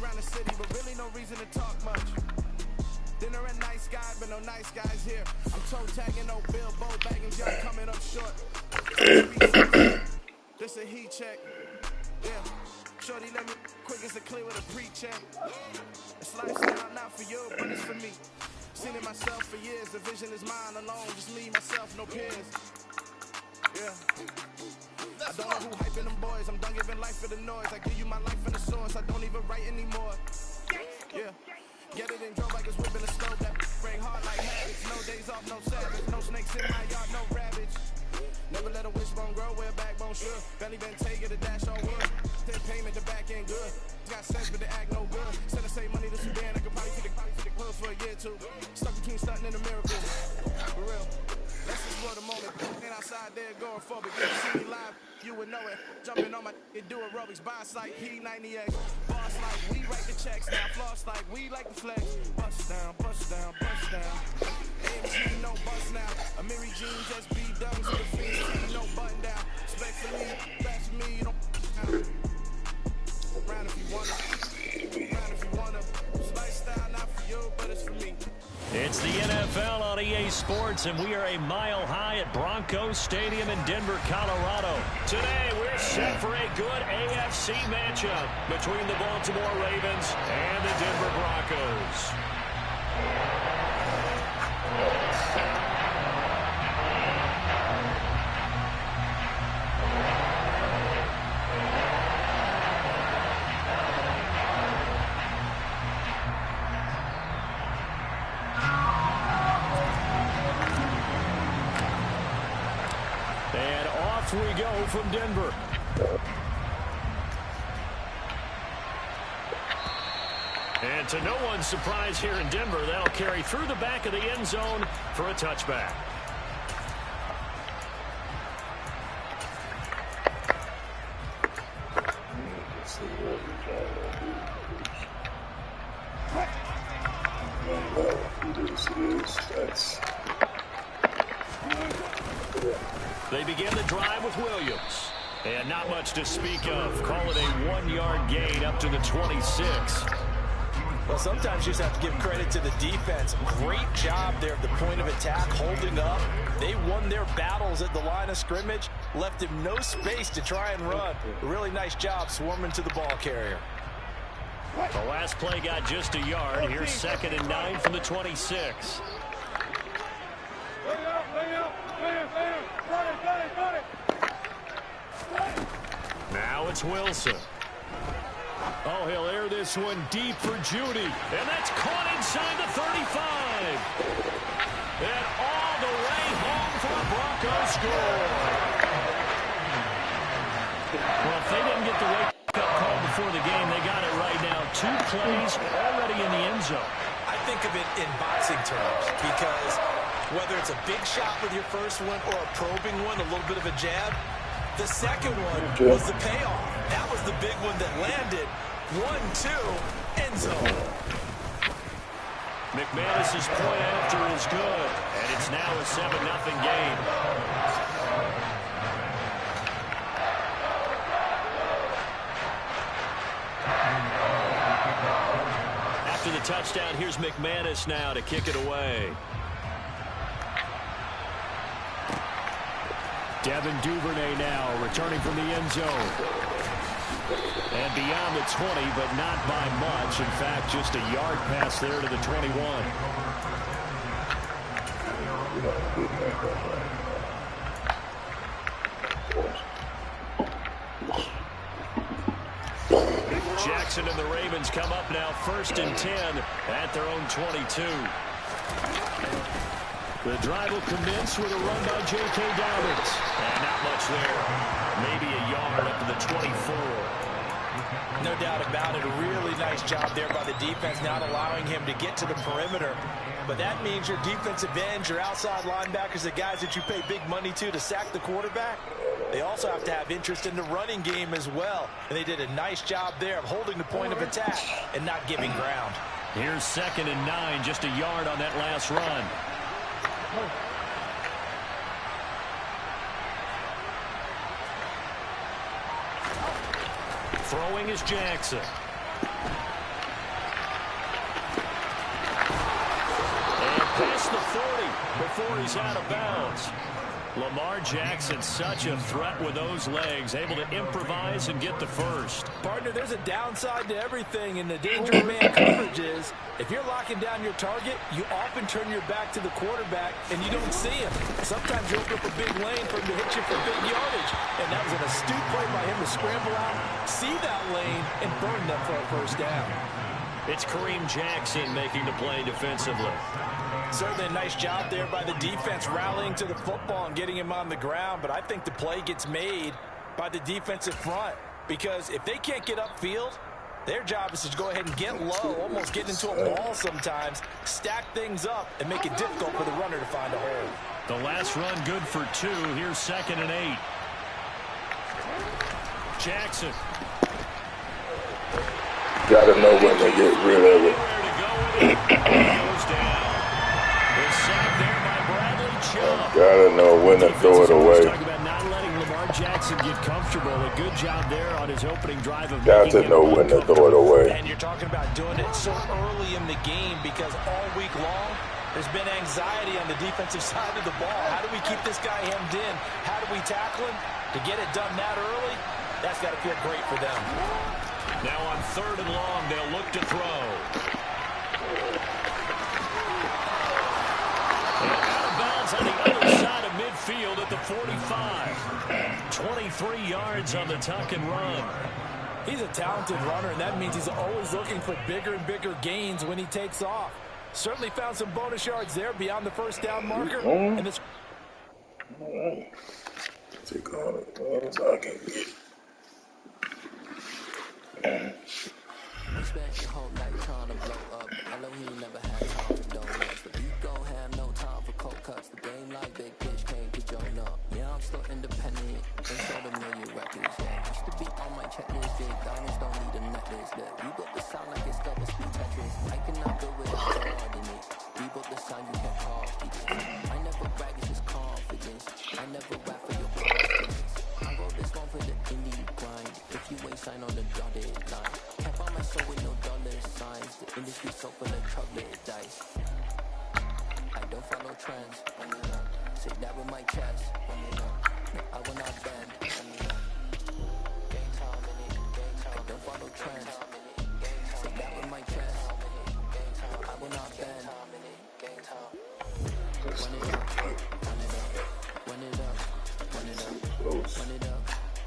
around the city, but really no reason to talk much. Dinner at Nice Guy, but no nice guys here. I'm toe tagging, no Bilbo bagging, y'all coming up short. This a heat check. Yeah. Shorty, let me quick as a clear with a pre-check. It's lifestyle, not for you, but it's for me. Seen it myself for years. The vision is mine alone. Just me, myself, no peers. Yeah. I don't know who hyping them boys. I'm done giving life for the noise. I give you my life in the source. I don't even write anymore. Yeah. Get it and drove like it's whipping a stove. That break hard like habits. No days off, no Sabbath. No snakes in my yard, no rabbits. Never let a wishbone grow where a backbone should. Belly been take it, a dash on wood. Then payment, the back end good. Got sense, but the act no good. Send the same money to Sudan. I could probably see the hood for a year or two. Stuck between stunting and a miracle. For real. Let's just roll the moment. Ain't outside there going for, but you see me live, you would know it. Jumping on my do aerobics by sight. P90X. Boss like we write the checks now. Floss like we like the flex. Bust down, bust down, bust down. AMG no bust now. A Mary Jean just be done to the feet. No button down. Respectfully, back to me. You don't round if you wanna. Round if you wanna. It's lifestyle not for you, but it's for me. It's the NFL on EA Sports, and we are a mile high at Broncos Stadium in Denver, Colorado. Today, we're set for a good AFC matchup between the Baltimore Ravens and the Denver Broncos. We go from Denver. And to no one's surprise here in Denver, that'll carry through the back of the end zone for a touchback. They begin the drive with Williams. And not much to speak of. Call it a 1-yard gain up to the 26. Well, sometimes you just have to give credit to the defense. Great job there at the point of attack, holding up. They won their battles at the line of scrimmage, left him no space to try and run. A really nice job swarming to the ball carrier. The last play got just a yard. Here's 2nd and 9 from the 26. Now it's Wilson. Oh, he'll air this one deep for Judy. And that's caught inside the 35. And all the way home for a Broncos score. Well, if they didn't get the wake-up call before the game, they got it right now. 2 plays already in the end zone. I think of it in boxing terms because whether it's a big shot with your first one or a probing one, a little bit of a jab, the second one was the payoff. That was the big one that landed. 1-2, end zone. McManus's point after is good, and it's now a 7-0 game. After the touchdown, here's McManus now to kick it away. Devin Duvernay now returning from the end zone. And beyond the 20, but not by much. In fact, just a yard pass there to the 21. Jackson and the Ravens come up now 1st and 10 at their own 22. The drive will commence with a run by J.K. Dobbins. And not much there. Maybe a yard up to the 24. No doubt about it. A really nice job there by the defense, not allowing him to get to the perimeter. But that means your defensive ends, your outside linebackers, the guys that you pay big money to sack the quarterback, they also have to have interest in the running game as well. And they did a nice job there of holding the point of attack and not giving ground. Here's 2nd and 9, just a yard on that last run. Throwing is Jackson. past the 40 before he's out of bounds. Lamar Jackson, such a threat with those legs, able to improvise and get the first. Partner, there's a downside to everything, and the danger of man coverage is if you're locking down your target, you often turn your back to the quarterback and you don't see him. Sometimes you open up a big lane for him to hit you for big yardage, and that was an astute play by him to scramble out, see that lane, and burn them for a first down. It's Kareem Jackson making the play defensively. Certainly a nice job there by the defense rallying to the football and getting him on the ground, but I think the play gets made by the defensive front because if they can't get upfield, their job is to go ahead and get low, almost get into a ball sometimes, stack things up, and make it difficult for the runner to find a hole. The last run good for 2. Here's 2nd and 8. Jackson. Gotta know when to get rid of it. Goes down. Sack there by Bradley Chubb. Gotta know when to throw it away. Talking about not letting Lamar Jackson get comfortable. A good job there on his opening drive of got to know when to throw it away. And you're talking about doing it so early in the game because all week long there's been anxiety on the defensive side of the ball. How do we keep this guy hemmed in? How do we tackle him? To get it done that early, that's got to feel great for them. Now on 3rd and long, they'll look to throw. On the other side of midfield at the 45. 23 yards on the tuck and run. He's a talented runner, and that means he's always looking for bigger and bigger gains when he takes off. Certainly found some bonus yards there beyond the first down marker. And it's take all the ones I can get. You spent your whole life trying to blow up. I know you never had time for donuts, but you gon' have no time for cold cuts. The game like big bitch can't get joined up. Yeah, I'm still independent. Ain't sold a million records yet. Used to be on my checklist. Big diamonds don't need a necklace. Look, you built the sound like it's double speed Tetris. I cannot build without coordinates. We built the sound you can't copy this. I never brag, it's just confidence. I never rap for your confidence. I wrote this one for the indie grind. If you ain't signed on the dotted line. Kept on my soul with no dollar signs. The industry so full of troubled dice. I don't follow trends. Say that with my chest. No, I will not bend. I don't follow trends. Say that with my chest. I will not bend. Run it up, run it up,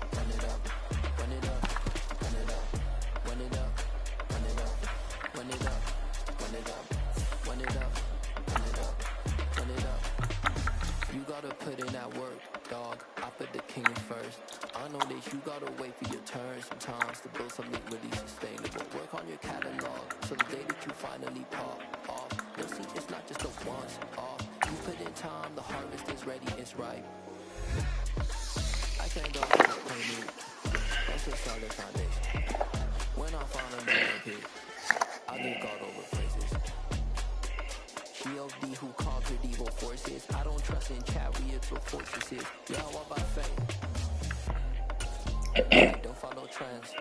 run it up, run it up, run it up, run it up, run it up, run it up, run it up, run it up, run it up, run it up, run it up, run it up, run it up. You gotta put in that work, dog. I put the king first. I know that you gotta wait for your turn sometimes to build something really sustainable. Work on your catalog so the day that you finally pop off, you'll see it's not just a once off. You put in time, the harvest is ready, it's ripe. I can't go for the payment. That's a solid foundation. When I find a man pick, I get God over places. G.O.D. who conquered evil forces. I don't trust in chariots or fortresses. Yeah, I walk by faith. I don't follow trends.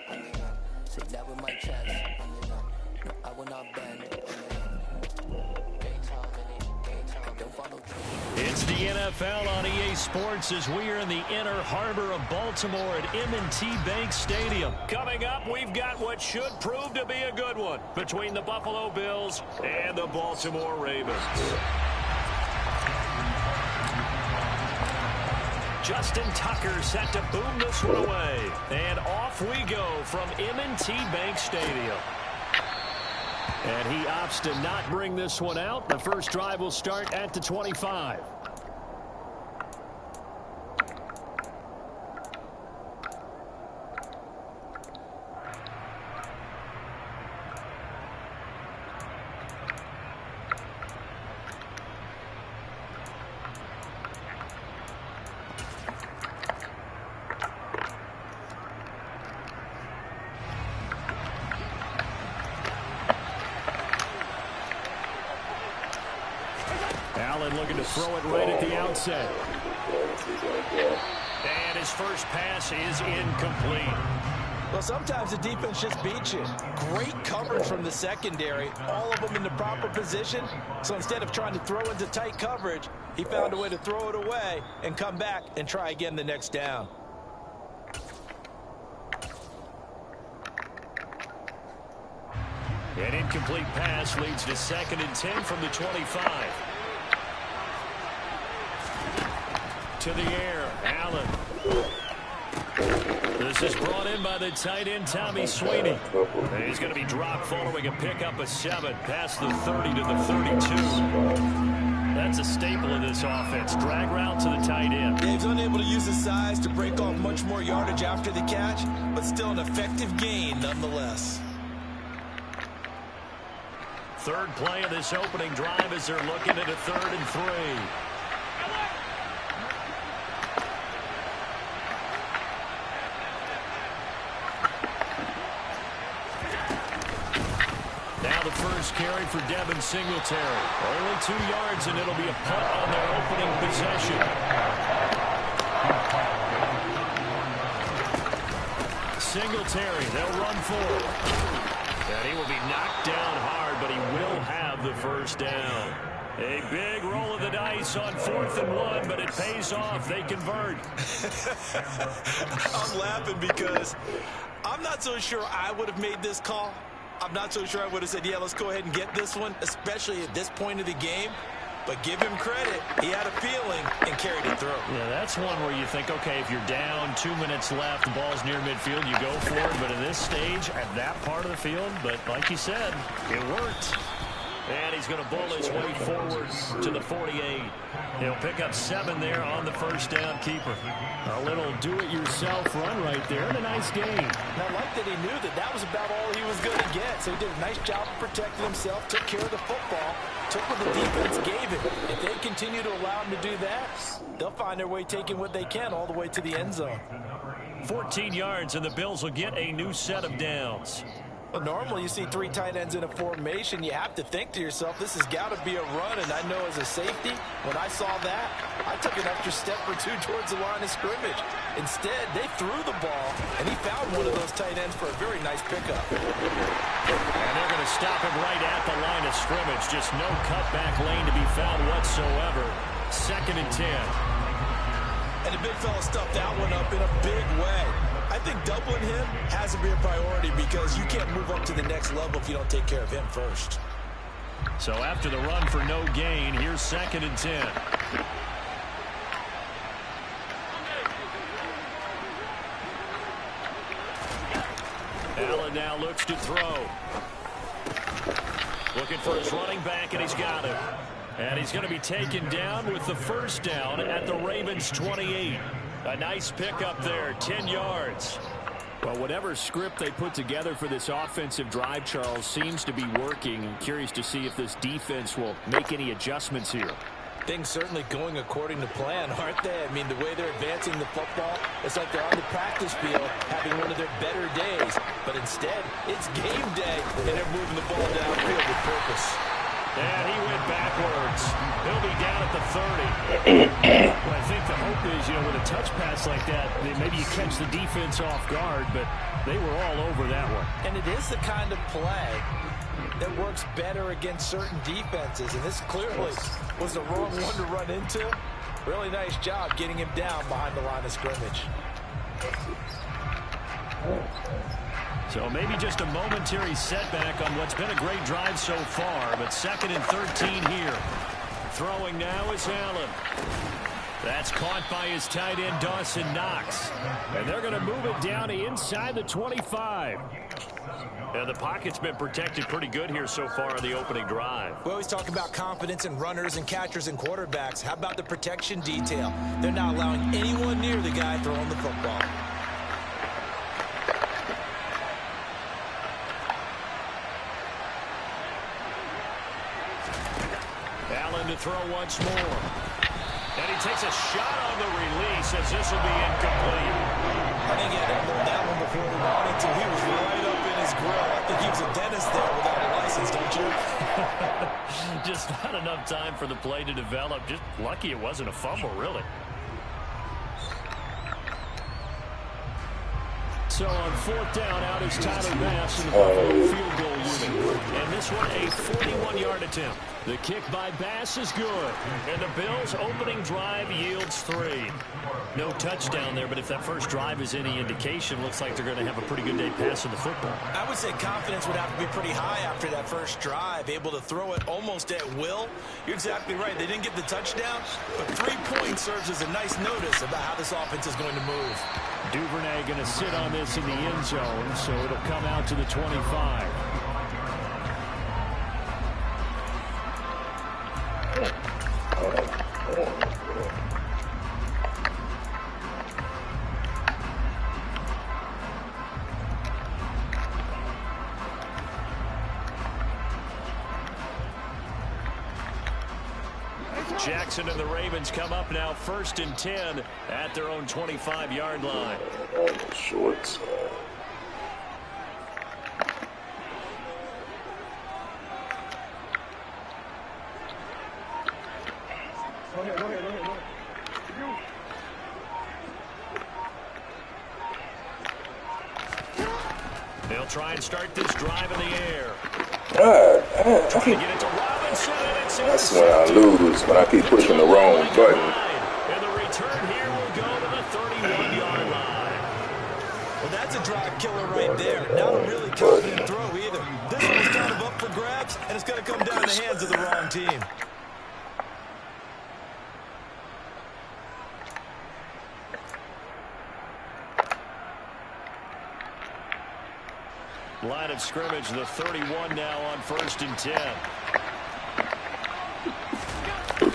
Say that with my chest. No, I will not bend. Don't follow trends. It's the NFL on EA Sports as we are in the inner harbor of Baltimore at M&T Bank Stadium. Coming up, we've got what should prove to be a good one between the Buffalo Bills and the Baltimore Ravens. Justin Tucker set to boom this one away. And off we go from M&T Bank Stadium. And he opts to not bring this one out. The first drive will start at the 25. Allen looking to throw it right at the outset. And his first pass is incomplete. Well, sometimes the defense just beats you. Great coverage from the secondary, all of them in the proper position. So instead of trying to throw into tight coverage, he found a way to throw it away and come back and try again the next down. An incomplete pass leads to 2nd and 10 from the 25. To the air, Allen. This is brought in by the tight end, Tommy Sweeney. He's going to be dropped following a pickup of 7 past the 30 to the 32. That's a staple of this offense. Drag route to the tight end. Yeah, he's unable to use his size to break off much more yardage after the catch, but still an effective gain nonetheless. Third play of this opening drive as they're looking at a 3rd and 3. Now the first carry for Devin Singletary. Only 2 yards, and it'll be a punt on their opening possession. Singletary, they'll run forward. And he will be knocked down hard, but he will have the first down. A big roll of the dice on 4th and 1, but it pays off. They convert. I'm laughing because I'm not so sure I would have made this call. I'm not so sure I would have said, yeah, let's go ahead and get this one, especially at this point of the game. But give him credit. He had a feeling and carried it through. Yeah, that's one where you think, okay, if you're down, 2 minutes left, the ball's near midfield, you go for it. But at this stage, at that part of the field, but like you said, it worked. And he's going to bull his way forward to the 48. He'll pick up 7 there on the first down keeper. A little do-it-yourself run right there, and a nice gain. And I like that he knew that that was about all he was going to get. So he did a nice job of protecting himself, took care of the football, took what the defense gave him. If they continue to allow him to do that, they'll find their way taking what they can all the way to the end zone. 14 yards, and the Bills will get a new set of downs. Well, normally you see 3 tight ends in a formation. You have to think to yourself, this has got to be a run. And I know as a safety, when I saw that, I took an extra step or 2 towards the line of scrimmage. Instead, they threw the ball, and he found one of those tight ends for a very nice pickup. And they're going to stop him right at the line of scrimmage. Just no cutback lane to be found whatsoever. 2nd and 10. And the big fella stuffed that one up in a big way. I think doubling him has to be a priority because you can't move up to the next level if you don't take care of him first. So after the run for no gain, here's 2nd and 10. Allen now looks to throw. Looking for his running back, and he's got it. And he's going to be taken down with the first down at the Ravens' 28. A nice pickup there, 10 yards. Well, whatever script they put together for this offensive drive, Charles, seems to be working. I'm curious to see if this defense will make any adjustments here. Things certainly going according to plan, aren't they? I mean, the way they're advancing the football, it's like they're on the practice field having one of their better days. But instead, it's game day, and they're moving the ball downfield with purpose. And he went backwards. He'll be down at the 30. Well, I think the hope is, with a touch pass like that, maybe you catch the defense off guard, but they were all over that one. And it is the kind of play that works better against certain defenses, and this clearly was the wrong one to run into. Really nice job getting him down behind the line of scrimmage. So maybe just a momentary setback on what's been a great drive so far, but 2nd and 13 here. Throwing now is Allen. That's caught by his tight end, Dawson Knox. And they're going to move it down to inside the 25. And the pocket's been protected pretty good here so far on the opening drive. We always talk about confidence in runners and catchers and quarterbacks. How about the protection detail? They're not allowing anyone near the guy throwing the football. Allen to throw once more. And he takes a shot on the release as this will be incomplete. I think he had to hold that one before he wanted to. He was right up in his grill. I think he was a dentist there without a license, don't you? Just not enough time for the play to develop. Just lucky it wasn't a fumble, really. So on 4th down, out is Tyler Bass in the Buffalo field goal unit. And this one, a 41-yard attempt. The kick by Bass is good. And the Bills' opening drive yields 3. No touchdown there, but if that first drive is any indication, looks like they're going to have a pretty good day passing the football. I would say confidence would have to be pretty high after that first drive, able to throw it almost at will. You're exactly right. They didn't get the touchdown, but 3 points serves as a nice notice about how this offense is going to move. Duvernay going to sit on this in the end zone, so it'll come out to the 25. Jackson and the Ravens come up now 1st and 10 at their own 25-yard line. On the short side. Go ahead. They'll try and start this drive in the air. Trying to get it to Robinson, and it's that's when I lose, when I keep pushing the wrong button. And the return here will go to the 31-yard line. Well, that's a drive killer right there. Not a really confident throw either. This one was kind of up for grabs, and it's going to come down in the hands of the wrong team. Line of scrimmage, the 31 now on 1st and 10.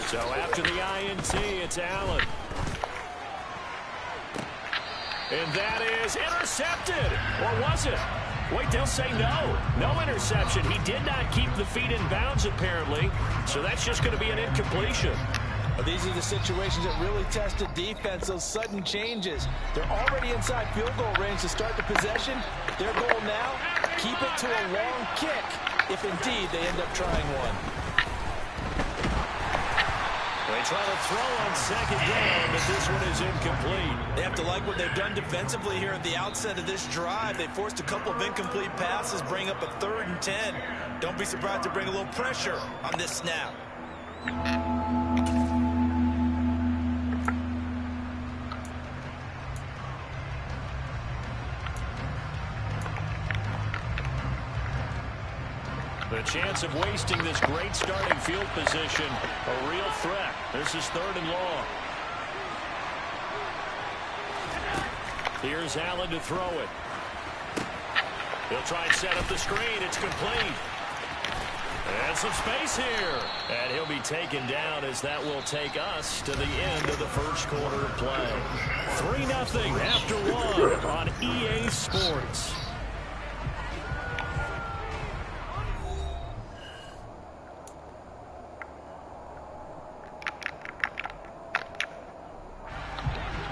So after the INT, it's Allen. And that is intercepted. Or was it? Wait, they'll say no. No interception. He did not keep the feet in bounds, apparently. So that's just going to be an incompletion. Well, these are the situations that really test a defense, those sudden changes. They're already inside field goal range to start the possession. Their goal now, keep it to a long kick, if indeed they end up trying one. They try to throw on 2nd down, but this one is incomplete. They have to like what they've done defensively here at the outset of this drive. They forced a couple of incomplete passes, bring up a 3rd and 10. Don't be surprised to bring a little pressure on this snap. The chance of wasting this great starting field position, a real threat. This is 3rd and long. Here's Allen to throw it. He'll try and set up the screen. It's complete. And some space here. And he'll be taken down as that will take us to the end of the first quarter of play. 3-0 after 1 on EA Sports.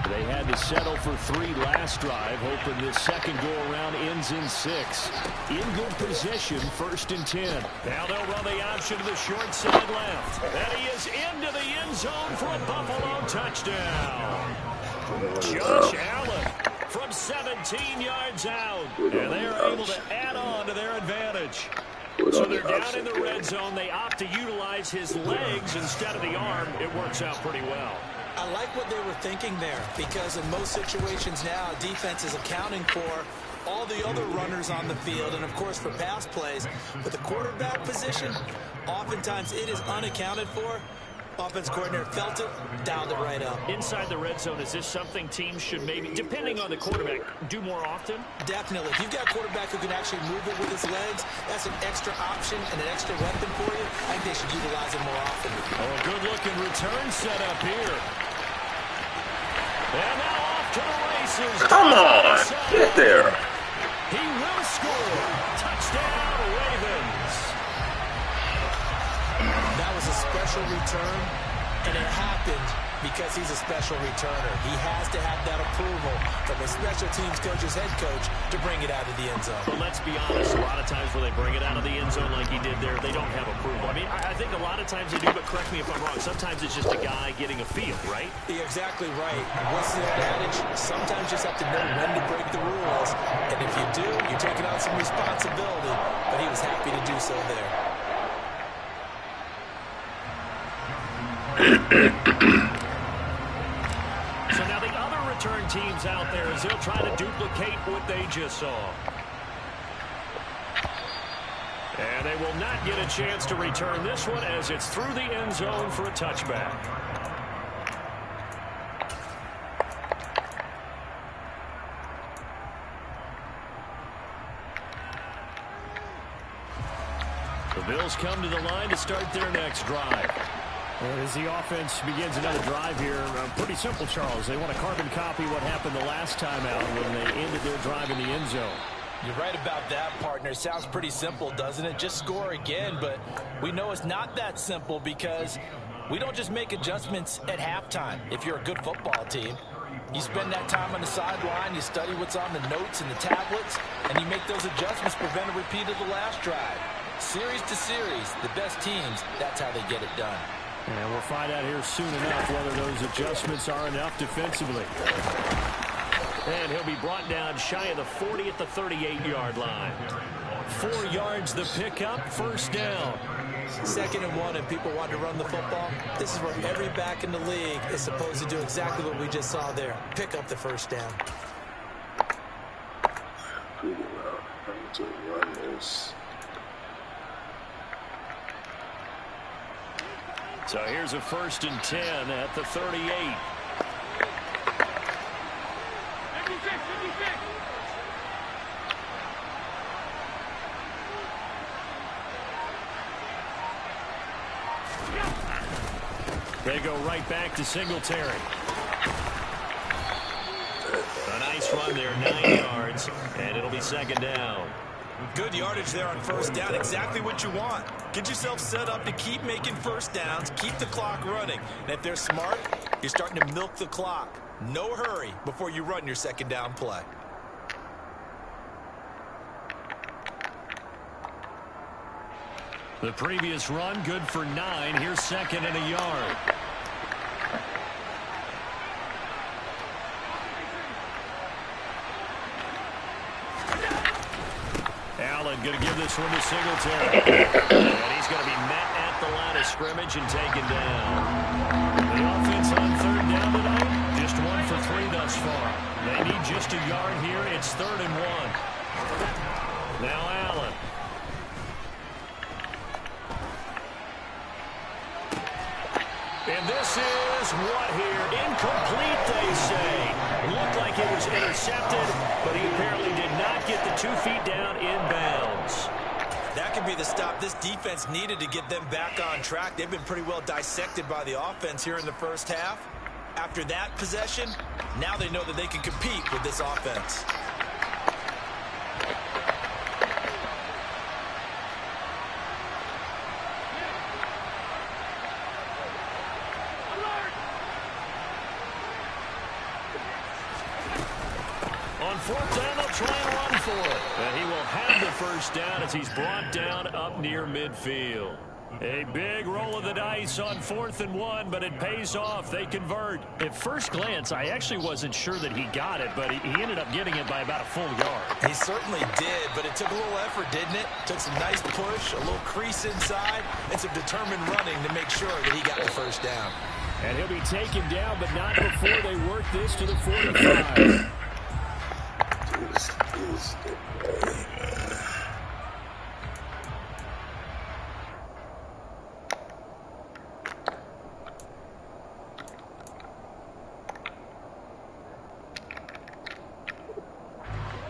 They had to settle for 3 last drive, hoping this second go-around ends in 6. In good position, 1st and 10. Now they'll run the option to the short side left. And he is into the end zone for a Buffalo touchdown. Josh Allen from 17 yards out. And they are able to add on to their advantage. So they're down in the red zone. They opt to utilize his legs instead of the arm. It works out pretty well. I like what they were thinking there, because in most situations now, defense is accounting for all the other runners on the field and, of course, for pass plays. But the quarterback position, oftentimes it is unaccounted for. Offense coordinator felt it, dialed it right up. Inside the red zone, is this something teams should maybe, depending on the quarterback, do more often? Definitely. If you've got a quarterback who can actually move it with his legs, that's an extra option and an extra weapon for you. I think they should utilize it more often. Oh, a good-looking return set up here. And now off to the races. Come on, get there. He will score. Touchdown, Ravens. That was a special return, and it happened Because he's a special returner. He has to have that approval from his special teams coach's head coach to bring it out of the end zone. But let's be honest, a lot of times when they bring it out of the end zone like he did there, they don't have approval. I mean, I think a lot of times they do, but correct me if I'm wrong. Sometimes it's just a guy getting a feel, right? You're exactly right. What's the old adage? Sometimes you just have to know when to break the rules. And if you do, you're taking on some responsibility. But he was happy to do so there. So now the other return teams out there as they'll try to duplicate what they just saw. And they will not get a chance to return this one as it's through the end zone for a touchback. The Bills come to the line to start their next drive. And as the offense begins another drive here, pretty simple, Charles. They want to carbon copy what happened the last time out when they ended their drive in the end zone. You're right about that, partner. Sounds pretty simple, doesn't it? Just score again, but we know it's not that simple because we don't just make adjustments at halftime. If you're a good football team, you spend that time on the sideline, you study what's on the notes and the tablets, and you make those adjustments to prevent a repeat of the last drive. Series to series, the best teams, that's how they get it done. And we'll find out here soon enough whether those adjustments are enough defensively. And he'll be brought down shy of the 40 at the 38-yard line. 4 yards the pickup, first down. 2nd and 1, and people want to run the football. This is where every back in the league is supposed to do exactly what we just saw there. Pick up the first down. Figure out how to run this. So here's a 1st and 10 at the 38. They go right back to Singletary. A nice run there, 9 yards, and it'll be 2nd down. Good yardage there on 1st down. Exactly what you want. Get yourself set up to keep making 1st downs, keep the clock running. And if they're smart, you're starting to milk the clock. No hurry before you run your 2nd down play. The previous run, good for 9. Here's 2nd and a yard. Allen going to give this one to Singletary. And he's going to be met at the line of scrimmage and taken down. The offense on 3rd down tonight, just 1 for 3 thus far. They need just a yard here. It's 3rd and 1. Now Allen. And this is what here? Incomplete, they say. Looked like it was intercepted, but he apparently did not get the 2 feet down in bounds. That could be the stop this defense needed to get them back on track. They've been pretty well dissected by the offense here in the 1st half. After that possession, now they know that they can compete with this offense. On 4th down, they'll try and run for it. And he will have the 1st down as he's brought down up near midfield. A big roll of the dice on 4th and 1, but it pays off. They convert. At first glance, I actually wasn't sure that he got it, but he ended up getting it by about a full yard. He certainly did, but it took a little effort, didn't it? Took some nice push, a little crease inside, and some determined running to make sure that he got the 1st down. And he'll be taken down, but not before they work this to the 45. This is the play.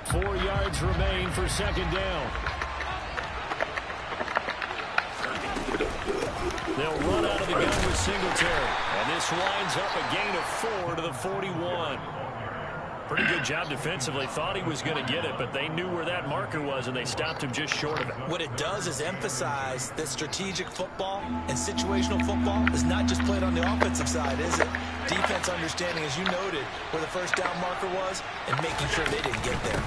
4 yards remain for 2nd down. They'll run out of the gun with Singletary. And this winds up a gain of 4 to the 41. Pretty good job defensively. Thought he was going to get it, but they knew where that marker was, and they stopped him just short of it. What it does is emphasize that strategic football and situational football is not just played on the offensive side, is it? Defense understanding, as you noted, where the first down marker was and making sure they didn't get there.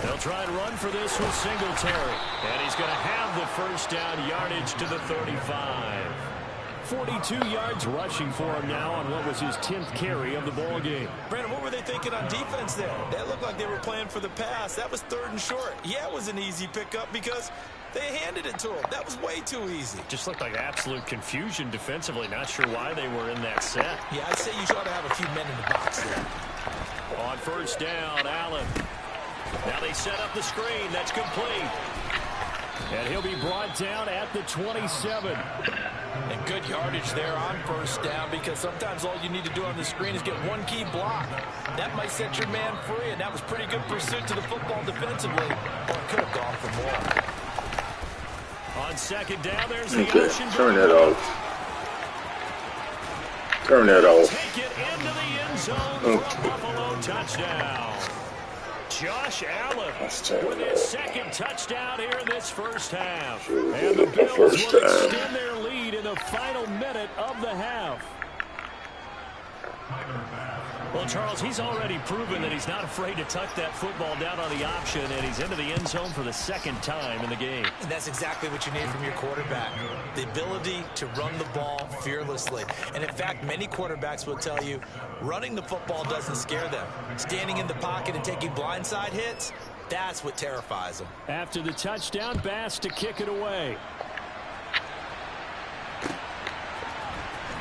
They'll try and run for this with Singletary, and he's going to have the first down yardage to the 35. 42 yards rushing for him now on what was his 10th carry of the ball game. Brandon, what were they thinking on defense there? That looked like they were playing for the pass. That was 3rd and short. Yeah, it was an easy pickup because they handed it to him. That was way too easy. Just looked like absolute confusion defensively. Not sure why they were in that set. Yeah, I'd say you ought to have a few men in the box there. On first down, Allen. Now they set up the screen. That's complete. And he'll be brought down at the 27. And good yardage there on first down, because sometimes all you need to do on the screen is get one key block. That might set your man free, and that was pretty good pursuit to the football defensively. Or it could have gone for more. On second down, there's the option. Turn that off. Turn that off. Take it into the end zone for a Buffalo touchdown. Josh Allen with his second touchdown here in this first half. And the Bills will extend their lead in the final minute of the half. Well, Charles, he's already proven that he's not afraid to tuck that football down on the option, and he's into the end zone for the second time in the game. And that's exactly what you need from your quarterback, the ability to run the ball fearlessly. And, in fact, many quarterbacks will tell you running the football doesn't scare them. Standing in the pocket and taking blindside hits, that's what terrifies them. After the touchdown, Bass to kick it away.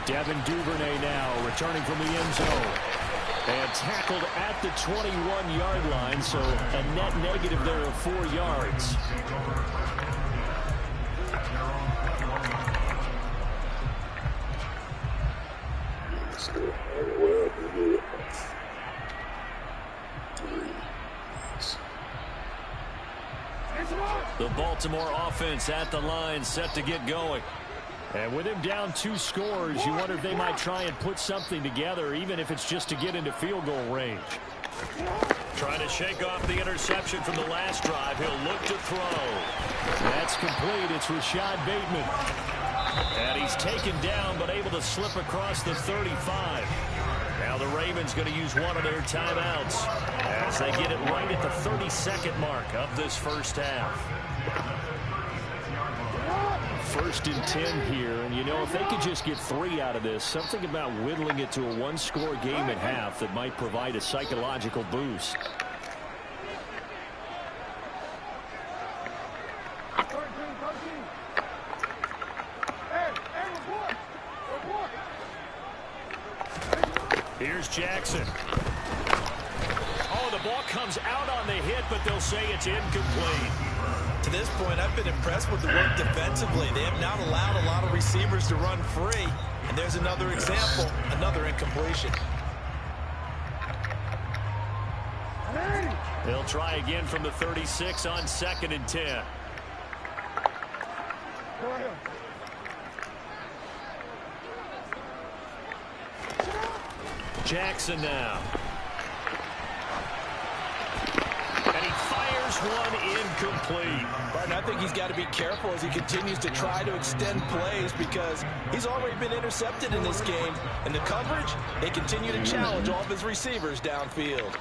Devin Duvernay now returning from the end zone. And tackled at the 21-yard line, so a net negative there of 4 yards. The Baltimore offense at the line, set to get going. And with him down 2 scores, you wonder if they might try and put something together, even if it's just to get into field goal range. Trying to shake off the interception from the last drive. He'll look to throw. That's complete. It's Rashad Bateman. And he's taken down, but able to slip across the 35. Now the Ravens going to use one of their timeouts as they get it right at the 32nd mark of this first half. 1st and 10 here, and you know, if they could just get 3 out of this, something about whittling it to a 1-score game at half that might provide a psychological boost. Here's Jackson. Oh, the ball comes out on the hit, but they'll say it's incomplete. To this point, I've been impressed with the work defensively. They have not allowed a lot of receivers to run free. And there's another example, another incompletion. They'll try again from the 36 on 2nd and 10. Jackson now. And he fires one incomplete. Barton, I think he's got to be careful as he continues to try to extend plays, because he's already been intercepted in this game. And the coverage, they continue to challenge all of his receivers downfield.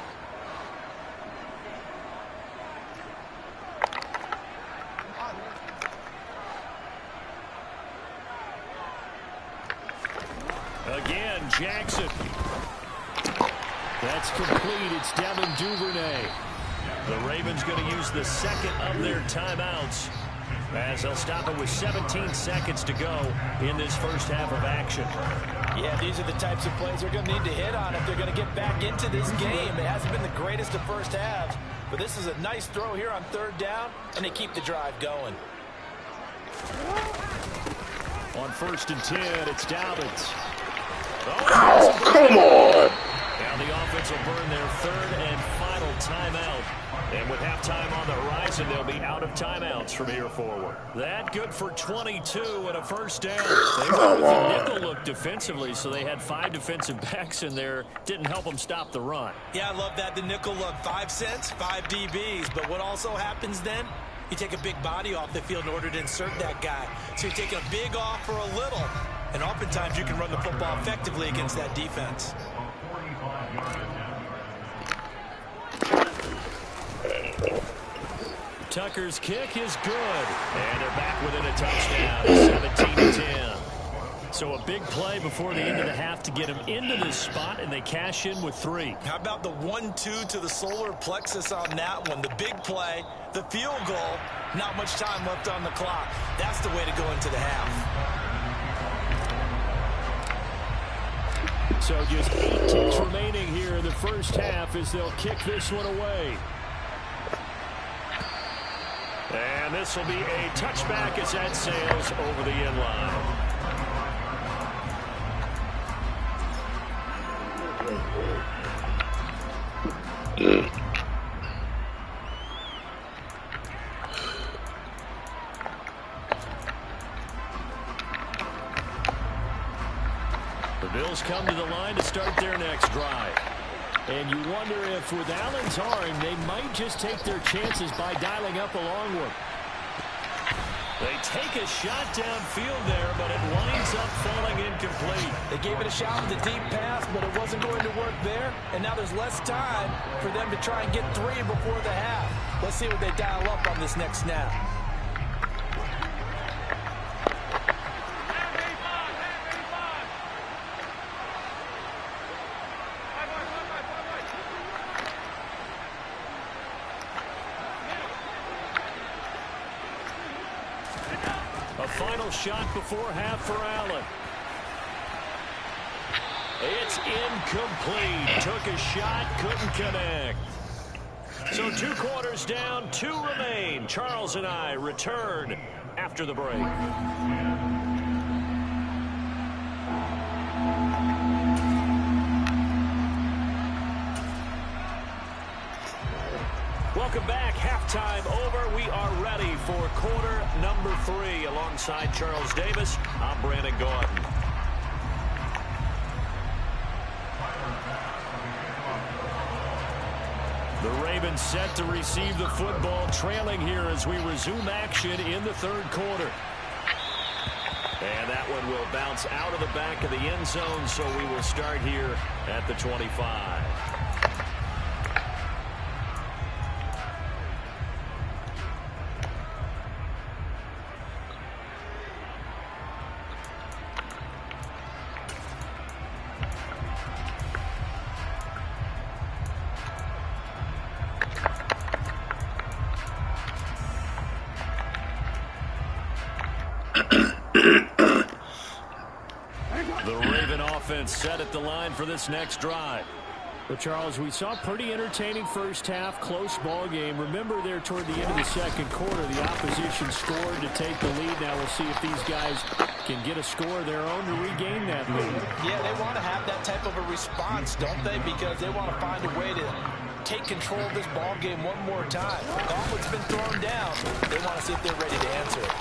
Again, Jackson. That's complete. It's Devin Duvernay. The Ravens going to use the second of their timeouts as they'll stop it with 17 seconds to go in this first half of action. Yeah, these are the types of plays they're going to need to hit on if they're going to get back into this game. It hasn't been the greatest of first halves, but this is a nice throw here on 3rd down, and they keep the drive going. On 1st and 10, it's Dobbins. Oh, come on. Now the offense will burn their 3rd and final timeout. And with halftime on the horizon, they'll be out of timeouts from here forward. That good for 22 and a first down. They went with the nickel look defensively, so they had 5 defensive backs in there. Didn't help them stop the run. Yeah, I love that, the nickel look. 5 cents, 5 DBs. But what also happens then? You take a big body off the field in order to insert that guy. So you're taking a big off for a little. And oftentimes you can run the football effectively against that defense. Tucker's kick is good. And they're back within a touchdown, 17-10. So a big play before the end of the half to get him into this spot, and they cash in with 3. How about the 1-2 to the solar plexus on that one? The big play, the field goal, not much time left on the clock. That's the way to go into the half. So just 8 ticks remaining here in the first half as they'll kick this one away. And this will be a touchback as that sails over the end line. The Bills come to the line to start their next drive. And you wonder if with Allen's arm, they might just take their chances by dialing up a long one. They take a shot downfield there, but it winds up falling incomplete. They gave it a shot with a deep pass, but it wasn't going to work there. And now there's less time for them to try and get 3 before the half. Let's see what they dial up on this next snap. A final shot before half for Allen. It's incomplete. Took a shot, couldn't connect. So 2 quarters down, 2 remain. Charles and I return after the break. Welcome back. Halftime over. We are ready for quarter number 3. Alongside Charles Davis, I'm Brandon Gordon. The Ravens set to receive the football, trailing here as we resume action in the 3rd quarter. And that one will bounce out of the back of the end zone, so we will start here at the 25. The Raven offense set at the line for this next drive. Well, Charles, we saw pretty entertaining first half, close ball game. Remember there toward the end of the 2nd quarter, the opposition scored to take the lead. Now we'll see if these guys can get a score of their own to regain that lead. Yeah, they want to have that type of a response, don't they? Because they want to find a way to take control of this ball game one more time. The gauntlet's been thrown down. They want to see if they're ready to answer it.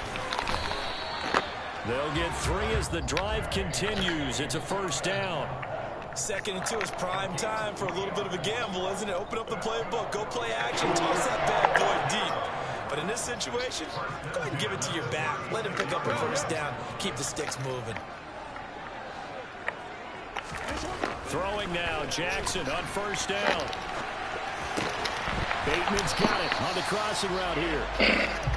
They'll get 3 as the drive continues. It's a first down. 2nd and 2 is prime time for a little bit of a gamble, isn't it? Open up the playbook, go play action, toss that bad boy deep. But in this situation, go ahead and give it to your back. Let him pick up a first down. Keep the sticks moving. Throwing now, Jackson on first down. Bateman's got it on the crossing route here.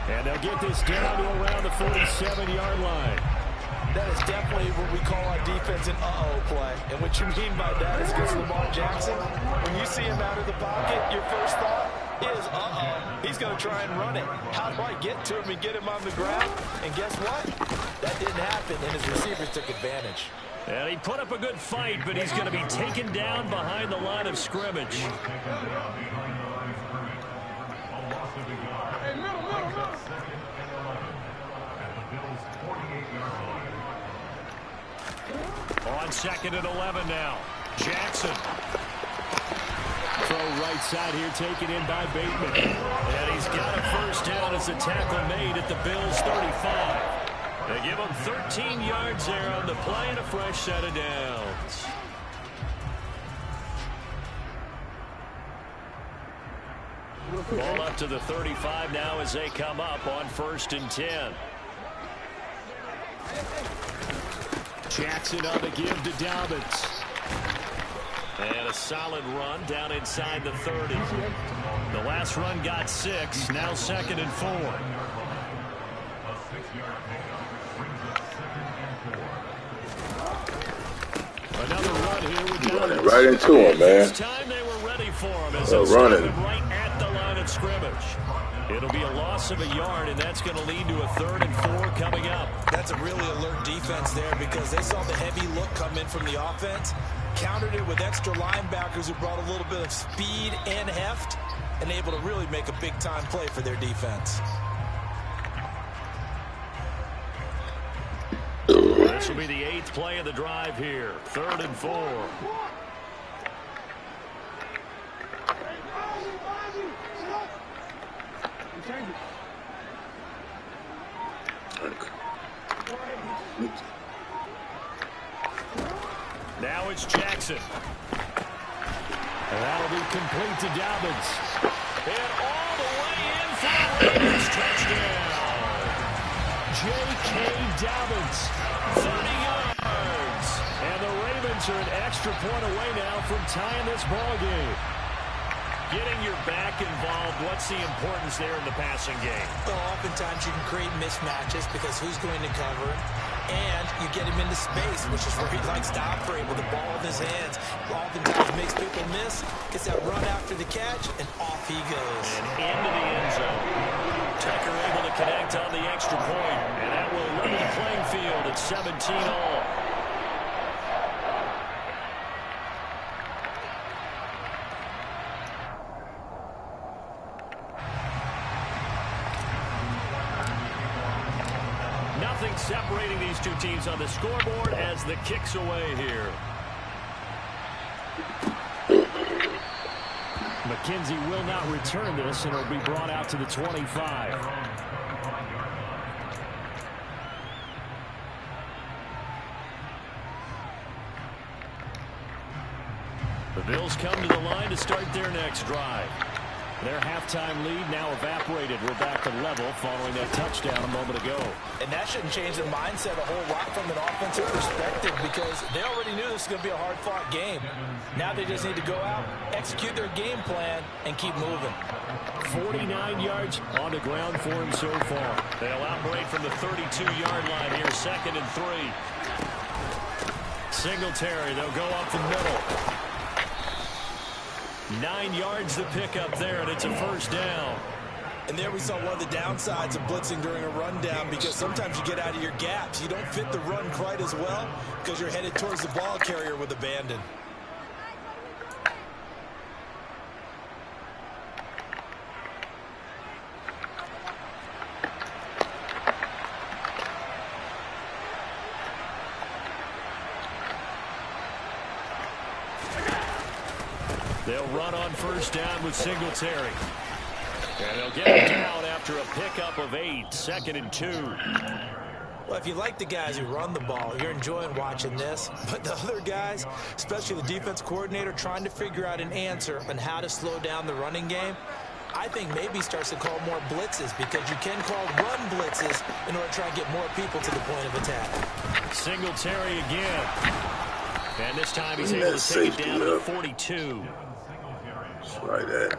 And they'll get this down to around the 47-yard line. That is definitely what we call our defense an uh-oh play. And what you mean by that is against Lamar Jackson, when you see him out of the pocket, your first thought is, uh-oh, he's going to try and run it. How do I get to him and get him on the ground? And guess what? That didn't happen, and his receivers took advantage. And he put up a good fight, but he's going to be taken down behind the line of scrimmage. On 2nd and 11 now. Jackson throw right side here, taken in by Bateman. And he's got a first down as a tackle made at the Bills' 35. They give him 13 yards there on the play and a fresh set of downs. Ball up to the 35 now as they come up on 1st and 10. Jackson on the give to Dobbins. And a solid run down inside the 30. The last run got 6. Now 2nd and 4. Another run here with Dobbins. Running right into him, man. This time they were ready for him as they started right at the line of scrimmage. It'll be a loss of a yard, and that's going to lead to a 3rd and 4 coming up. That's a really alert defense there because they saw the heavy look come in from the offense, countered it with extra linebackers who brought a little bit of speed and heft, and able to really make a big-time play for their defense. This will be the 8th play of the drive here. 3rd and 4. Now it's Jackson. And that'll be complete to Dobbins. And all the way in for a Ravens touchdown. J.K. Dobbins, 30 yards. And the Ravens are an extra point away now from tying this ball game. Getting your back involved, what's the importance there in the passing game? Well, oftentimes you can create mismatches because who's going to cover him? And you get him into space, which is where he likes to operate with the ball in his hands. Oftentimes makes people miss, gets that run after the catch, and off he goes. And into the end zone. Tucker able to connect on the extra point, and that will level the playing field at 17 all. Nothing separating these two teams on the scoreboard as the kick's away here. McKenzie will not return this, and it'll be brought out to the 25. The Bills come to the line to start their next drive. Their halftime lead now evaporated. We're back to level following that touchdown a moment ago. And that shouldn't change their mindset a whole lot from an offensive perspective because they already knew this was going to be a hard-fought game. Now they just need to go out, execute their game plan, and keep moving. 49 yards on the ground for him so far. They'll operate from the 32-yard line here, 2nd and 3. Singletary, they'll go up the middle. 9 yards to pick up there, and it's a first down. And there we saw one of the downsides of blitzing during a rundown because sometimes you get out of your gaps. You don't fit the run quite as well because you're headed towards the ball carrier with abandon. They'll run on first down with Singletary. And they'll get it down after a pickup of 8, 2nd and 2. Well, if you like the guys who run the ball, you're enjoying watching this. But the other guys, especially the defense coordinator, trying to figure out an answer on how to slow down the running game, I think maybe he starts to call more blitzes because you can call run blitzes in order to try and get more people to the point of attack. Singletary again. And this time he's able to take it down to the 42. Right there.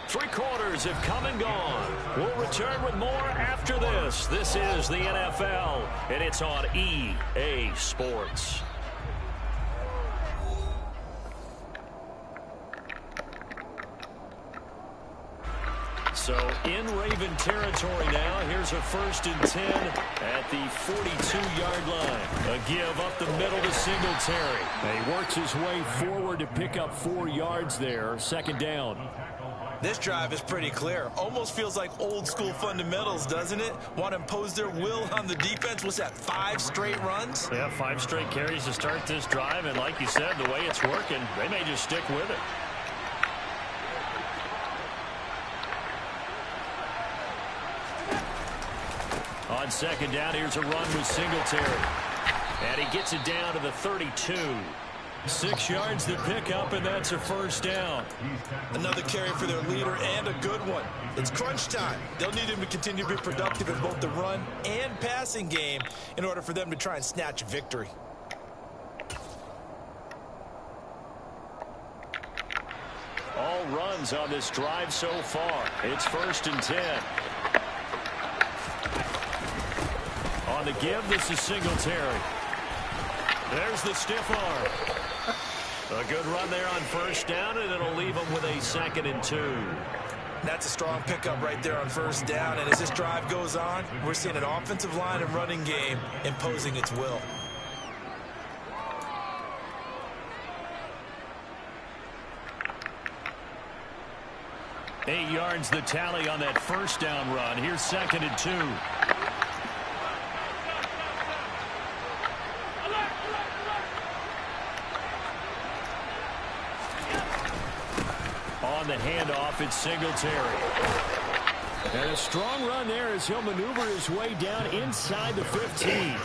3 quarters have come and gone. We'll return with more after this. This is the NFL, and it's on EA Sports. So in Raven territory now. Here's a 1st and 10 at the 42-yard line. A give up the middle to Singletary. And he works his way forward to pick up 4 yards there. 2nd down. This drive is pretty clear. Almost feels like old school fundamentals, doesn't it? Want to impose their will on the defense. What's that, 5 straight runs? Yeah, 5 straight carries to start this drive. And like you said, the way it's working, they may just stick with it. On second down, here's a run with Singletary. And he gets it down to the 32. 6 yards to pick up, and that's a first down. Another carry for their leader, and a good one. It's crunch time. They'll need him to continue to be productive in both the run and passing game in order for them to try and snatch a victory. All runs on this drive so far. It's 1st and 10. On the give, this is Singletary. There's the stiff arm. A good run there on 1st down, and it'll leave them with a 2nd and 2. That's a strong pickup right there on 1st down, and as this drive goes on, we're seeing an offensive line and running game imposing its will. Eight yards the tally on that 1st down run. Here's 2nd and 2. On the handoff, it's Singletary. And a strong run there as he'll maneuver his way down inside the 15.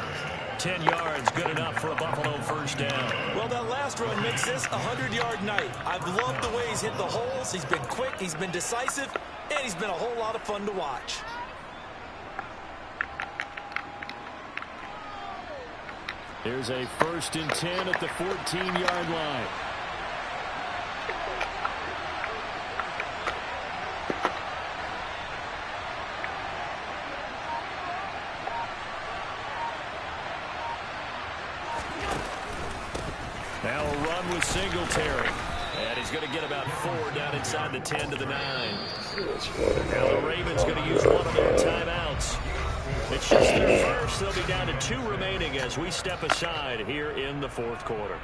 10 yards, good enough for a Buffalo 1st down. Well, that last run makes this a 100-yard night. I've loved the way he's hit the holes. He's been quick, he's been decisive, and he's been a whole lot of fun to watch. There's a 1st and 10 at the 14-yard line. Now a run with Singletary. And he's going to get about 4 down inside the 10 to the 9. Now the Ravens going to use one of their timeouts. It's just their first. They'll be down to 2 remaining as we step aside here in the 4th quarter.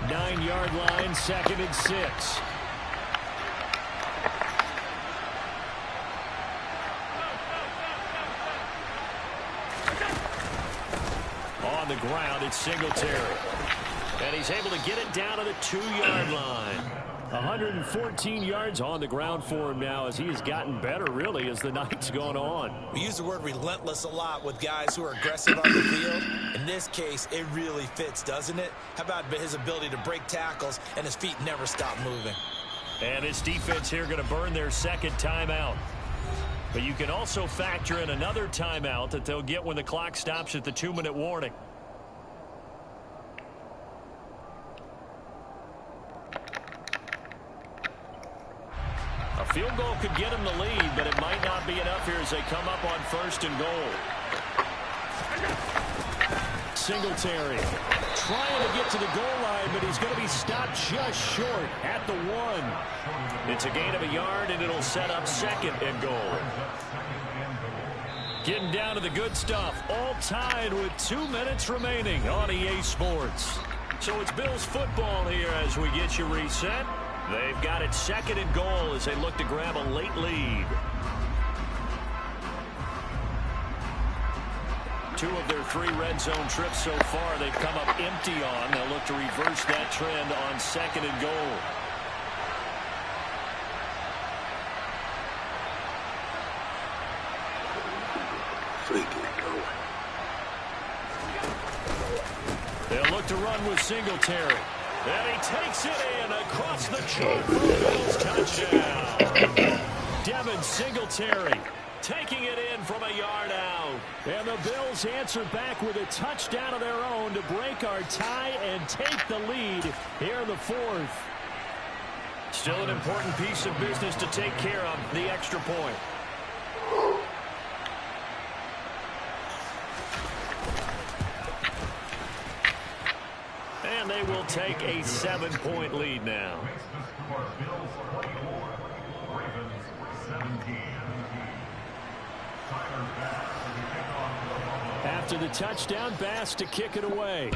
Nine-yard line, 2nd and 6. On the ground, it's Singletary. And he's able to get it down to the 2-yard line. 114 yards on the ground for him now as he has gotten better, really, as the night's gone on. We use the word relentless a lot with guys who are aggressive on the field. In this case, it really fits, doesn't it? How about his ability to break tackles and his feet never stop moving? And this defense here going to burn their 2nd timeout. But you can also factor in another timeout that they'll get when the clock stops at the 2-minute warning. A field goal could get them the lead, but it might not be enough here as they come up on 1st and goal. Singletary trying to get to the goal line, but he's going to be stopped just short at the 1. It's a gain of a yard, and it'll set up 2nd and goal. Getting down to the good stuff, all tied with 2 minutes remaining on EA Sports. So it's Bills football here as we get you reset. They've got it 2nd and goal as they look to grab a late lead. 2 of their 3 red zone trips so far they've come up empty on. They'll look to reverse that trend on 2nd and goal. They'll look to run with Singletary. And he takes it in across the choke for a Bills touchdown. Devin Singletary taking it in from a yard out. And the Bills answer back with a touchdown of their own to break our tie and take the lead here in the 4th. Still an important piece of business to take care of, the extra point. And they will take a 7-point lead now. After the touchdown, Bass to kick it away.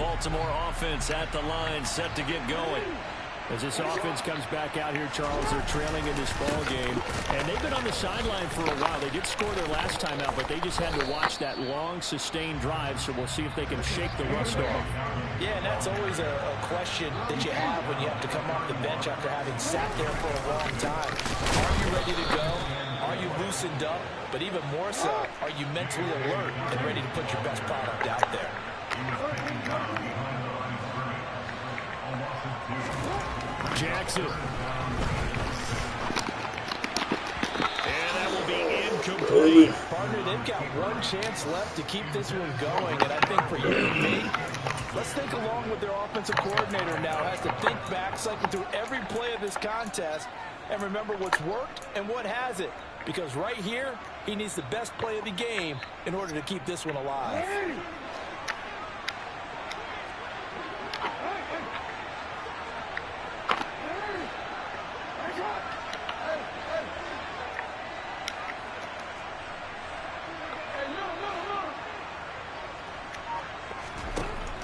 Baltimore offense at the line, set to get going. As this offense comes back out here, Charles, they're trailing in this ball game. And they've been on the sideline for a while. They did score their last time out, but they just had to watch that long, sustained drive. So we'll see if they can shake the rust off. Yeah, and that's always a question that you have when you have to come off the bench after having sat there for a long time. Are you ready to go? Are you loosened up? But even more so, are you mentally alert and ready to put your best product out there? Jackson. And that will be incomplete. Partner, they've got one chance left to keep this one going. And I think for you and me, let's think along with their offensive coordinator now. Has to think back, cycle through every play of this contest, and remember what's worked and what hasn't. Because right here, he needs the best play of the game in order to keep this one alive.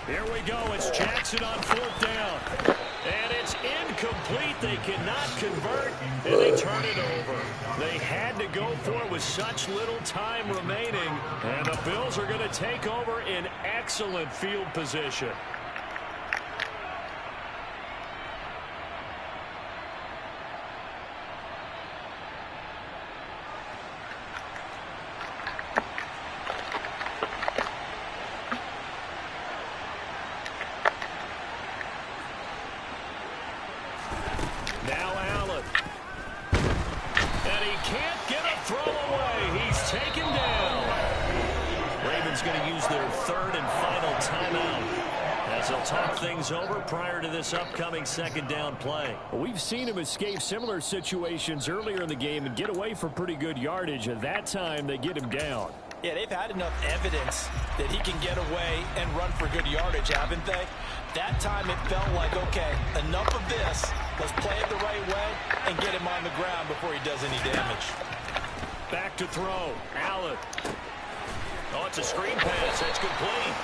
Here we go. It's Jackson on 4th down. And it's incomplete. They cannot convert, and they turn it over. They had to go for it with such little time remaining. And the Bills are going to take over in excellent field position. Now Allen. And he can't get a throw away. He's taken down. Ravens going to use their 3rd and final timeout as they'll talk things over prior to this upcoming 2nd down play. We've seen him escape similar situations earlier in the game and get away for pretty good yardage. At that time, they get him down. Yeah, they've had enough evidence that he can get away and run for good yardage, haven't they? That time it felt like, okay, enough of this. Let's play it the right way and get him on the ground before he does any damage. Back to throw. Allen. Oh, it's a screen pass. That's complete.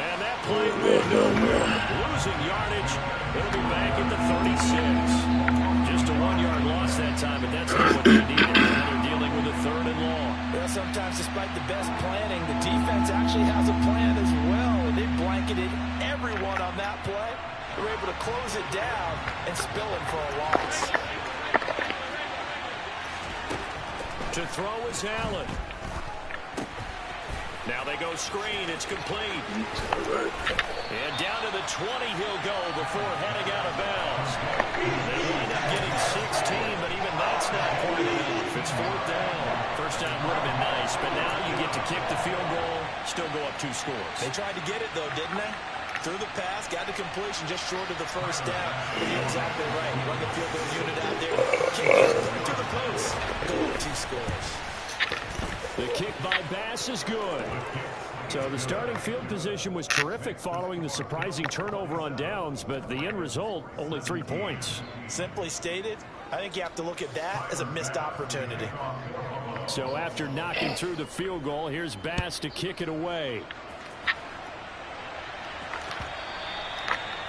And that play went nowhere. Losing yardage. It'll be back at the 36. Just a 1-yard loss that time, but that's not what they needed. Now they're dealing with a 3rd and long. Well, sometimes despite the best planning, the defense actually has a plan as well. They blanketed everyone on that play. They were able to close it down and spill it for a loss. To throw is Allen. Now they go screen. It's complete. And down to the 20 he'll go before heading out of bounds. They wind up getting 16, but even that's not quite enough. It's 4th down. First down would have been nice, but now you get to kick the field goal, still go up 2 scores. They tried to get it, though, didn't they? Threw the pass, got the completion just short of the 1st down. But you're exactly right. You run the field goal unit out there, kick it to the post, go up 2 scores. The kick by Bass is good. So the starting field position was terrific following the surprising turnover on downs, but the end result, only 3 points. Simply stated, I think you have to look at that as a missed opportunity. So after knocking through the field goal, here's Bass to kick it away.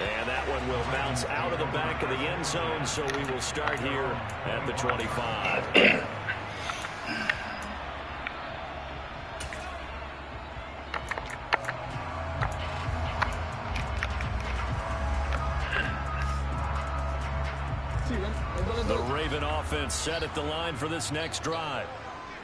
And that one will bounce out of the back of the end zone, so we will start here at the 25. The Raven offense set at the line for this next drive.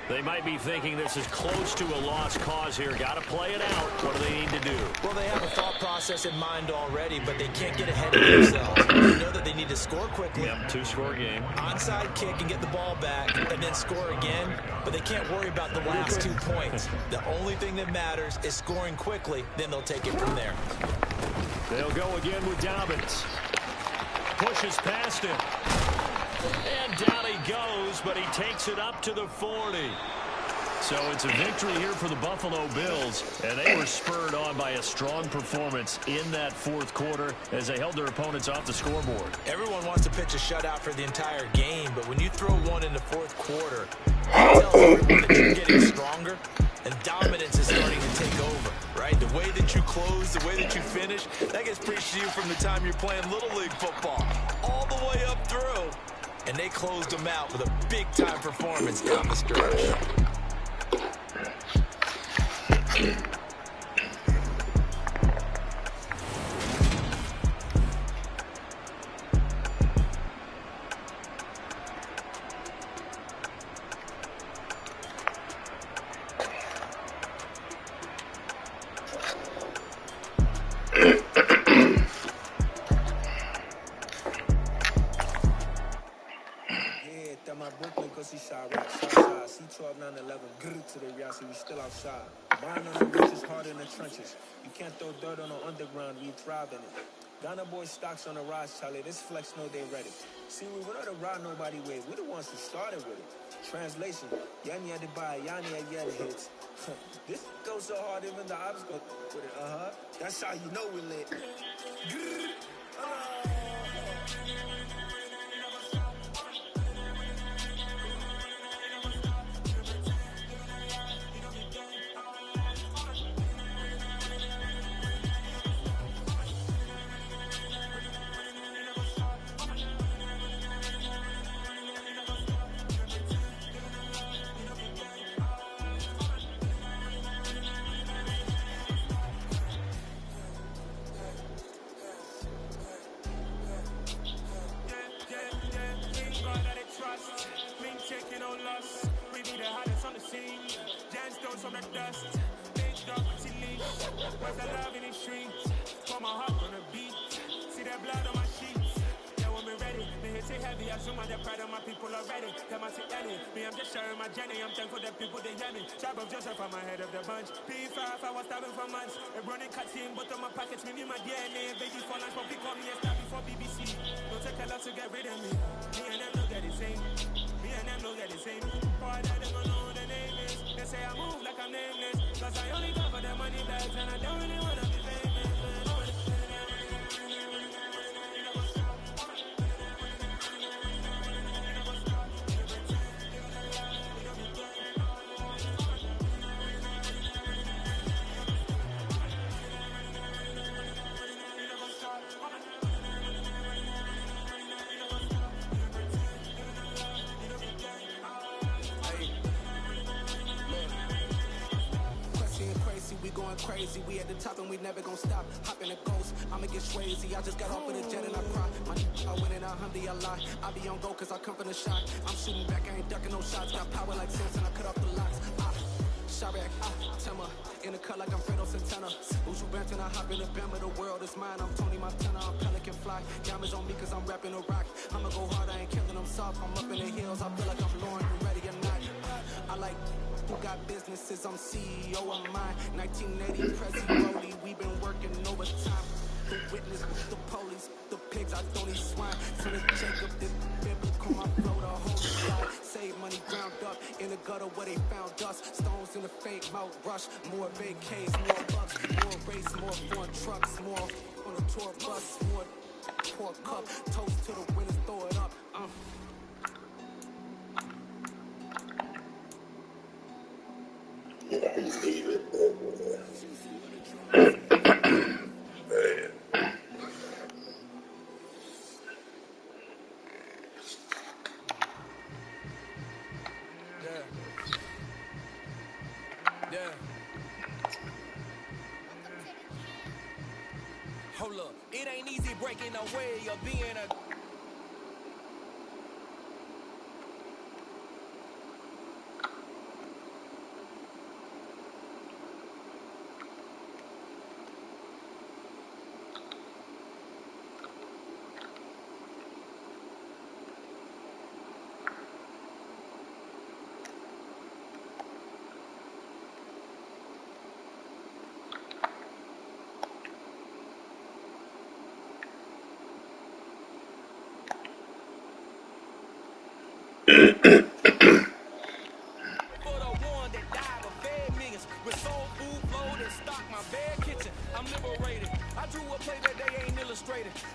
They might be thinking this is close to a lost cause here. Got to play it out. What do they need to do? Well, they have a thought process in mind already, but they can't get ahead of themselves. They know that they need to score quickly. Yep, 2-score game. Onside kick and get the ball back and then score again, but they can't worry about the last 2 points. The only thing that matters is scoring quickly, then they'll take it from there. They'll go again with Dobbins. Pushes past him. And down he goes, but he takes it up to the 40. So it's a victory here for the Buffalo Bills, and they were spurred on by a strong performance in that 4th quarter as they held their opponents off the scoreboard. Everyone wants to pitch a shutout for the entire game, but when you throw one in the 4th quarter, it tells everyone that you're getting stronger, and dominance is starting to take over, right? The way that you close, the way way that you finish, that gets preached to you from the time you're playing Little League football, all the way up through. And they closed them out with a big-time performance down the stretch. C12, 911, grrr to the Riasi, we still outside. Buying on the riches, hard in the trenches. You can't throw dirt on the underground, we thrive in it. Ghana boys stocks on the rise, Charlie. This flex know they ready. See, we not to ride nobody with. We the ones who started with it. Translation, Yani had to buy, Yani had yet hits. This goes so hard, even the ops go with it. That's how you know we lit. Grrr. From the dust, big dog with your leash. Where's the love in the streets? Put my heart on the beat. See that blood on my sheets. Yeah, when we ready, they hit it heavy. I zoom on the pride of my people already. Them I see Ellie. Me, I'm just sharing my journey. I'm thankful that people they hear me. Tribe of Joseph, I'm ahead of the bunch. P5, I was starving for months. A running cutscene, but on my pockets, me need my DNA. Baby for lunch, but we call me a star before BBC. Don't take a lot to get rid of me. Me and them don't get the same. Me and them don't get the same. Boy, that they don't know who the name is. They say I move like I'm nameless. Cause I only come for the money bags and I don't really wanna be famous. Crazy, we at the top and we never gon' stop. Hop in a ghost, I'ma get crazy. I just got off of the jet and I cry. I win it, I lie. I be on go cause I come from the shot. I'm shooting back, I ain't ducking no shots. Got power like Samson, I cut off the locks. Sharek, Tema, in the cut like I'm Fredo Santana. Usu Banton, I hop in the Bama, the world is mine. I'm Tony Montana, I'm Pelican Fly. Diamonds on me cause I'm rapping a rock. I'ma go hard, I ain't killing them soft. I'm up in the hills, I feel like I'm Lauren, you ready or not. I like who got businesses, I'm CEO of mine. 1980 Prezi Rollie, we been working overtime. The witness, the police, the pigs, I don't eat swine. So the Jacob, this biblical, my flow, the whole side. Save money ground up in the gutter where they found us. Stones in the fake mouth rush. More vacays, more bucks, more race, more foreign trucks, more on a tour bus, more pour cup. Toast to the winners, throw it up. Leave it. Yeah. Hold up, it ain't easy breaking away or being a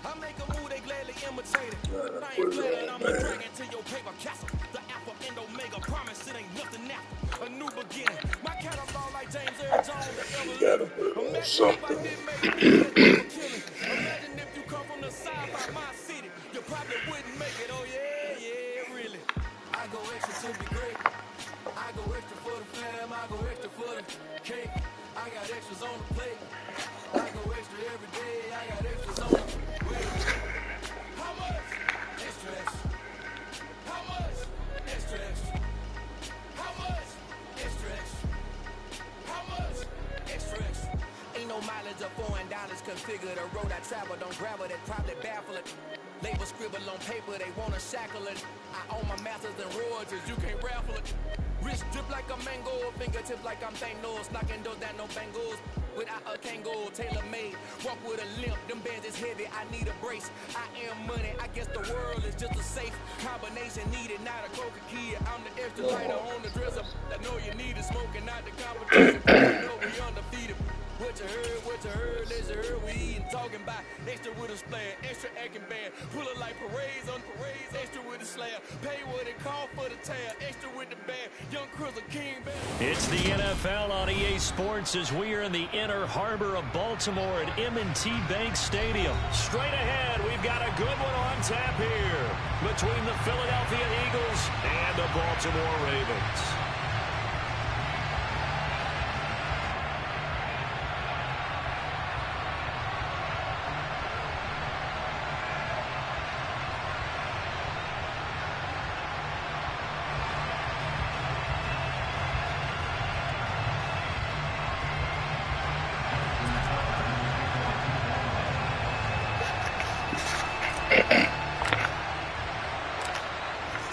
I make a move, they gladly imitate it. I ain't glad I'm a dragon to your paper castle. The Alpha and Omega promise it ain't nothing after. A new beginning. My catalog like James Earl Jones, the ever living. something. Imagine if you come from the side by my city, you probably wouldn't make it. Oh yeah, yeah, really. I go extra to be great. I go extra for the fam. I go extra for the cake. I got extras on the plate. I go extra every day. I got extras on the way. How much? Extra, extra. How much? Extra, extra. How much? Extra, extra. How much? Extra, extra. Ain't no mileage of $4 configure the road I travel. Don't gravel that probably baffle it. Label scribble on paper, they wanna shackle it. I own my masters and royalties, you can't raffle it. Wrist drip like a mango, fingertips like I'm Thanos, knocking those down no bangles. Without a Kango, tailor-made, walk with a limp, them bands is heavy, I need a brace. I am money, I guess the world is just a safe combination needed, not a coca kid. I'm the extra lighter on the dresser, I know you need it, smoking not the competition. You know we undefeated. What you heard, let's heard, we eatin', talking about extra with a splash, extra acting band, pull it like parades on parades, extra with the slab, pay what it cost for the tab, extra with the band, young Crizzle King band. It's the NFL on EA Sports as we are in the inner harbor of Baltimore at M&T Bank Stadium. Straight ahead, we've got a good one on tap here between the Philadelphia Eagles and the Baltimore Ravens.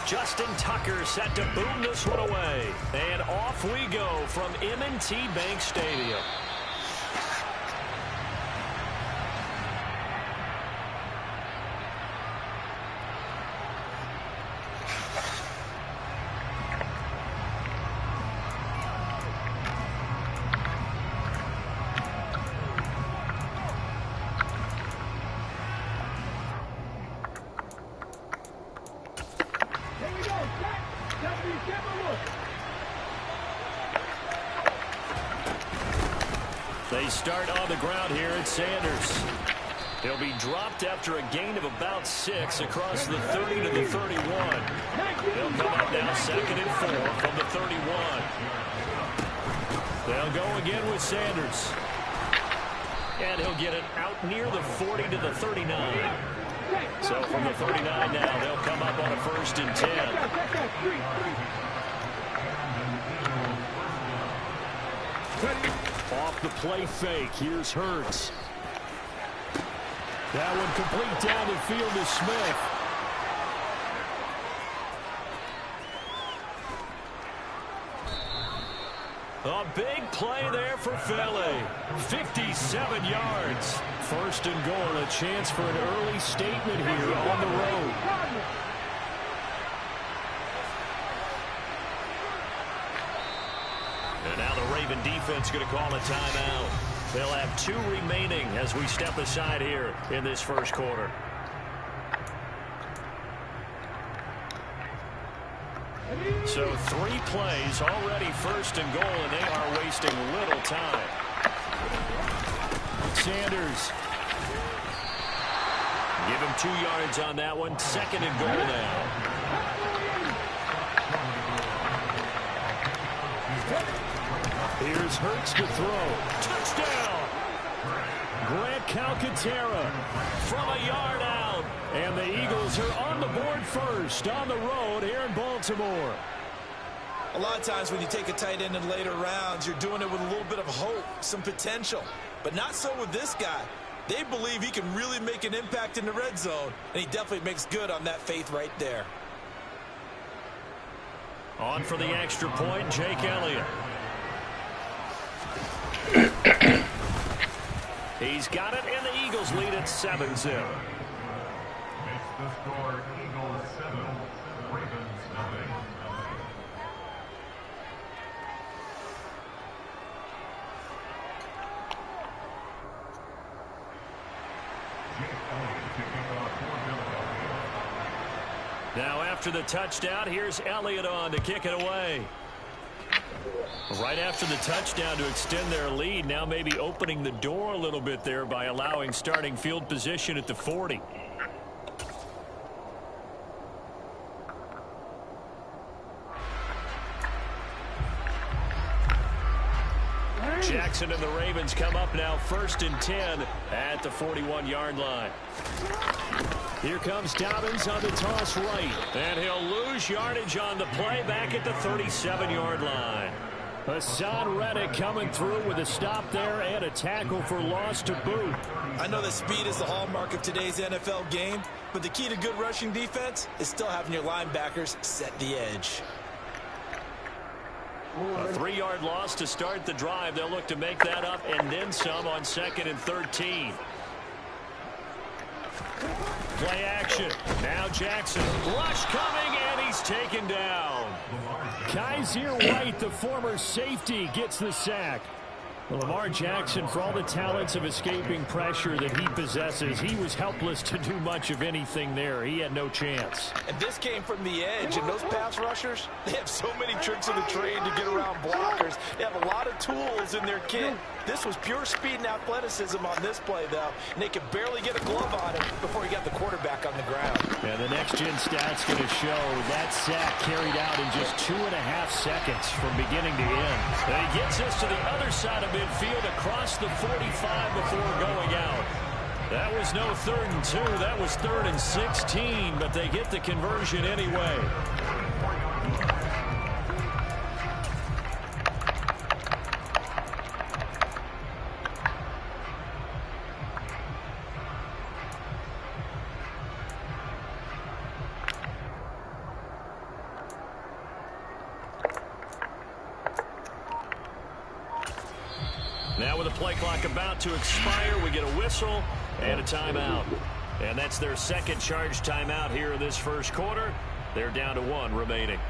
Justin Tucker set to boom this one away. And off we go from M&T Bank Stadium. They start on the ground here at Sanders. He'll be dropped after a gain of about 6 across the 30 to the 31. They'll come up now 2nd and 4 from the 31. They'll go again with Sanders. And he'll get it out near the 40 to the 39. So from the 39 now, they'll come up on a 1st and 10. Off the play fake, here's Hurts. That one complete down the field to Smith. A big play there for Philly. 57 yards. 1st and goal, a chance for an early statement here on the road. And now the Raven defense going to call a timeout. They'll have 2 remaining as we step aside here in this 1st quarter. So 3 plays already 1st and goal, and they are wasting little time. Sanders. Give him 2 yards on that one. 2nd and goal now. Here's Hurts to throw. Touchdown! Grant Calcaterra from a yard out. And the Eagles are on the board first on the road here in Baltimore. A lot of times when you take a tight end in later rounds, you're doing it with a little bit of hope, some potential. But not so with this guy. They believe he can really make an impact in the red zone, and he definitely makes good on that faith right there. On for the extra point, Jake Elliott. He's got it, and the Eagles lead at 7-0. Makes the score Eagles 7, Ravens nothing. Now after the touchdown, here's Elliott on to kick it away. Right after the touchdown to extend their lead, now maybe opening the door a little bit there by allowing starting field position at the 40. Jackson and the Ravens come up now 1st and 10 at the 41-yard line. Here comes Dobbins on the toss right. And he'll lose yardage on the play back at the 37-yard line. Hassan Reddick coming through with a stop there and a tackle for loss to boot. I know that speed is the hallmark of today's NFL game, but the key to good rushing defense is still having your linebackers set the edge. A 3-yard loss to start the drive. They'll look to make that up and then some on 2nd and 13. Play action. Now Jackson. Rush coming, and he's taken down. Kaiser White, the former safety, gets the sack. Well, Lamar Jackson, for all the talents of escaping pressure that he possesses, he was helpless to do much of anything there. He had no chance. And this came from the edge, and those pass rushers, they have so many tricks of the trade to get around blockers. They have a lot of tools in their kit. This was pure speed and athleticism on this play, though, and they could barely get a glove on him before he got the quarterback on the ground. And the next-gen stat's going to show that sack carried out in just 2.5 seconds from beginning to end. And he gets us to the other side of midfield across the 45 before going out. That was no 3rd and 2. That was 3rd and 16, but they get the conversion anyway. Now with the play clock about to expire, we get a whistle and a timeout. And that's their second charge timeout here in this first quarter. They're down to 1 remaining.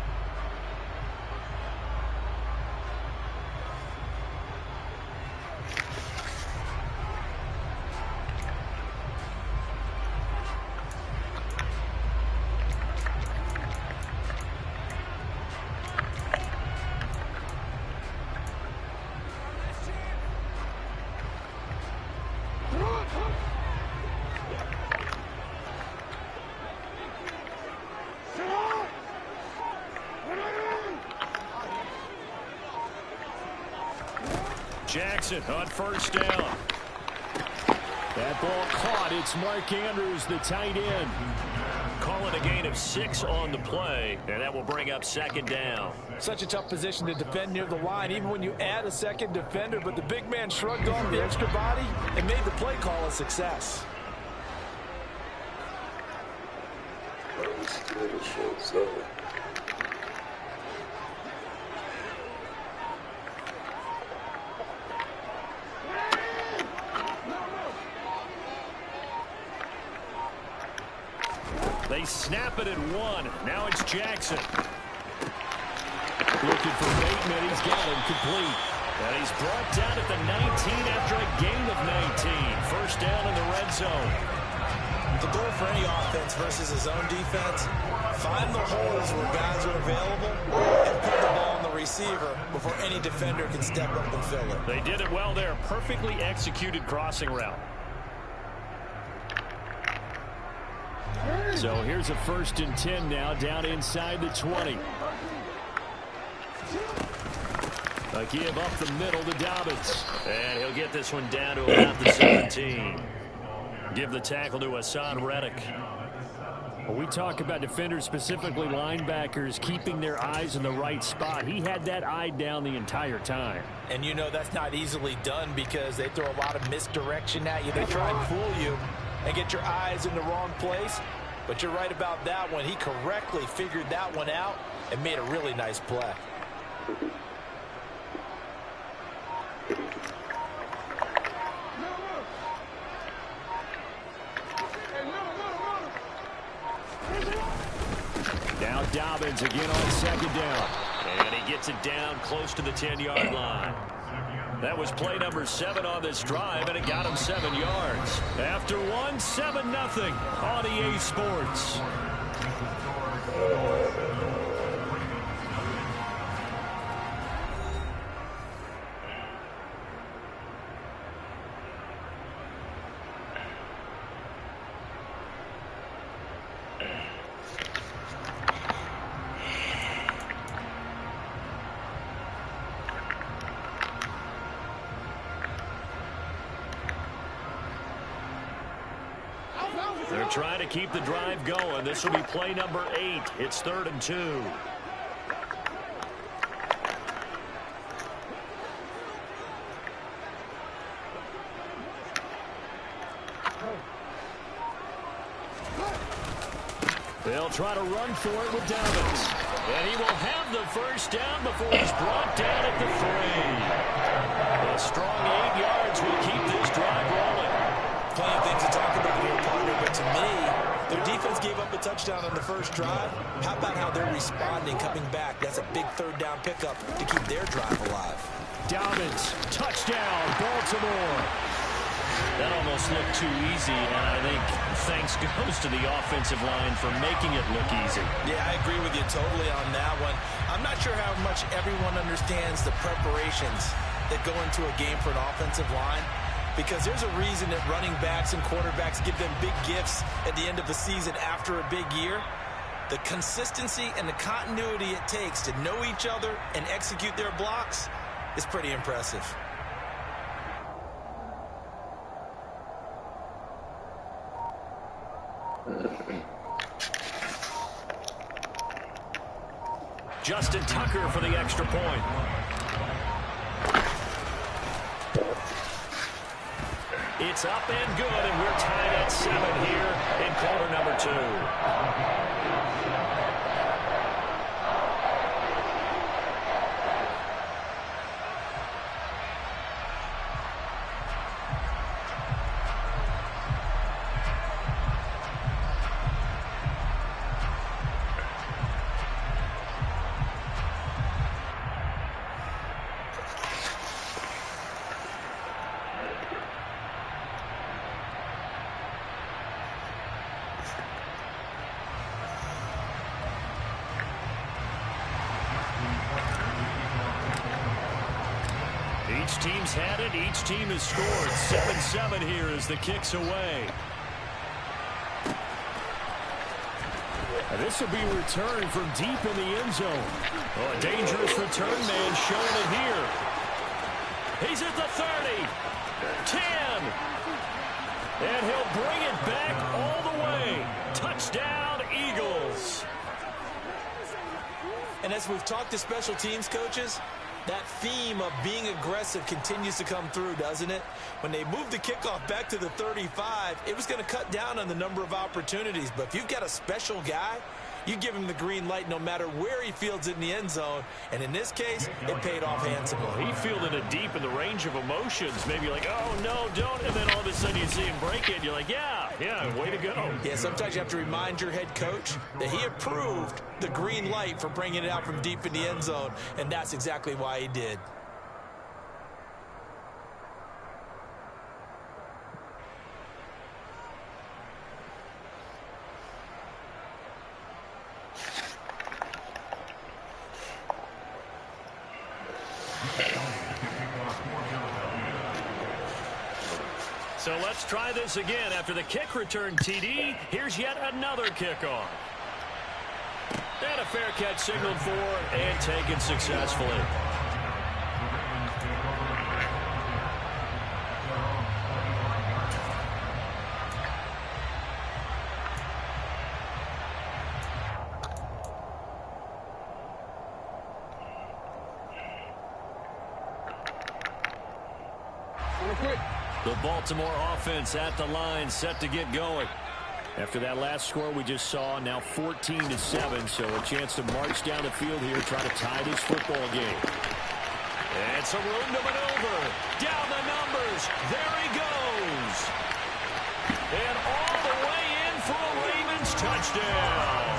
Jackson on 1st down. That ball caught. It's Mark Andrews, the tight end. Calling a gain of 6 on the play, and that will bring up 2nd down. Such a tough position to defend near the line, even when you add a second defender, but the big man shrugged off the extra body and made the play call a success. They snap it at 1. Now it's Jackson. Looking for Bateman. He's got him complete. And he's brought down at the 19 after a gain of 19. 1st down in the red zone. The goal for any offense versus his own defense, find the holes where guys are available and put the ball on the receiver before any defender can step up and fill it. They did it well there. Perfectly executed crossing route. So here's a 1st and 10 now, down inside the 20. A give up the middle to Dobbins. And he'll get this one down to about the 17. Give the tackle to Hassan Reddick. Well, we talk about defenders, specifically linebackers, keeping their eyes in the right spot. He had that eye down the entire time. And you know that's not easily done because they throw a lot of misdirection at you. They try and fool you and get your eyes in the wrong place. But you're right about that one. He correctly figured that one out and made a really nice play. Now Dobbins again on 2nd down. And he gets it down close to the 10-yard line. That was play number 7 on this drive, and it got him 7 yards. After 1, 7-0 on EA Sports. trying to keep the drive going. This will be play number 8. It's 3rd and 2. They'll try to run for it with Dobbins. And he will have the first down before he's brought down at the 3. A strong 8 yards will keep this drive rolling. Plenty of things to talk about here, partner, but to me, their defense gave up a touchdown on the first drive. How about how they're responding, coming back? That's a big 3rd down pickup to keep their drive alive. Dobbins, touchdown, Baltimore. That almost looked too easy, and I think thanks goes to the offensive line for making it look easy. Yeah, I agree with you totally on that one. I'm not sure how much everyone understands the preparations that go into a game for an offensive line, because there's a reason that running backs and quarterbacks give them big gifts at the end of the season after a big year. The consistency and the continuity it takes to know each other and execute their blocks is pretty impressive. Justin Tucker for the extra point. It's up and good, and we're tied at 7 here in quarter number 2. Each team's had it. Each team has scored. 7-7 here as the kick's away. And this will be returned from deep in the end zone. Oh, a dangerous return man showing it here. He's at the 30. 10. And he'll bring it back all the way. Touchdown, Eagles. And as we've talked to special teams coaches, that theme of being aggressive continues to come through, doesn't it? When they moved the kickoff back to the 35, it was going to cut down on the number of opportunities. But if you've got a special guy, you give him the green light no matter where he fields it in the end zone. And in this case, it paid off handsomely. He fielded it deep in the range of emotions. Maybe you're like, oh, no, don't. And then all of a sudden you see him break it. And you're like, yeah, way to go. Yeah, sometimes you have to remind your head coach that he approved the green light for bringing it out from deep in the end zone. And that's exactly why he did. So let's try this again. After the kick return TD, here's yet another kickoff. And a fair catch signaled for and taken successfully. The Baltimore offense at the line, set to get going. After that last score we just saw, now 14-7, so a chance to march down the field here, try to tie this football game. And some room to maneuver. Down the numbers. There he goes. And all the way in for a Ravens touchdown.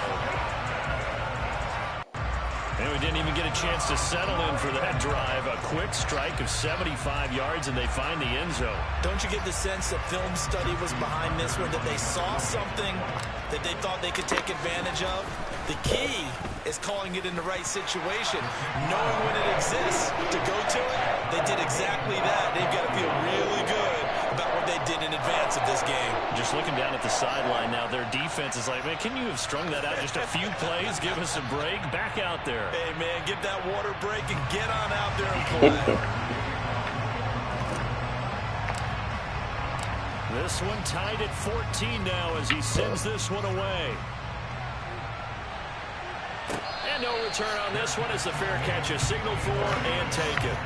And we didn't even get a chance to settle in for that drive. A quick strike of 75 yards, and they find the end zone. Don't you get the sense that film study was behind this one, that they saw something that they thought they could take advantage of? The key is calling it in the right situation, knowing when it exists to go to it. They did exactly that. They've got to feel really good about what they did in advance of this game. Just looking down at the sideline now, their defense is like, man, can you have strung that out just a few plays? Give us a break. Back out there. Hey, man, get that water break and get on out there and play. This this one. Tied at 14 now as he sends this one away. And no return on this one as the fair catch is signaled for and taken.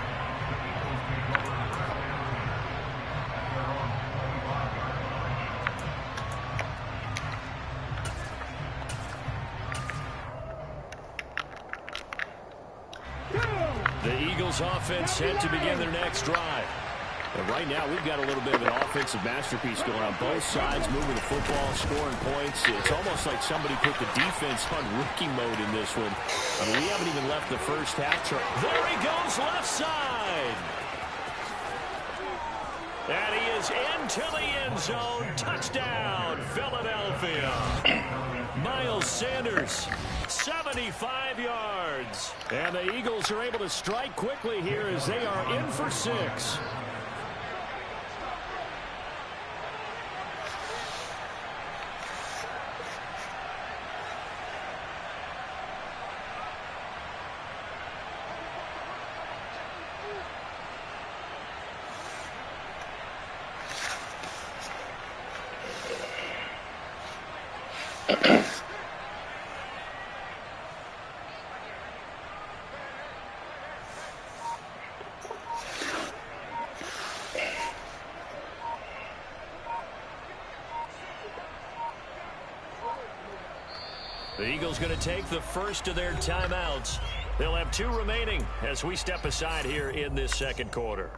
The Eagles offense set to begin their next drive. And right now, we've got a little bit of an offensive masterpiece going on both sides, moving the football, scoring points. It's almost like somebody put the defense on rookie mode in this one. I mean, we haven't even left the first half. There he goes, left side. And he is into the end zone. Touchdown, Philadelphia. Miles Sanders, 75 yards. And the Eagles are able to strike quickly here as they are in for 6. The Eagles going to take the first of their timeouts. They'll have 2 remaining as we step aside here in this second quarter.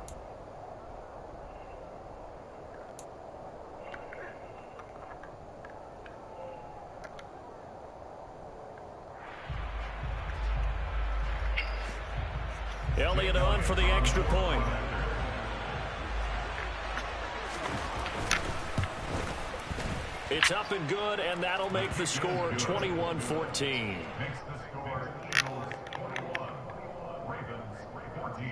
Elliott on for the extra point. It's up and good, and that'll make the score 21-14. Makes the score Eagles 21, Ravens 14.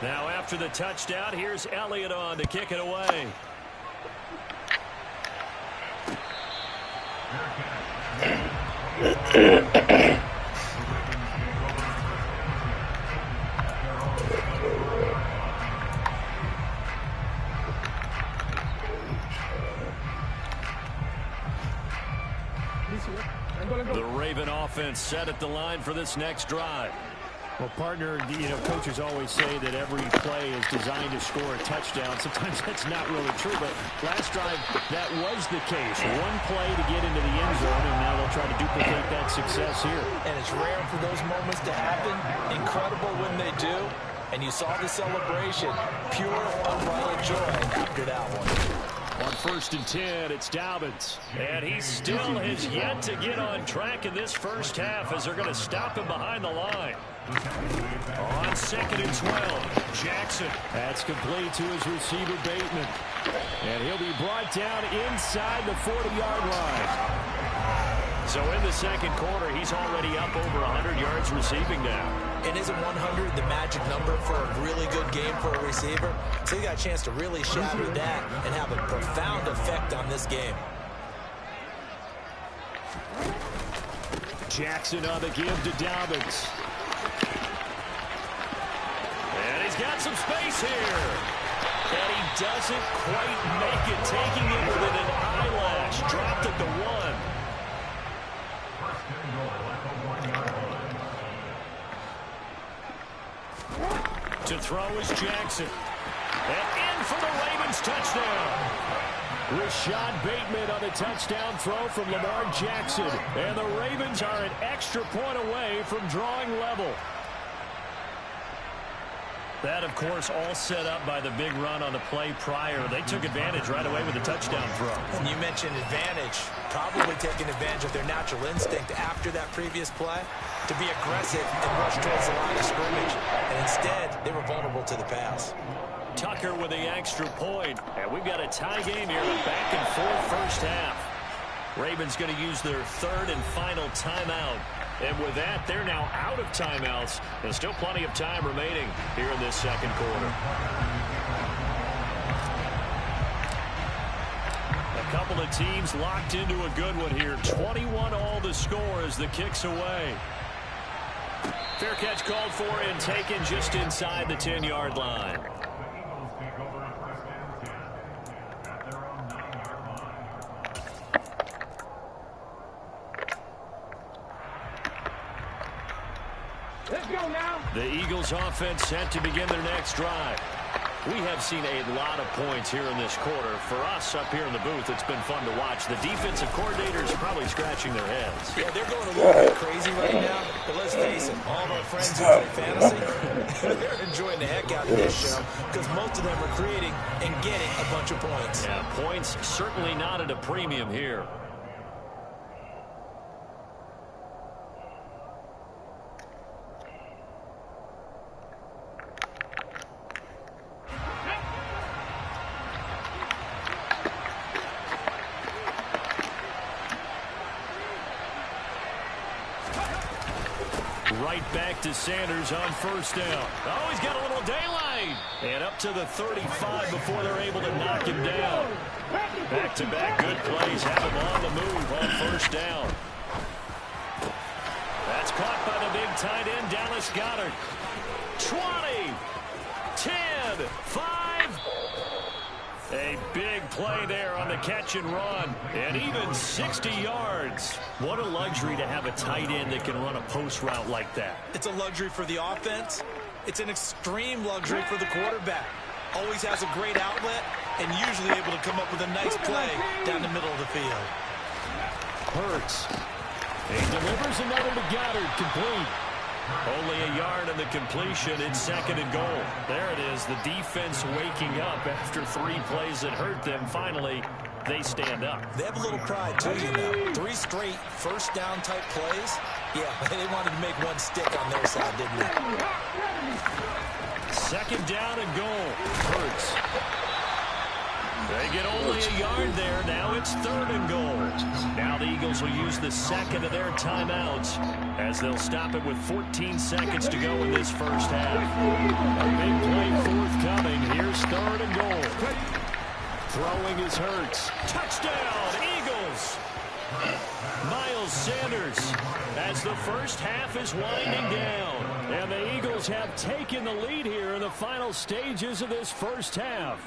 Now after the touchdown, here's Elliott on to kick it away. The Raven offense set at the line for this next drive. Well, partner, coaches always say that every play is designed to score a touchdown. Sometimes that's not really true, but last drive, that was the case. One play to get into the end zone, and now they'll try to duplicate that success here. And it's rare for those moments to happen. Incredible when they do. And you saw the celebration. Pure, unbridled joy after that one. On 1st and 10, it's Dobbins. And he still has yet to get on track in this first half as they're going to stop him behind the line. On 2nd and 12, Jackson. That's complete to his receiver, Bateman. And he'll be brought down inside the 40-yard line. So in the second quarter, he's already up over 100 yards receiving now. And isn't 100 the magic number for a really good game for a receiver? So he got a chance to really shatter that and have a profound effect on this game. Jackson on the give to Dobbins. And he's got some space here. And he doesn't quite make it, taking it within an eyelash. Dropped at the 1. To throw is Jackson. And in for the Ravens touchdown. Rashad Bateman on the touchdown throw from Lamar Jackson. And the Ravens are an extra point away from drawing level. That, of course, all set up by the big run on the play prior. They took advantage right away with the touchdown throw. And you mentioned advantage. Probably taking advantage of their natural instinct after that previous play to be aggressive and rush towards the line of scrimmage. And instead, they were vulnerable to the pass. Tucker with the extra point. And we've got a tie game here, a back and forth first half. Ravens going to use their 3rd and final timeout And with that, they're now out of timeouts. And still plenty of time remaining here in this second quarter. A couple of teams locked into a good one here. 21-all the score as the kick's away. Fair catch called for and taken just inside the 10-yard line. Let's go now. The Eagles offense set to begin their next drive. We have seen a lot of points here in this quarter. For us up here in the booth, it's been fun to watch. The defensive coordinators are probably scratching their heads. Yeah, they're going a little bit crazy right now. But let's face it, all of our friends who play fantasy, they're enjoying the heck out of this show because most of them are creating and getting a bunch of points. Yeah, points certainly not at a premium here. Right back to Sanders on first down. Oh, he's got a little daylight. And up to the 35 before they're able to knock him down. Back-to-back good plays have him on the move on first down. That's caught by the big tight end, Dallas Goedert. 20, 10, 5. A big play there on the catch and run. And even 60 yards. What a luxury to have a tight end that can run a post route like that. It's a luxury for the offense. It's an extreme luxury for the quarterback. Always has a great outlet and usually able to come up with a nice play down the middle of the field. Hurts. He delivers another to Goddard, complete. Only a yard on the completion. It's second and goal. There it is. The defense waking up after 3 plays that hurt them. Finally, they stand up. They have a little pride, too, you know. 3 straight first down type plays. Yeah, they wanted to make one stick on their side, didn't they? Second down and goal. Hurts. They get only a yard there. Now it's third and goal. Now the Eagles will use the second of their timeouts as they'll stop it with 14 seconds to go in this first half. A big play forthcoming. Here's third and goal. Throwing is Hurts. Touchdown, Eagles! Miles Sanders as the first half is winding down. And the Eagles have taken the lead here in the final stages of this first half.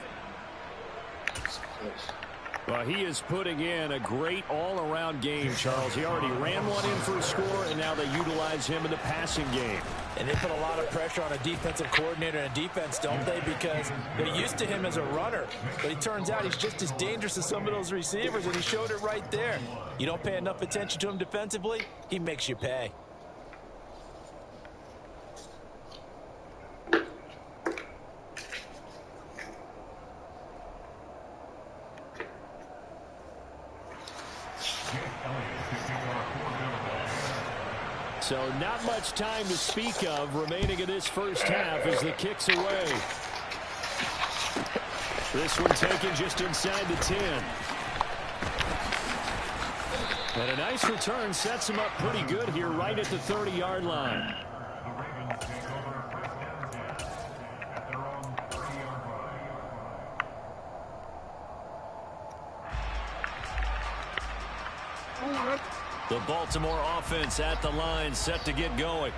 Well, he is putting in a great all-around game, Charles. He already ran one in for a score, and now they utilize him in the passing game. And they put a lot of pressure on a defensive coordinator and defense, don't they? Because they're used to him as a runner. But it turns out he's just as dangerous as some of those receivers, and he showed it right there. You don't pay enough attention to him defensively, he makes you pay. So not much time to speak of remaining in this first half as the kick's away. This one taken just inside the 10. And a nice return sets him up pretty good here right at the 30-yard line. The Baltimore offense at the line, set to get going.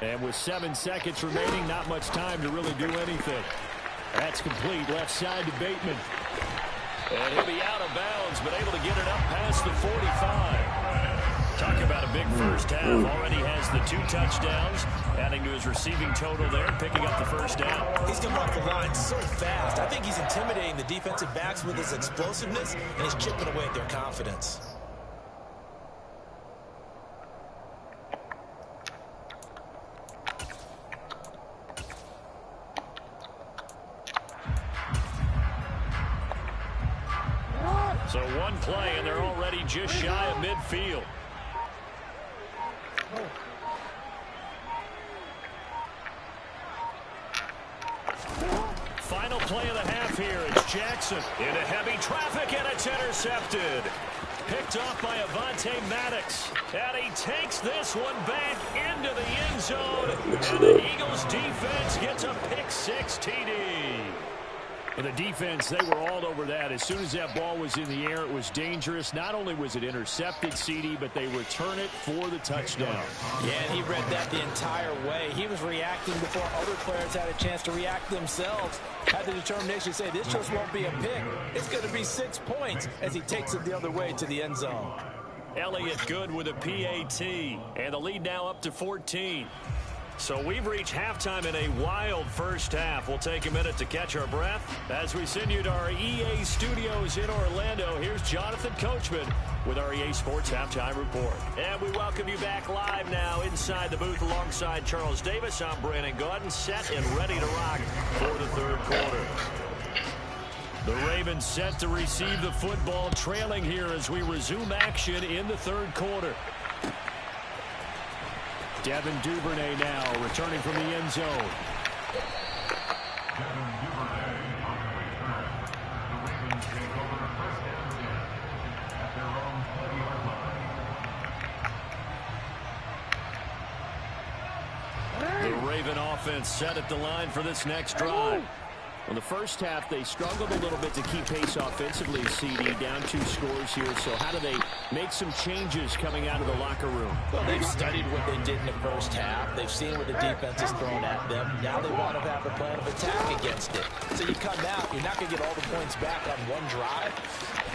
And with 7 seconds remaining, not much time to really do anything. That's complete, left side to Bateman. And he'll be out of bounds, but able to get it up past the 45. Talk about a big first half. Already has the 2 touchdowns, adding to his receiving total there, picking up the first down. He's coming off the line so fast. I think he's intimidating the defensive backs with his explosiveness, and he's chipping away at their confidence. So one play, and they're already just shy of midfield. Final play of the half here. It's Jackson into heavy traffic, and it's intercepted. Picked off by Avonte Maddox. And he takes this one back into the end zone. And the Eagles defense gets a pick-6 TD. For the defense, they were all over that. As soon as that ball was in the air, it was dangerous. Not only was it intercepted, CD, but they return it for the touchdown. Yeah, and he read that the entire way. He was reacting before other players had a chance to react themselves. Had the determination to say, this just won't be a pick. It's going to be 6 points as he takes it the other way to the end zone. Elliott Good with a PAT. And the lead now up to 14. So we've reached halftime in a wild first half. We'll take a minute to catch our breath as we send you to our EA studios in Orlando. Here's Jonathan Coachman with our EA Sports Halftime Report. And we welcome you back live now inside the booth alongside Charles Davis. I'm Brandon Gaudin, set and ready to rock for the third quarter. The Ravens set to receive the football, trailing here as we resume action in the third quarter. Devin Duvernay now returning from the end zone. Devin Duvernay on the return. The Ravens take over first and 10 at their own 20-yard line. The Raven offense set at the line for this next drive. In the first half, they struggled a little bit to keep pace offensively, CD, down 2 scores here. So how do they make some changes coming out of the locker room? Well, they've studied what they did in the first half. They've seen what the defense has thrown at them. Now they want to have a plan of attack against it. So you come out, you're not going to get all the points back on one drive,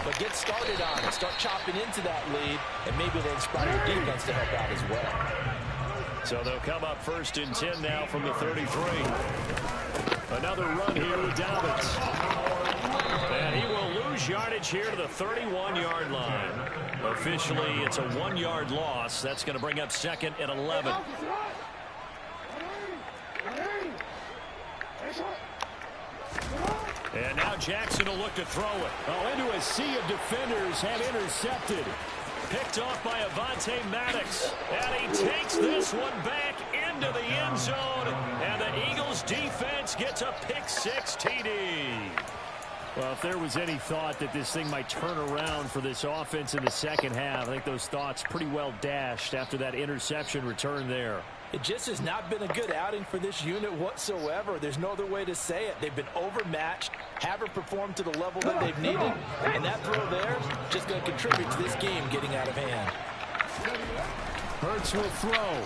but get started on it. Start chopping into that lead, and maybe they'll inspire your defense to help out as well. So they'll come up first and 10 now from the 33. Another run here with Dobbins. And he will lose yardage here to the 31-yard line. Officially, it's a 1-yard loss. That's going to bring up second and 11. And now Jackson will look to throw it. Oh, into a sea of defenders have intercepted. Picked off by Avonte Maddox. And he takes this one back into the end zone. And the Eagles defense gets a pick-6 TD. Well, if there was any thought that this thing might turn around for this offense in the second half, I think those thoughts pretty well dashed after that interception return there. It just has not been a good outing for this unit whatsoever. There's no other way to say it. They've been overmatched, haven't performed to the level that they've needed, and that throw there just going to contribute to this game getting out of hand. Hurts will throw.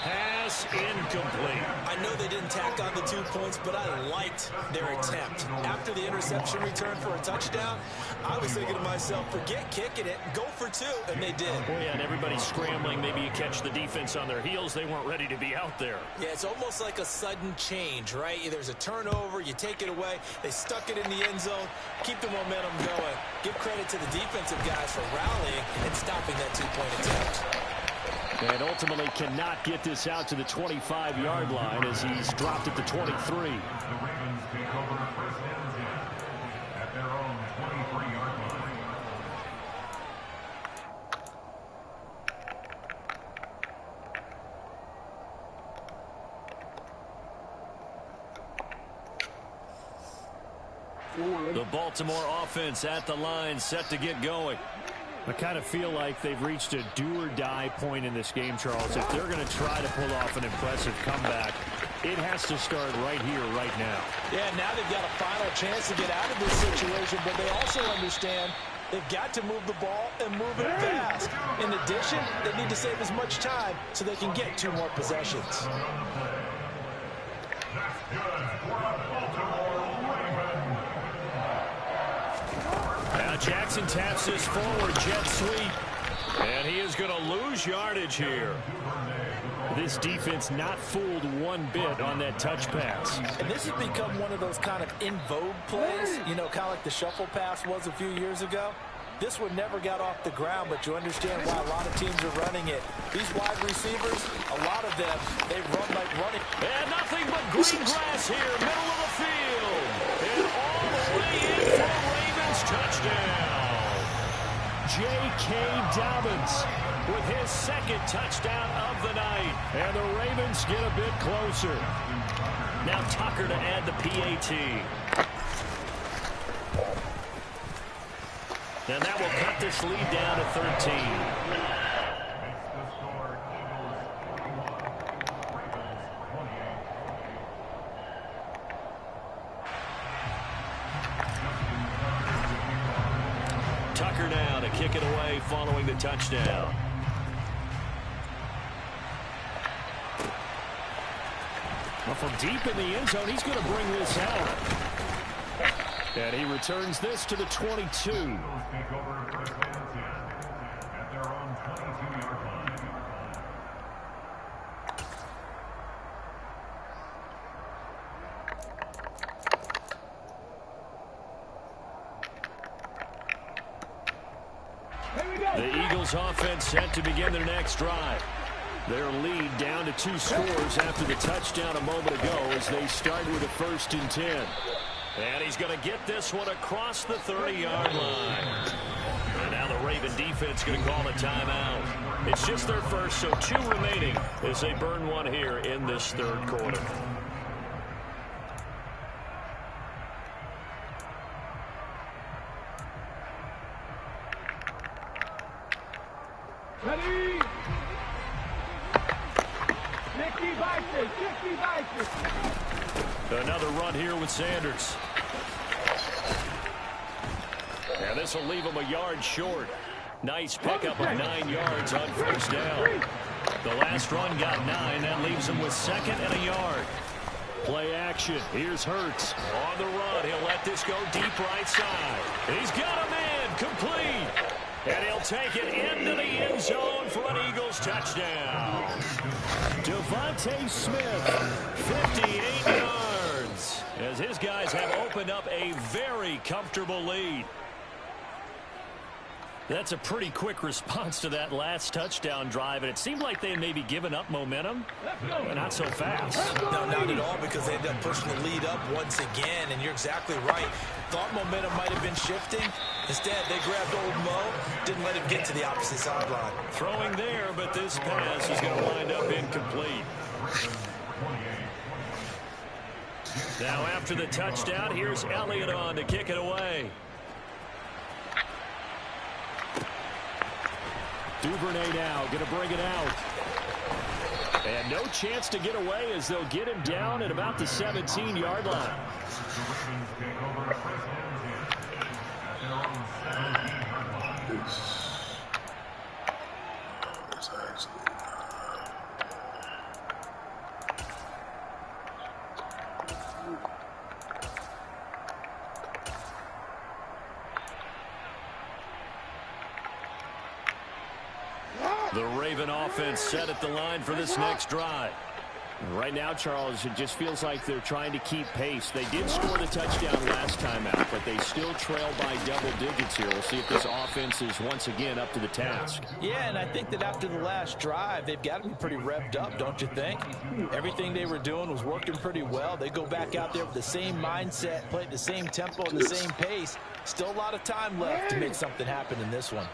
Pass incomplete. I know they didn't tack on the 2 points, but I liked their attempt. After the interception return for a touchdown, I was thinking to myself, forget kicking it, go for 2, and they did. Oh, yeah, and everybody's scrambling. Maybe you catch the defense on their heels. They weren't ready to be out there. Yeah, it's almost like a sudden change, right? There's a turnover, you take it away, they stuck it in the end zone, keep the momentum going. Give credit to the defensive guys for rallying and stopping that 2-point attempt. And ultimately cannot get this out to the 25-yard line as he's dropped at the 23. The Ravens take over first and 10 at their own 23-yard line. The Baltimore offense at the line, set to get going. I kind of feel like they've reached a do-or-die point in this game, Charles. If they're going to try to pull off an impressive comeback, it has to start right here, right now. Yeah, now they've got a final chance to get out of this situation, but they also understand they've got to move the ball and move it fast. In addition, they need to save as much time so they can get 2 more possessions. That's good for the Baltimore Ravens. Now Jackson taps this forward, jet sweep. And he is going to lose yardage here. This defense not fooled one bit on that touch pass. And this has become one of those kind of in vogue plays, you know, kind of like the shuffle pass was a few years ago. This one never got off the ground, but you understand why a lot of teams are running it. These wide receivers, a lot of them, they run like running. And nothing but green grass here, middle of the field. And all the way in for a Ravens touchdown. J.K. Dobbins with his second touchdown of the night. And the Ravens get a bit closer. Now Tucker to add the PAT. And that will cut this lead down to 13. Makes the score Eagles 41, Ravens 28. Tucker now to kick it away following the touchdown. Well, from deep in the end zone, he's going to bring this out. And he returns this to the 22. Eagles take over first and 10 at their own 22-yard line. The Eagles offense set to begin their next drive. Their lead down to 2 scores after the touchdown a moment ago as they start with a 1st and 10. And he's going to get this one across the 30-yard line. And now the Raven defense going to call a timeout. It's just their first, so 2 remaining as they burn one here in this 3rd quarter. Ready? 60 by 6, 60 by 6. Another run here with Sanders. And this will leave him a yard short. Nice pickup of 9 yards on 1st down. The last run got 9. That leaves him with 2nd and a yard. Play action. Here's Hurts. On the run. He'll let this go deep right side. He's got a man. Complete. And he'll take it into the end zone for an Eagles touchdown. Devontae Smith, 58 yards, as his guys have opened up a very comfortable lead. That's a pretty quick response to that last touchdown drive, and it seemed like they had maybe given up momentum, but not so fast. No, not at all, because they ended up pushing the lead up once again, and you're exactly right. Thought momentum might have been shifting. Instead, they grabbed old Mo, didn't let him get to the opposite sideline. Throwing there, but this pass is going to wind up incomplete. Now after the touchdown, here's Elliott on to kick it away. Duvernay now going to bring it out. And no chance to get away as they'll get him down at about the 17-yard line. The Ravens take over first and 10 at their own 17-yard line. It's actually The Raven offense set at the line for this next drive. Right now, Charles, it just feels like they're trying to keep pace. They did score the touchdown last time out, but they still trail by double digits here. We'll see if this offense is once again up to the task. Yeah, and I think that after the last drive, they've got to be pretty revved up, don't you think? Everything they were doing was working pretty well. They go back out there with the same mindset, play at the same tempo and the same pace. Still a lot of time left to make something happen in this one.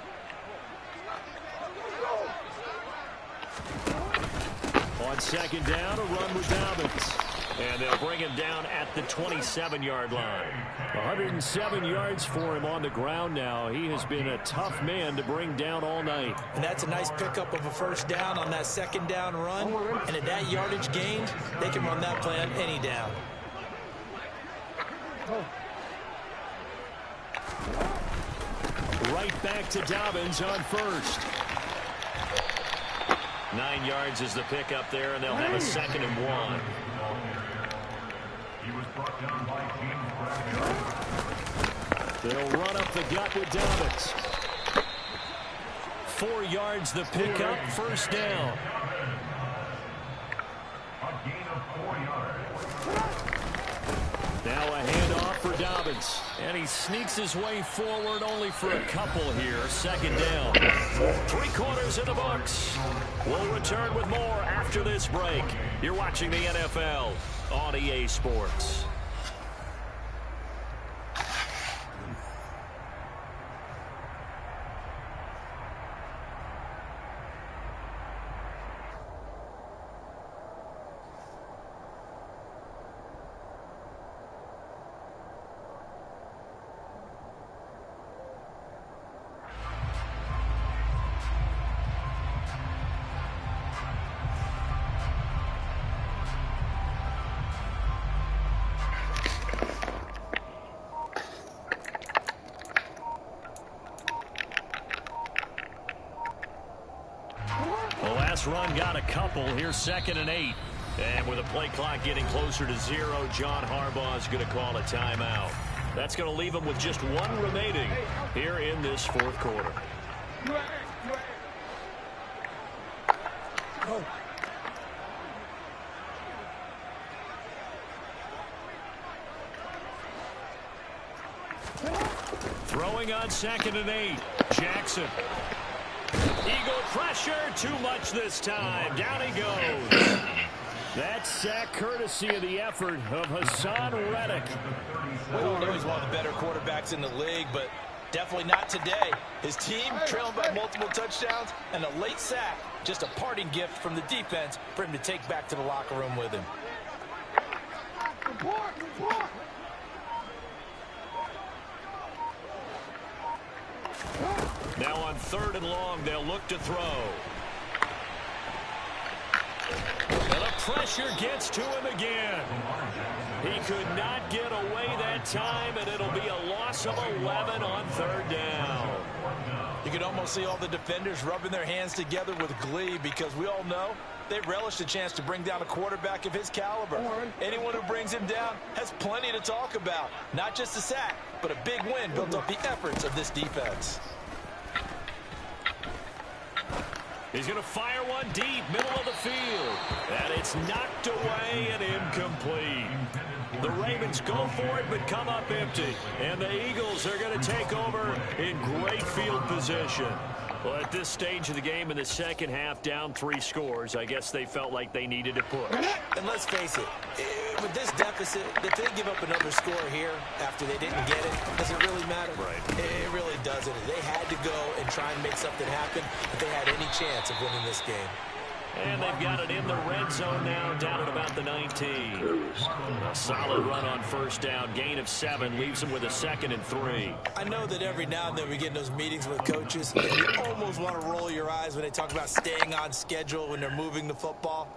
On 2nd down, a run with Dobbins. And they'll bring him down at the 27-yard line. 107 yards for him on the ground now. He has been a tough man to bring down all night. And that's a nice pickup of a 1st down on that 2nd down run. And at that yardage gained, they can run that play on any down. Right back to Dobbins on 1st. 9 yards is the pickup there, and they'll have a 2nd and 1. He was brought down by James Bradford. They'll run up the gut with Dobbins. 4 yards the pickup, 1st down. A gain of 4 yards. Now a handoff for Dobbins. And he sneaks his way forward only for a couple here. 2nd down. 3 quarters in the books. We'll return with more after this break. You're watching the NFL on EA Sports. The last run got a couple. Here's 2nd and 8. And with the play clock getting closer to 0, John Harbaugh is going to call a timeout. That's going to leave him with just 1 remaining here in this 4th quarter. Throwing on 2nd and 8. Jackson. Eagle pressure. Too much this time. Down he goes. That sack courtesy of the effort of Hassan Reddick. We all know he's one of the better quarterbacks in the league, but definitely not today. His team trailing by multiple touchdowns and a late sack. Just a parting gift from the defense for him to take back to the locker room with him. Now on 3rd and long, they'll look to throw. And the pressure gets to him again. He could not get away that time, and it'll be a loss of 11 on 3rd down. You can almost see all the defenders rubbing their hands together with glee because we all know they relish the chance to bring down a quarterback of his caliber. Anyone who brings him down has plenty to talk about. Not just a sack, but a big win built off the efforts of this defense. He's going to fire one deep, middle of the field. And it's knocked away and incomplete. The Ravens go for it, but come up empty. And the Eagles are going to take over in great field position. Well, at this stage of the game in the 2nd half, down 3 scores, I guess they felt like they needed to push. And let's face it, with this deficit, if they give up another score here after they didn't get it, does it really matter? Right. It really doesn't. They had to go and try and make something happen if they had any chance of winning this game. And they've got it in the red zone now, down at about the 19. A solid run on 1st down, gain of 7, leaves them with a 2nd and 3. I know that every now and then we get in those meetings with coaches, and you almost want to roll your eyes when they talk about staying on schedule when they're moving the football.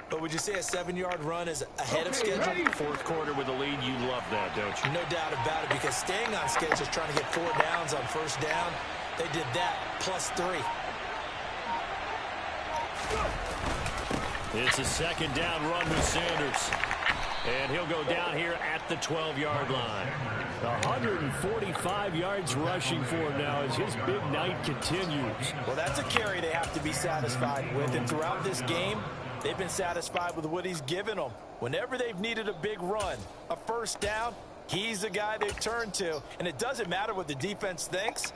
But would you say a 7-yard run is ahead of schedule? 4th quarter with the lead, you love that, don't you? No doubt about it, because staying on schedule is trying to get 4 downs on 1st down. They did that, plus 3. It's a 2nd down run with Sanders. And he'll go down here at the 12-yard line. 145 yards rushing for him now as his big night continues. Well, that's a carry they have to be satisfied with. And throughout this game, they've been satisfied with what he's given them. Whenever they've needed a big run, a 1st down, he's the guy they've turned to. And it doesn't matter what the defense thinks.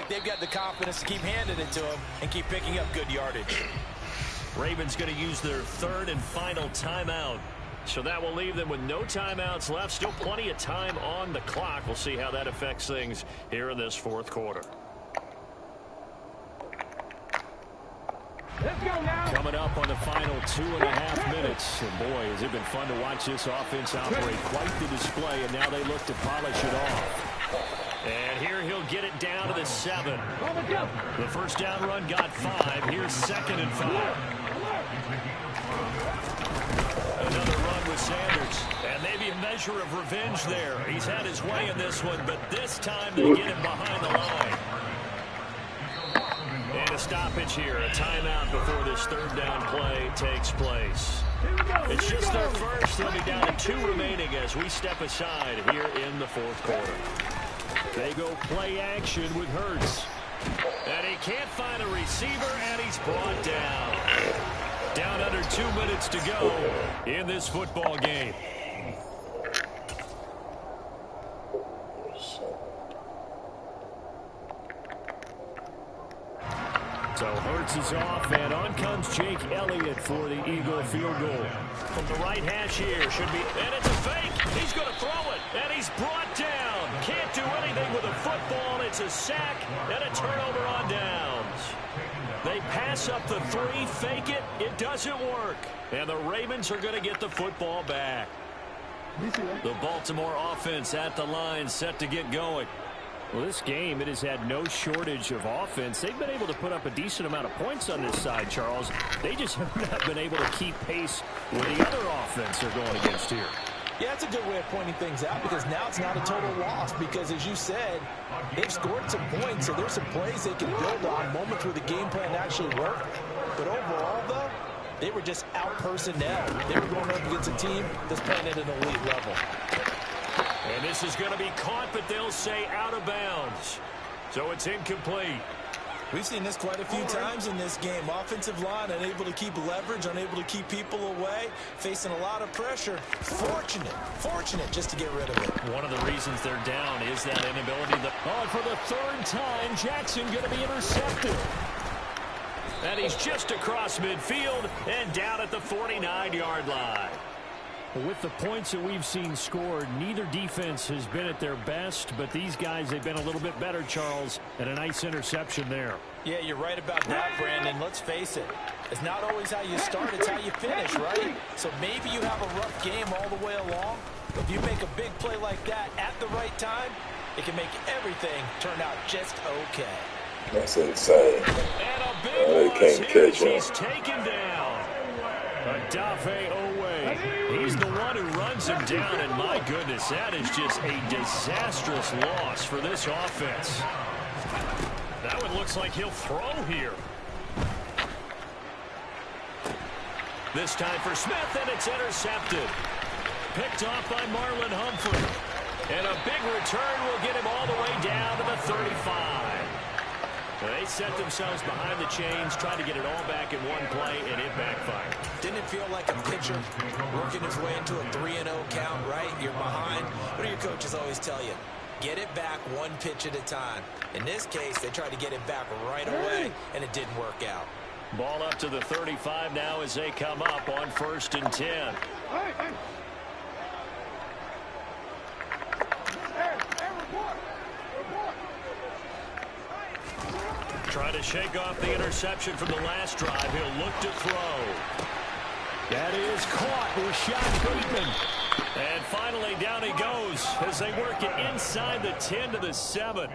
They've got the confidence to keep handing it to him and keep picking up good yardage. Ravens going to use their 3rd and final timeout. So that will leave them with no timeouts left. Still plenty of time on the clock. We'll see how that affects things here in this 4th quarter. Let's go now. Coming up on the final 2.5 minutes. And boy, has it been fun to watch this offense operate. Quite the display, and now they look to polish it off. And here he'll get it down to the 7. The 1st down run got 5. Here's 2nd and 5. Another run with Sanders. And maybe a measure of revenge there. He's had his way in this one, but this time they get him behind the line. And a stoppage here. A timeout before this 3rd down play takes place. It's just their first. They'll be down to 2 remaining as we step aside here in the 4th quarter. They go play action with Hurts. And he can't find a receiver, and he's brought down. Down under 2 minutes to go in this football game. So Hurts is off, and on comes Jake Elliott for the Eagle field goal. From the right hash here, should be, and it's a fake. He's going to throw it, and he's brought down. Can't do anything with a football. It's a sack and a turnover on downs. They pass up the 3, fake it. It doesn't work. And the Ravens are going to get the football back. The Baltimore offense at the line, set to get going. Well, this game, it has had no shortage of offense. They've been able to put up a decent amount of points on this side, Charles. They just have not been able to keep pace with the other offense they're going against here. Yeah, that's a good way of pointing things out because now it's not a total loss because, as you said, they've scored some points, so there's some plays they can build on, moments where the game plan actually worked. But overall, though, they were just out-personnel. They were going up against a team that's playing at an elite level. And this is going to be caught, but they'll say out of bounds. So it's incomplete. We've seen this quite a few times in this game. Offensive line unable to keep leverage, unable to keep people away, facing a lot of pressure. Fortunate just to get rid of it. One of the reasons they're down is that inability to... Oh, for the third time, Jackson going to be intercepted. And he's just across midfield and down at the 49-yard line. With the points that we've seen scored, neither defense has been at their best, but these guys, they've been a little bit better, Charles, and a nice interception there. Yeah, you're right about that, Brandon. Let's face it. It's not always how you start, it's how you finish, right? So maybe you have a rough game all the way along. If you make a big play like that at the right time, it can make everything turn out just okay. That's insane. And a big They can't catch him. He's taken down. Adafe Owe. He's the one who runs him down, and my goodness, that is just a disastrous loss for this offense. That one looks like he'll throw here. This time for Smith, and it's intercepted. Picked off by Marlon Humphrey. And a big return will get him all the way down to the 35. They set themselves behind the chains, trying to get it all back in one play, and it backfired. Didn't it feel like a pitcher working his way into a 3-0 count, right? You're behind. What do your coaches always tell you? Get it back one pitch at a time. In this case, they tried to get it back right away, and it didn't work out. Ball up to the 35 now as they come up on 1st and 10. Trying to shake off the interception from the last drive. He'll look to throw. That is caught. Rashad Bateman. And finally down he goes as they work it inside the 10 to the 7.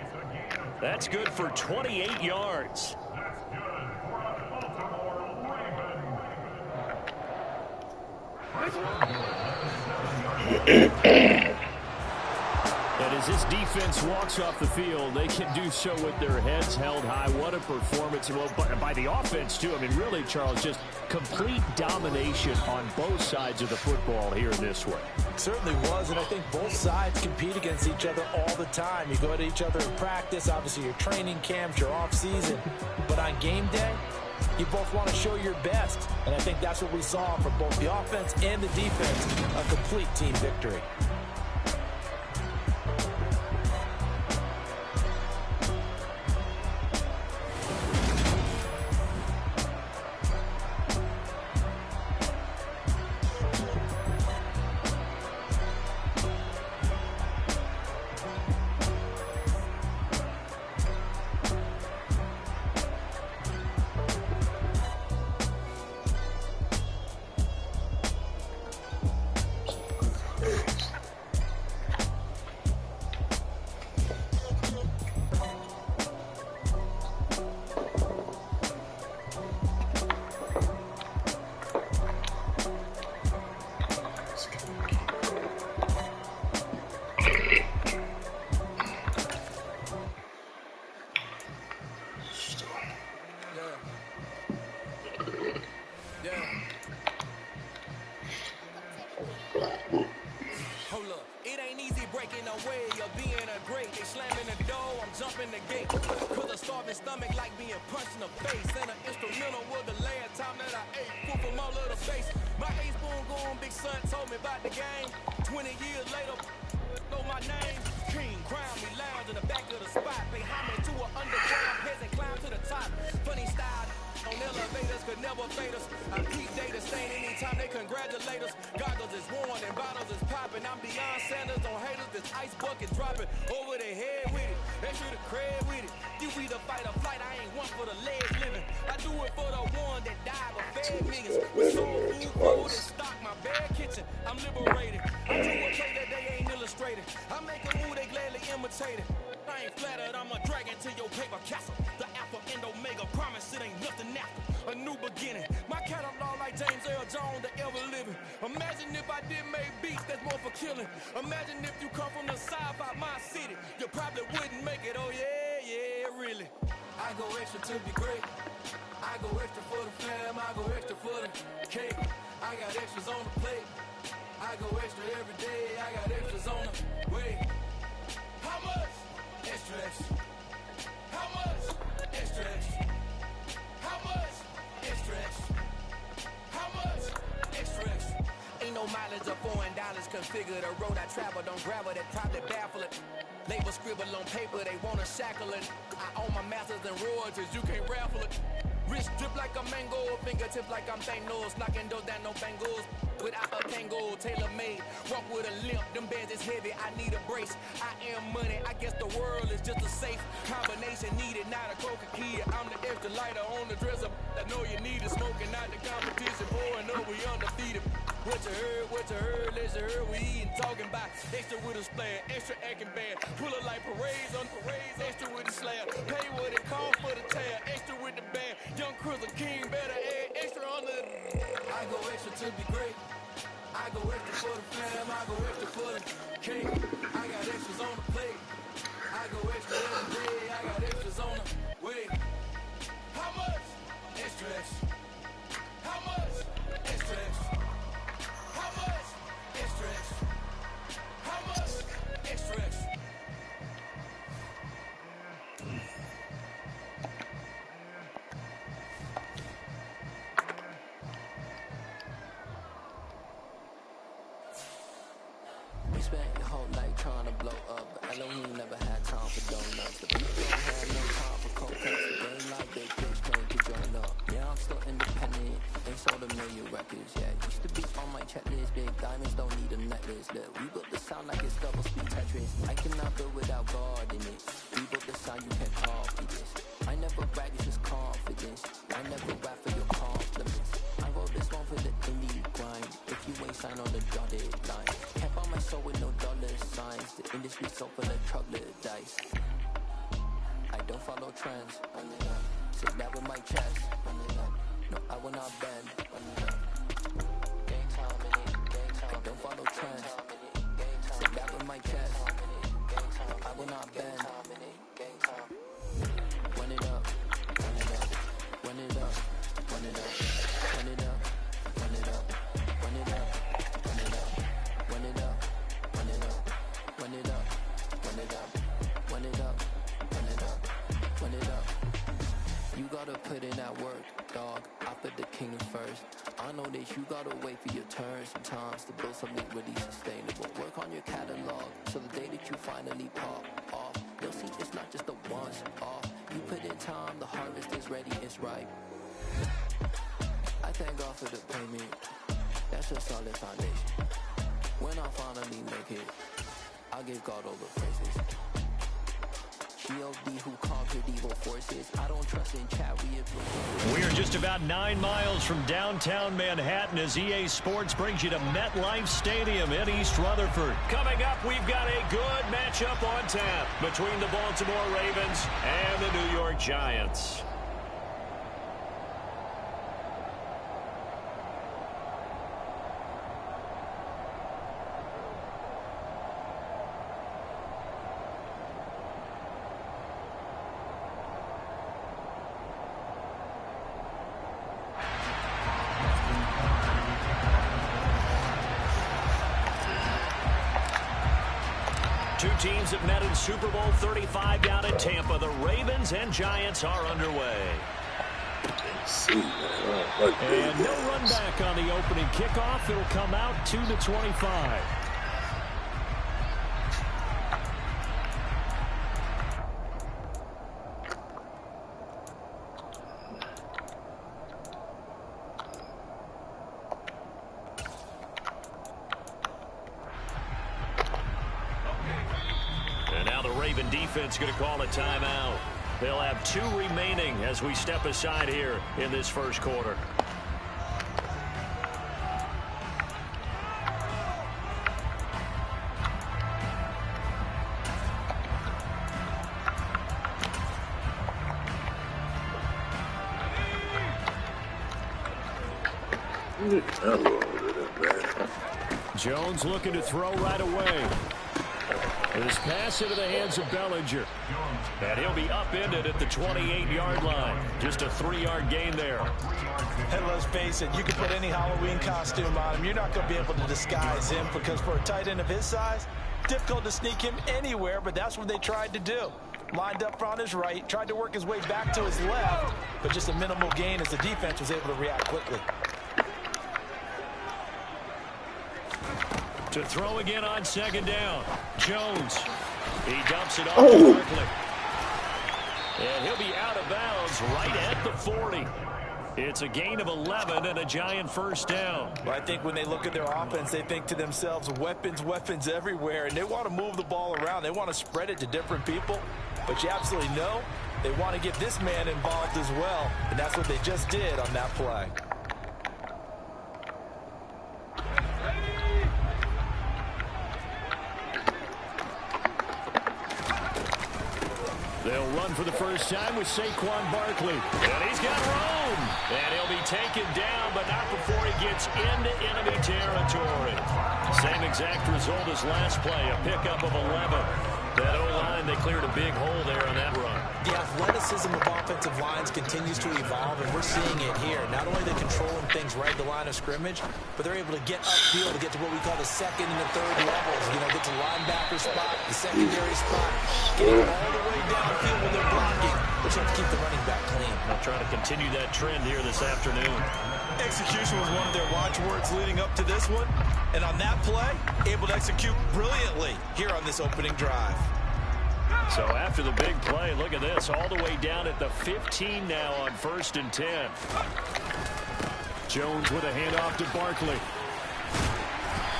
That's good for 28 yards. And as this defense walks off the field, they can do so with their heads held high. What a performance. Well, by the offense, too. I mean, really, Charles, just complete domination on both sides of the football here in this one. It certainly was, and I think both sides compete against each other all the time. You go at each other in practice, obviously your training camps, your off-season. But on game day, you both want to show your best. And I think that's what we saw from both the offense and the defense, a complete team victory. Imagine if you come from the south out my city, you probably wouldn't make it. Oh yeah, yeah, really. I go extra to be great. I go extra for the family. I go extra for the cake. I got extras on the plate. I go extra every day. I got extras on the way. How much? Extra, extra. How much? Extra, extra. How much? Extra, extra. How much? Extra, extra. Ain't no mileage or $4 configure the road I travel. Don't gravel that probably baffle it. Label scribble on paper, they wanna shackle it. I own my masters and royalties, you can't raffle it. Wrist drip like a mango, fingertips like I'm Thanos. Knocking those down, no bangles. Without a tango, tailor-made. Walk with a limp, them bands is heavy, I need a brace. I am money, I guess the world is just a safe combination needed, not a coca-key. I'm the extra lighter on the dresser. I know you need it, smoking out the competition. Pouring up, we undefeated. What you heard, let's heard, we eating, talking about extra with a splash, extra acting bad. Pull it like parades on parades, extra with the slab. Pay what it costs for the tab, extra with the band. Young Cruiser King, better add extra on the. I go extra to be great. I go extra for the fam, I go extra for the cake. I got extras on the plate. I go extra every day, I got extras on the way. How much? Extra, extra. How much? Extra, extra. How much? Extra, extra. How much? Extra, extra. You spent your whole life trying to blow up, but Elohim never had time for donuts. The people don't have no time for cold cuts. The game like big fish playing to join up. Yeah, I'm still independent. Ain't sold a million records yet. Used to be on my checklist. Big diamonds don't need a necklace. Look, we built the sound like it's double speed Tetris. I cannot build without God in it. We built the sound, you can't copy this. I never brag, it's just confidence. I never rap for your compliments. I wrote this one for the indie grind. If you ain't signed on the dotted line, kept on my soul with no dollar signs. The industry so full of troglodytes. I don't follow trends. Sit down with my chest. No, I will not bend. I don't follow trends. Sit down with my chest. No, I will not bend. Run it up, run it up, run it up, run it up, run it up, run it up, run it up, run it up, run it up, run it up, run it up, run it up, run it up, run it up, run it up. You gotta put in that work, dog. I put the kingdom first. I know that you gotta wait for your turn sometimes to build something really sustainable. Work on your catalog, so the day that you finally pop off, you'll see it's not just a once off. You put in time, the harvest is ready, it's ripe. I thank God for the payment. That's a solid foundation. When I finally make it, I'll give God all the praises. G.O.D. who conquered evil forces. I don't trust in chariots. We are just about 9 miles from downtown Manhattan as EA Sports brings you to MetLife Stadium in East Rutherford. Coming up, we've got a good matchup on tap between the Baltimore Ravens and the New York Giants. Two teams have met in Super Bowl 35 down in Tampa. The Ravens and Giants are underway. And no run back on the opening kickoff. It'll come out to the 25. Defense going to call a timeout. They'll have 2 remaining as we step aside here in this first quarter. Jones looking to throw right away. This pass into the hands of Bellinger. And he'll be upended at the 28-yard line. Just a 3-yard gain there. And let's face it, you can put any Halloween costume on him. You're not going to be able to disguise him because for a tight end of his size, difficult to sneak him anywhere, but that's what they tried to do. Lined up on his right, tried to work his way back to his left, but just a minimal gain as the defense was able to react quickly. To throw again on second down. Jones. He dumps it off to Barkley. And he'll be out of bounds right at the 40. It's a gain of 11 and a giant first down. Well, I think when they look at their offense, they think to themselves, weapons, weapons everywhere, and they want to move the ball around. They want to spread it to different people. But you absolutely know they want to get this man involved as well, and that's what they just did on that play. They'll run for the first time with Saquon Barkley. And he's got room. And he'll be taken down, but not before he gets into enemy territory. Same exact result as last play, a pickup of 11. That O-line, they cleared a big hole there on that run. The athleticism of offensive lines continues to evolve, and we're seeing it here. Not only are they controlling things right at the line of scrimmage, but they're able to get upfield to get to what we call the second and the third levels. You know, get to linebacker spot, the secondary spot, getting all the way downfield when they're blocking, but you have to keep the running back clean. They'll try to continue that trend here this afternoon. Execution was one of their watchwords leading up to this one, and on that play, able to execute brilliantly here on this opening drive. So after the big play, look at this, all the way down at the 15 now on 1st and 10. Jones with a handoff to Barkley.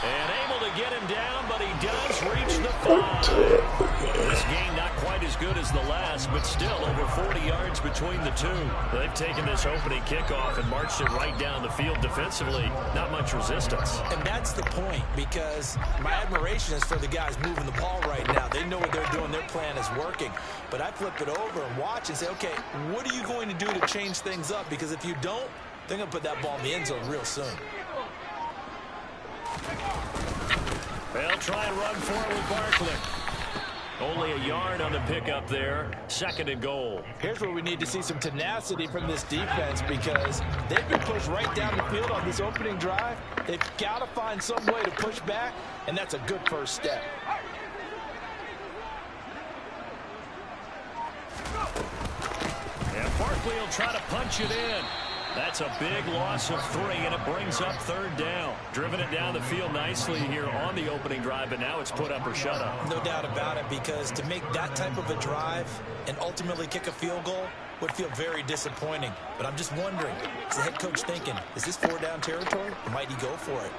And able to get him down, but he does reach the 5. This game not quite as good as the last, but still over 40 yards between the two. They've taken this opening kickoff and marched it right down the field defensively. Not much resistance. And that's the point, because my admiration is for the guys moving the ball right now. They know what they're doing. Their plan is working. But I flip it over and watch and say, okay, what are you going to do to change things up? Because if you don't, they're going to put that ball in the end zone real soon. They'll try and run for it with Barkley. Only a yard on the pickup there. 2nd and goal. Here's where we need to see some tenacity from this defense, because they've been pushed right down the field on this opening drive. They've got to find some way to push back, and that's a good first step. And Barkley will try to punch it in. That's a big loss of 3, and it brings up 3rd down. Driven it down the field nicely here on the opening drive, but now it's put up or shut up. No doubt about it, because to make that type of a drive and ultimately kick a field goal would feel very disappointing. But I'm just wondering, is the head coach thinking, is this 4-down territory, or might he go for it?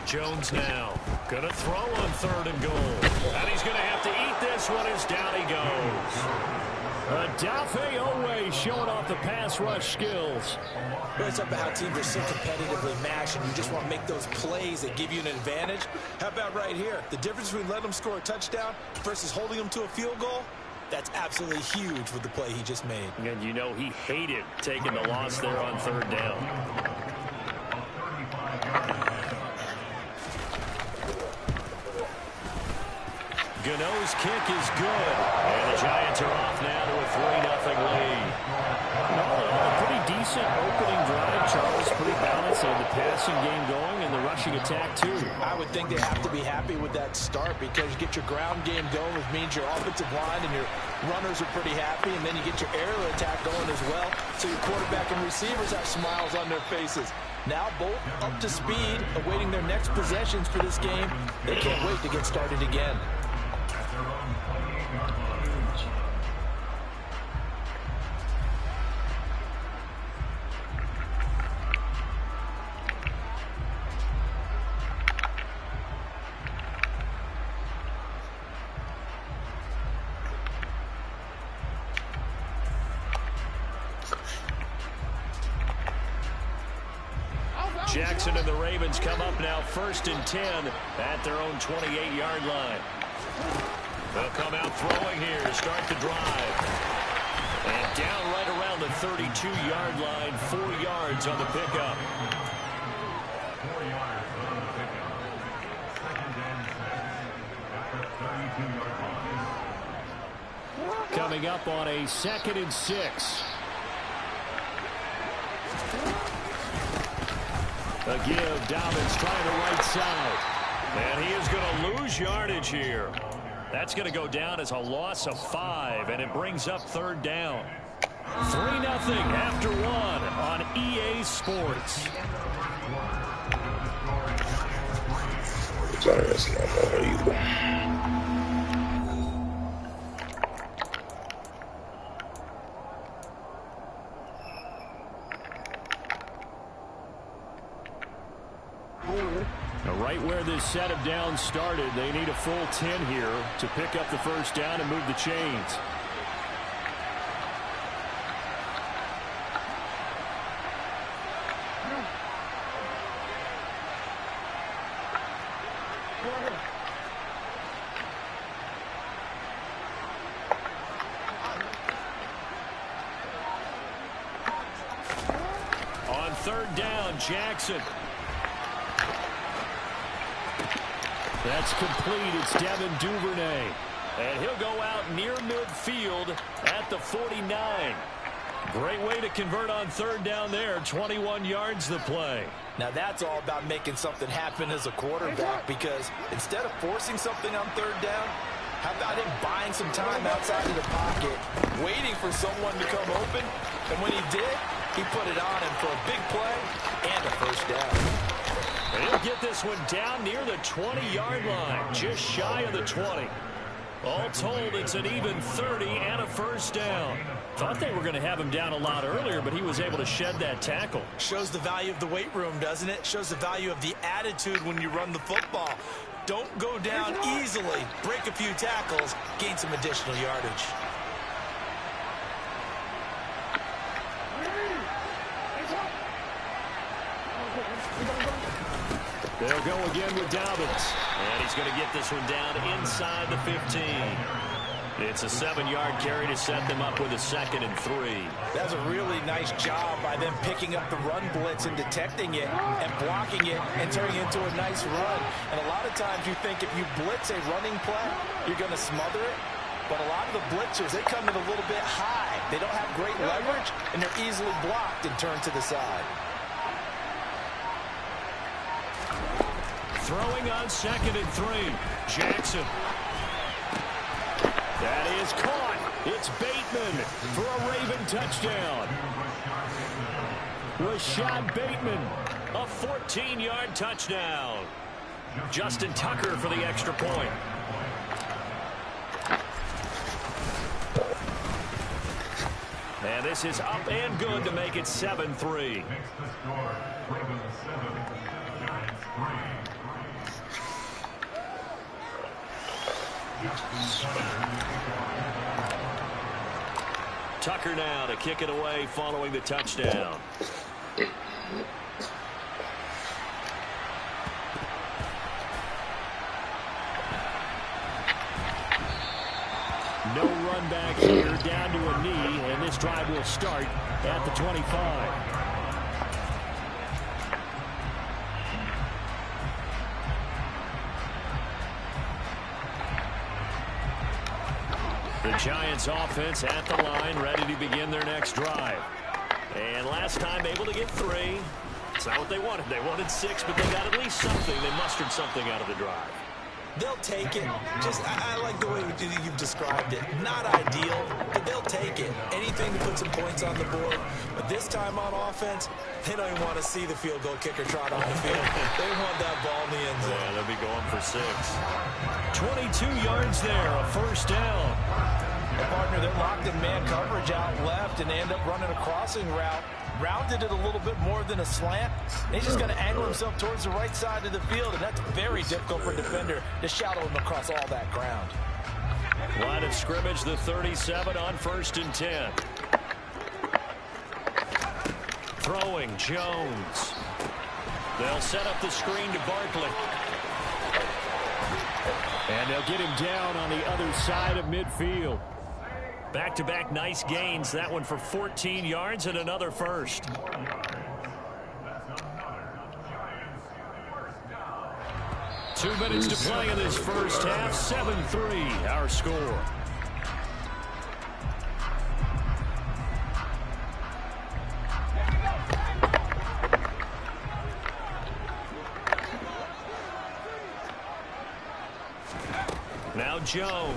Jones now going to throw on 3rd and goal. And he's going to have to eat this one as down he goes. Adafe Owe showing off the pass rush skills. It's about how teams are so competitively matched, and you just want to make those plays that give you an advantage. How about right here? The difference between letting them score a touchdown versus holding them to a field goal, that's absolutely huge with the play he just made. And you know he hated taking the loss there on 3rd down. Gano's kick is good. And the Giants are off now to a 3-0 lead. A pretty decent opening drive, Charles. Pretty balanced. They had the passing game going and the rushing attack, too. I would think they have to be happy with that start, because you get your ground game going, which means your offensive line and your runners are pretty happy, and then you get your aerial attack going as well, so your quarterback and receivers have smiles on their faces. Now both up to speed, awaiting their next possessions for this game. They can't wait to get started again. Jackson and the Ravens come up now 1st and 10 at their own 28-yard line. They'll come out throwing here to start the drive. And down right around the 32-yard line, 4 yards on the pickup. 4 yards on the pickup. 2nd and 7 at the 32-yard line. Coming up on a 2nd and 6. A give, Dobbins trying the right side. And he is going to lose yardage here. That's going to go down as a loss of 5, and it brings up 3rd down. 3-0 after 1 on EA Sports. Giants not gonna either. Right where this set of downs started, they need a full 10 here to pick up the 1st down and move the chains. On 3rd down, Jackson. That's complete. It's Devin Duvernay. And he'll go out near midfield at the 49. Great way to convert on 3rd down there. 21 yards the play. Now that's all about making something happen as a quarterback, because instead of forcing something on 3rd down, how about him buying some time outside of the pocket, waiting for someone to come open, and when he did, he put it on him for a big play and a 1st down. And he'll get this one down near the 20-yard line, just shy of the 20. All told, it's an even 30 and a 1st down. Thought they were going to have him down a lot earlier, but he was able to shed that tackle. Shows the value of the weight room, doesn't it? Shows the value of the attitude when you run the football. Don't go down easily. Break a few tackles, gain some additional yardage. They'll go again with Dobbins. And he's going to get this one down inside the 15. It's a 7-yard carry to set them up with a 2nd and 3. That's a really nice job by them picking up the run blitz and detecting it and blocking it and turning it into a nice run. And a lot of times you think if you blitz a running play, you're going to smother it. But a lot of the blitzers, they come in a little bit high. They don't have great leverage, and they're easily blocked and turned to the side. Throwing on 2nd and 3. Jackson. That is caught. It's Bateman for a Raven touchdown. Rashad Bateman. A 14-yard touchdown. Justin Tucker for the extra point. And this is up and good to make it 7-3. Makes the score Ravens 7, Giants 3. Tucker now to kick it away following the touchdown. No run back here, down to a knee, and this drive will start at the 25. The Giants offense at the line, ready to begin their next drive. And last time able to get 3. It's not what they wanted. They wanted 6, but they got at least something. They mustered something out of the drive. They'll take it. Just, I like the way you've described it. Not ideal, but they'll take it. Anything to put some points on the board. But this time on offense, they don't even want to see the field goal kicker trot on the field. They want that ball in the end zone. Yeah, they'll be going for 6. 22 yards there, a 1st down. Partner, they're locked in man coverage out left, and they end up running a crossing route. Rounded it a little bit more than a slant. And he's just going to angle himself towards the right side of the field, and that's very difficult for a defender to shadow him across all that ground. Line of scrimmage, the 37 on 1st and 10. Throwing, Jones. They'll set up the screen to Barkley. And they'll get him down on the other side of midfield. Back-to-back nice gains. That one for 14 yards and another first. 2 minutes to play in this first half. 7-3, our score. Now Jones.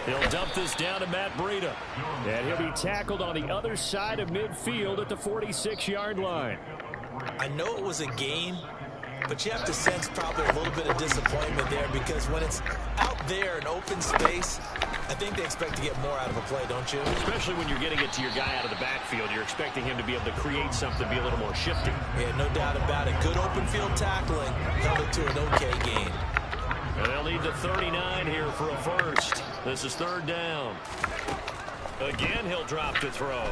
He'll dump this down to Matt Breida. And he'll be tackled on the other side of midfield at the 46-yard line. I know it was a gain, but you have to sense probably a little bit of disappointment there, because when it's out there in open space, I think they expect to get more out of a play, don't you? Especially when you're getting it to your guy out of the backfield. You're expecting him to be able to create something, be a little more shifty. Yeah, no doubt about it. Good open field tackling held it to an okay gain. And they'll need the 39 here for a first. This is third down. Again, he'll drop to throw.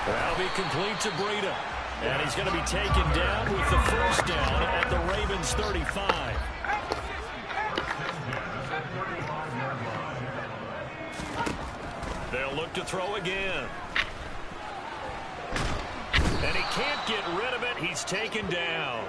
That'll be complete to Breida. And he's going to be taken down with the first down at the Ravens 35. They'll look to throw again. And he can't get rid of it. He's taken down.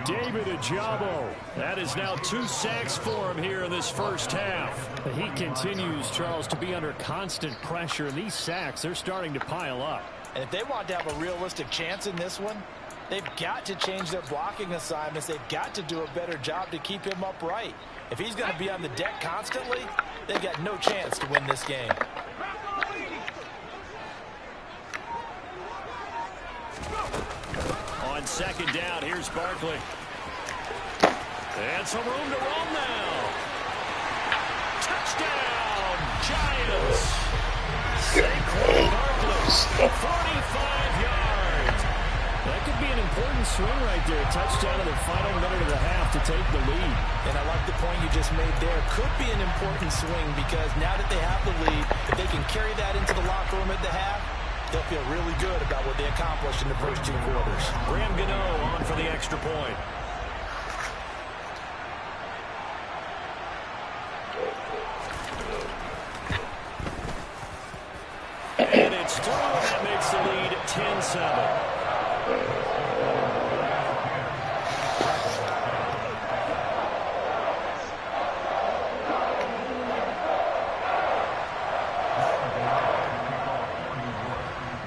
David Ojabo. That is now 2 sacks for him here in this first half. He continues, Charles, to be under constant pressure. And these sacks, they're starting to pile up. And if they want to have a realistic chance in this one, they've got to change their blocking assignments. They've got to do a better job to keep him upright. If he's going to be on the deck constantly, they've got no chance to win this game. On second down, here's Barkley. And some room to roam now. Touchdown, Giants. Saquon Barkley, 45 yards. That could be an important swing right there. A touchdown in the final minute of the half to take the lead. And I like the point you just made there. Could be an important swing, because now that they have the lead, if they can carry that into the locker room at the half, they'll feel really good about what they accomplished in the first 2 quarters. Graham Gano on for the extra point. And it's through. That makes the lead 10-7.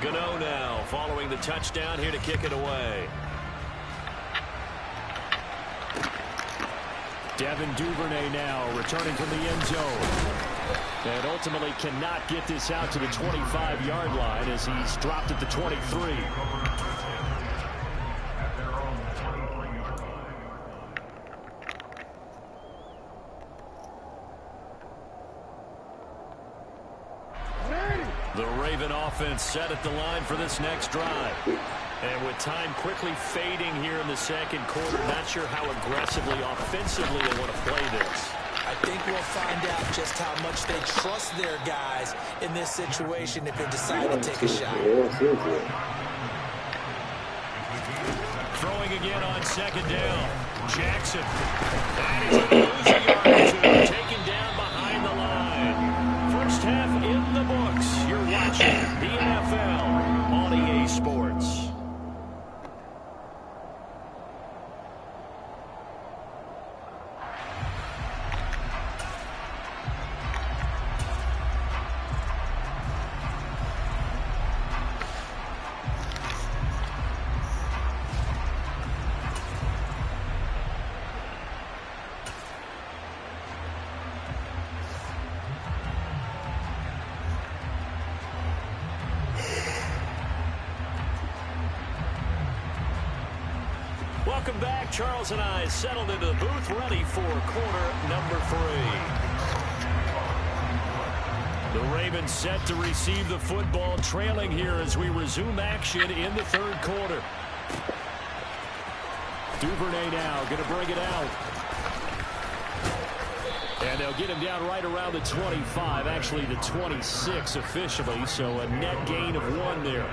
Gano now following the touchdown here to kick it away. Devin Duvernay now returning from the end zone. And ultimately cannot get this out to the 25-yard line as he's dropped at the 23. The Raven offense set at the line for this next drive. And with time quickly fading here in the second quarter, not sure how aggressively, offensively they want to play this. I think we'll find out just how much they trust their guys in this situation if they decide to take a shot. Throwing again on second down. Jackson. And he's going to lose a yard or two. Taken down behind the line. First half in the books. You're watching the NFL on EA Sports. Welcome back. Charles and I settled into the booth, ready for quarter number 3. The Ravens set to receive the football, trailing here as we resume action in the third quarter. Duvernay now going to bring it out. And they'll get him down right around the 25, actually the 26 officially, so a net gain of 1 there.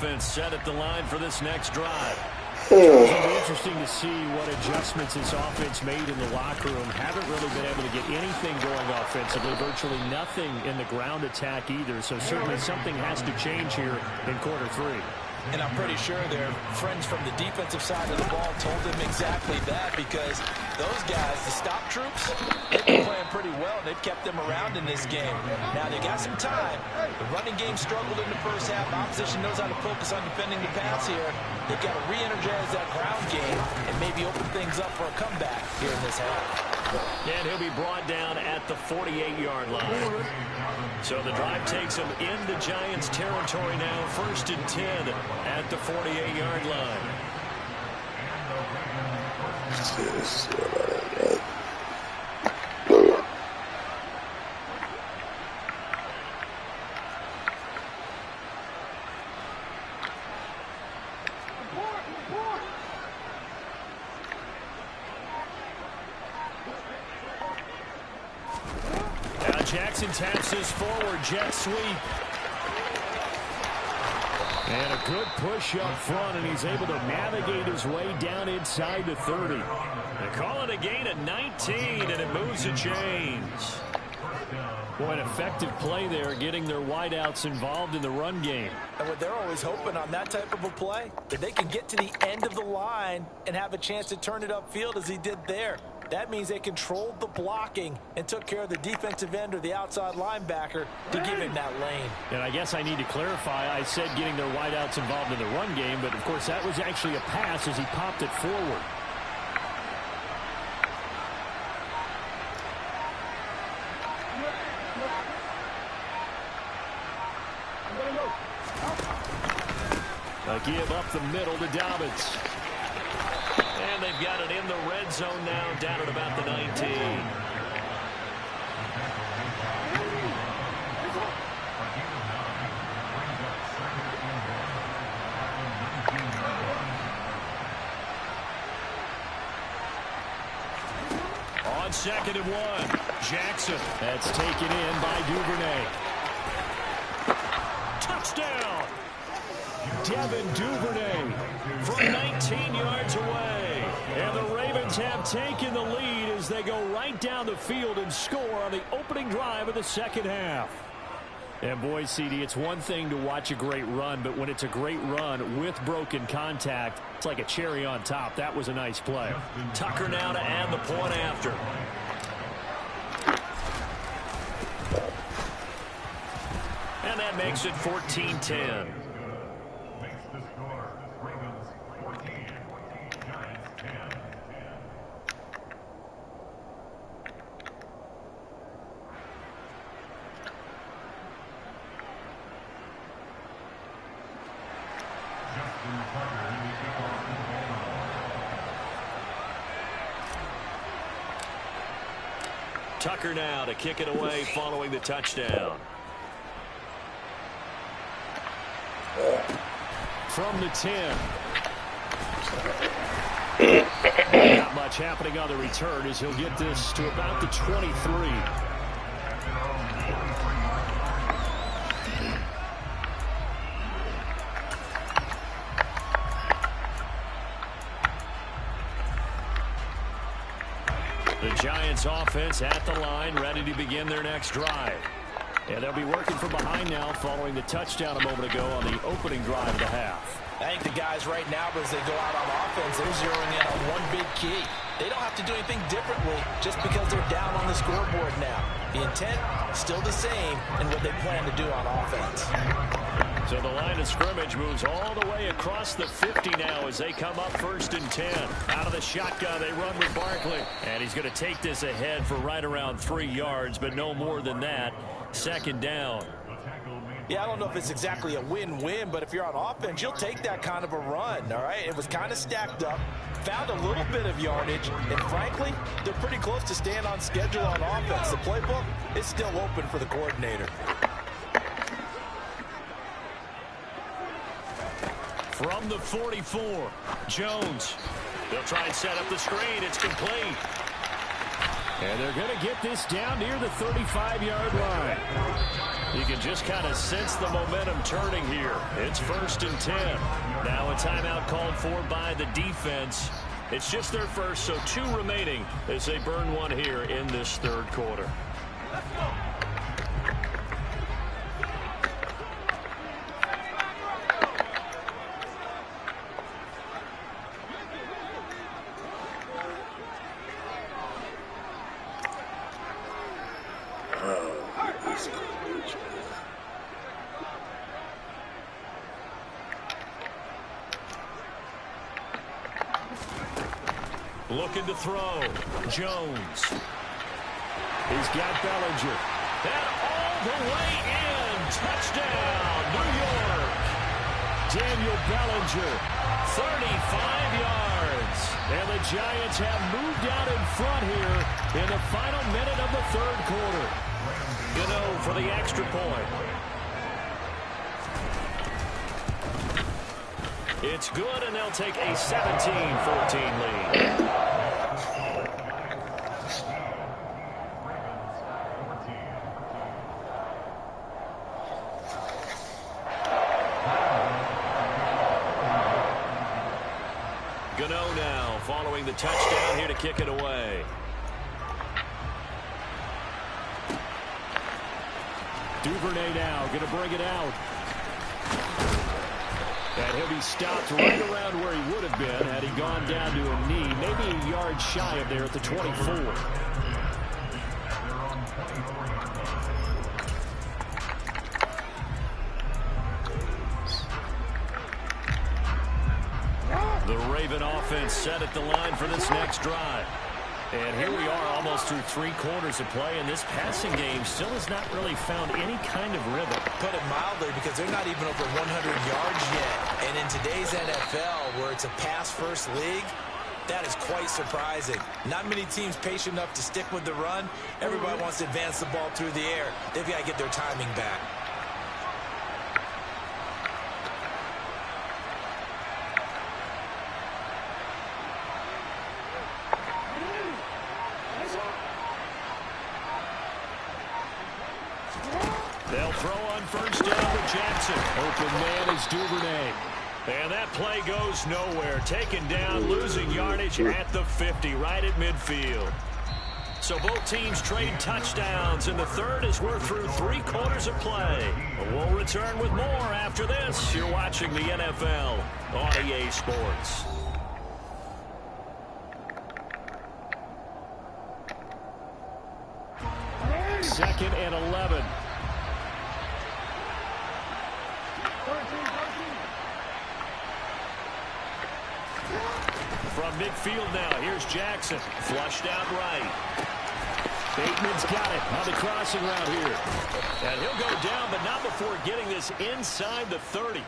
offense set at the line for this next drive. It'll be interesting to see what adjustments this offense made in the locker room. Haven't really been able to get anything going offensively. Virtually nothing in the ground attack either. So certainly something has to change here in quarter 3. And I'm pretty sure their friends from the defensive side of the ball told them exactly that, because those guys, the stop troops, they've been playing pretty well, and they've kept them around in this game. Now, they got some time. The running game struggled in the first half. The opposition knows how to focus on defending the pass here. They've got to re-energize that ground game and maybe open things up for a comeback here in this half. And he'll be brought down at the 48-yard line. So the drive takes him into Giants territory now, 1st and 10 at the 48-yard line. Now Jackson taps this forward jet sweep. And a good push up front, and he's able to navigate his way down inside the 30. They call it a gain of 19, and it moves the chains. Boy, an effective play there, getting their wideouts involved in the run game. And what they're always hoping on that type of a play, that they can get to the end of the line and have a chance to turn it upfield as he did there. That means they controlled the blocking and took care of the defensive end or the outside linebacker to give him that lane. And I guess I need to clarify, I said getting their wideouts involved in the run game, but of course that was actually a pass as he popped it forward. A give up the middle to Dobbins. And they've got it in the red zone now, down at about the 19. On 2nd and 1, Jackson. That's taken in by Duvernay. Touchdown! Devin Duvernay from 19 yards away. And the Ravens have taken the lead as they go right down the field and score on the opening drive of the second half. And boy, CD, it's one thing to watch a great run, but when it's a great run with broken contact, it's like a cherry on top. That was a nice play. Tucker now to add the point after. And that makes it 14-10. Tucker now to kick it away following the touchdown. From the 10. Not much happening on the return as he'll get this to about the 23. The Giants offense at the line, ready to begin their next drive. And they'll be working from behind now following the touchdown a moment ago on the opening drive of the half. I think the guys right now, as they go out on offense, they're zeroing in on one big key. They don't have to do anything differently just because they're down on the scoreboard now. The intent, still the same in what they plan to do on offense. So the line of scrimmage moves all the way across the 50 now as they come up 1st and 10. Out of the shotgun, they run with Barkley. And he's going to take this ahead for right around 3 yards, but no more than that. 2nd down. Yeah, I don't know if it's exactly a win-win, but if you're on offense, you'll take that kind of a run, all right? It was kind of stacked up, found a little bit of yardage, and frankly, they're pretty close to staying on schedule on offense. The playbook is still open for the coordinator. From the 44, Jones. They'll try and set up the screen. It's complete. And they're going to get this down near the 35-yard line. You can just kind of sense the momentum turning here. It's 1st and 10. Now a timeout called for by the defense. It's just their first, so 2 remaining as they burn one here in this 3rd quarter. Let's go. Looking to throw. Jones. He's got Bellinger. And all the way in. Touchdown, New York. Daniel Bellinger, 35 yards. And the Giants have moved out in front here in the final minute of the 3rd quarter. Gano for the extra point. It's good, and they'll take a 17-14 lead. Gano now following the touchdown here to kick it away. Duvernay now going to bring it out. And he'll be stopped right around where he would have been had he gone down to a knee, maybe a yard shy of there at the 24. The Raven offense set at the line for this next drive. And here we are almost through 3 quarters of play, and this passing game still has not really found any kind of rhythm. Put it mildly, because they're not even over 100 yards yet. And in today's NFL, where it's a pass-first league, that is quite surprising. Not many teams patient enough to stick with the run. Everybody wants to advance the ball through the air. They've got to get their timing back. They'll throw on 1st down to Jackson. Open man is Duvernay. And that play goes nowhere. Taken down, losing yardage at the 50, right at midfield. So both teams trade touchdowns in the 3rd as we're through 3 quarters of play. We'll return with more after this. You're watching the NFL on EA Sports. Second and 11. From midfield now, here's Jackson. Flushed out right. Bateman's got it on the crossing route here. And he'll go down, but not before getting this inside the 30.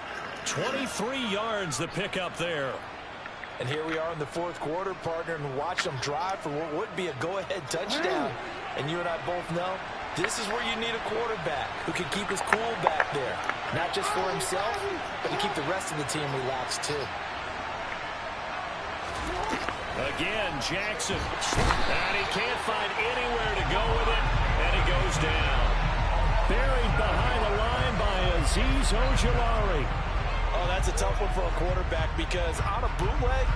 23 yards the pickup there. And here we are in the 4th quarter, partner, and watch them drive for what would be a go-ahead touchdown. And you and I both know this is where you need a quarterback who can keep his cool back there. Not just for himself, but to keep the rest of the team relaxed too. Again, Jackson. And he can't find anywhere to go with it, and he goes down. Buried behind the line by Azeez Ojulari. Oh, that's a tough one for a quarterback, because on a bootleg,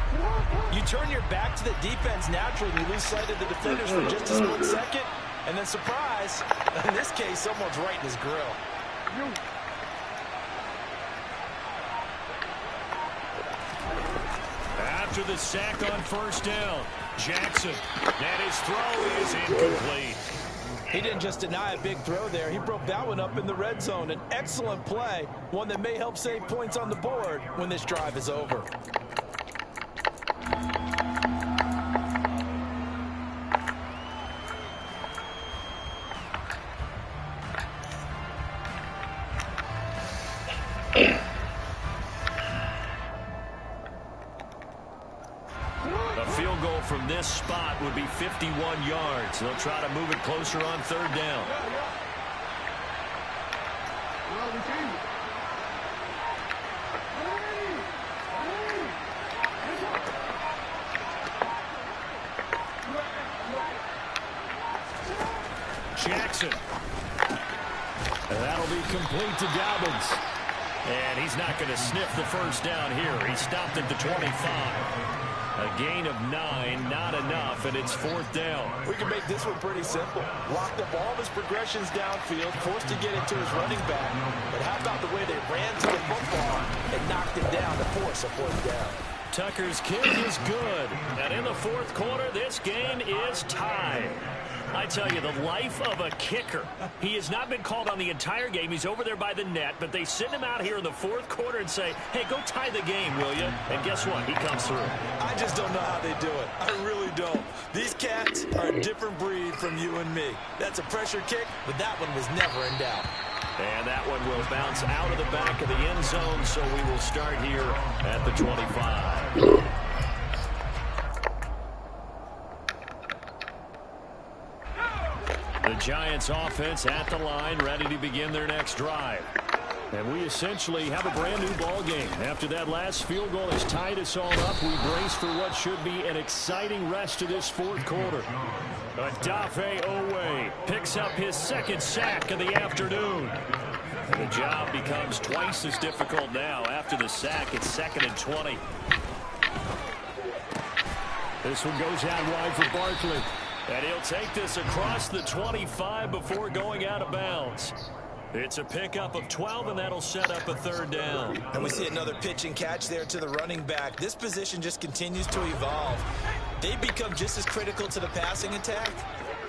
you turn your back to the defense naturally, and you lose sight of the defenders for just a split second, and then surprise, in this case, someone's right in his grill. After the sack on 1st down, Jackson, and his throw is incomplete. He didn't just deny a big throw there. He broke that one up in the red zone. An excellent play, one that may help save points on the board when this drive is over. From this spot would be 51 yards. They'll try to move it closer on 3rd down. Jackson. And that'll be complete to Dobbins. And he's not going to sniff the first down here. He stopped at the 25. A gain of 9, not enough, and it's 4th down. We can make this one pretty simple. Locked up all of his progressions downfield, forced to get it to his running back. But how about the way they ran to the football and knocked him down to force a 4th down? Tucker's kick is good. And in the 4th quarter, this game is tied. I tell you, the life of a kicker. He has not been called on the entire game. He's over there by the net, but they send him out here in the 4th quarter and say, hey, go tie the game, will you? And guess what? He comes through. I just don't know how they do it. I really don't. These cats are a different breed from you and me. That's a pressure kick, but that one was never in doubt. And that one will bounce out of the back of the end zone, so we will start here at the 25. The Giants offense at the line, ready to begin their next drive. And we essentially have a brand new ball game. After that last field goal has tied us all up, we brace for what should be an exciting rest of this 4th quarter. Odafe Owe picks up his 2nd sack of the afternoon. And the job becomes twice as difficult now. After the sack, it's 2nd and 20. This one goes out wide for Barkley. And he'll take this across the 25 before going out of bounds. It's a pickup of 12, and that'll set up a 3rd down. And we see another pitch and catch there to the running back. This position just continues to evolve. They become just as critical to the passing attack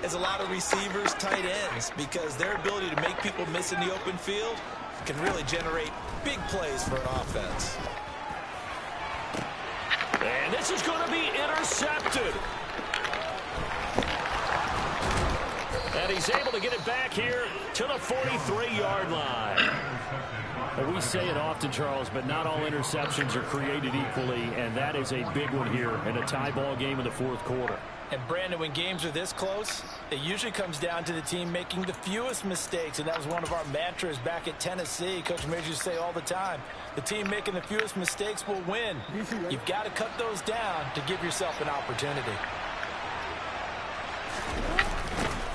as a lot of receivers, tight ends, because their ability to make people miss in the open field can really generate big plays for an offense. And this is going to be intercepted. And he's able to get it back here to the 43-yard line. And we say it often, Charles, but not all interceptions are created equally, and that is a big one here in a tie ball game in the 4th quarter. And, Brandon, when games are this close, it usually comes down to the team making the fewest mistakes, and that was one of our mantras back at Tennessee. Coach Major used to say all the time, the team making the fewest mistakes will win. You've got to cut those down to give yourself an opportunity.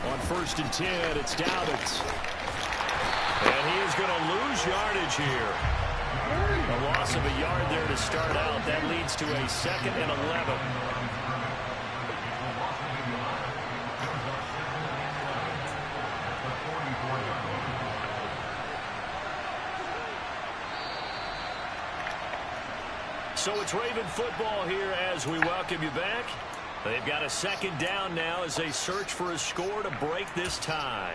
On 1st and 10, it's Dobbins. And he is going to lose yardage here. A loss of a yard there to start out. That leads to a 2nd and 11. So it's Raven football here as we welcome you back. They've got a 2nd down now as they search for a score to break this tie.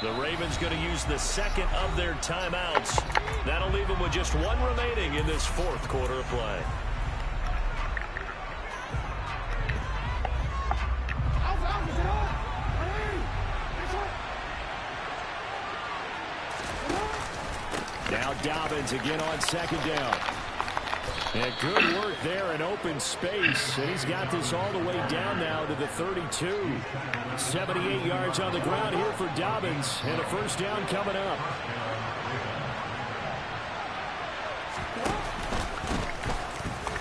The Ravens going to use the 2nd of their timeouts. That'll leave them with just 1 remaining in this 4th quarter of play. Now Dobbins again on 2nd down. And good work there in open space. And he's got this all the way down now to the 32. 78 yards on the ground here for Dobbins. And a 1st down coming up.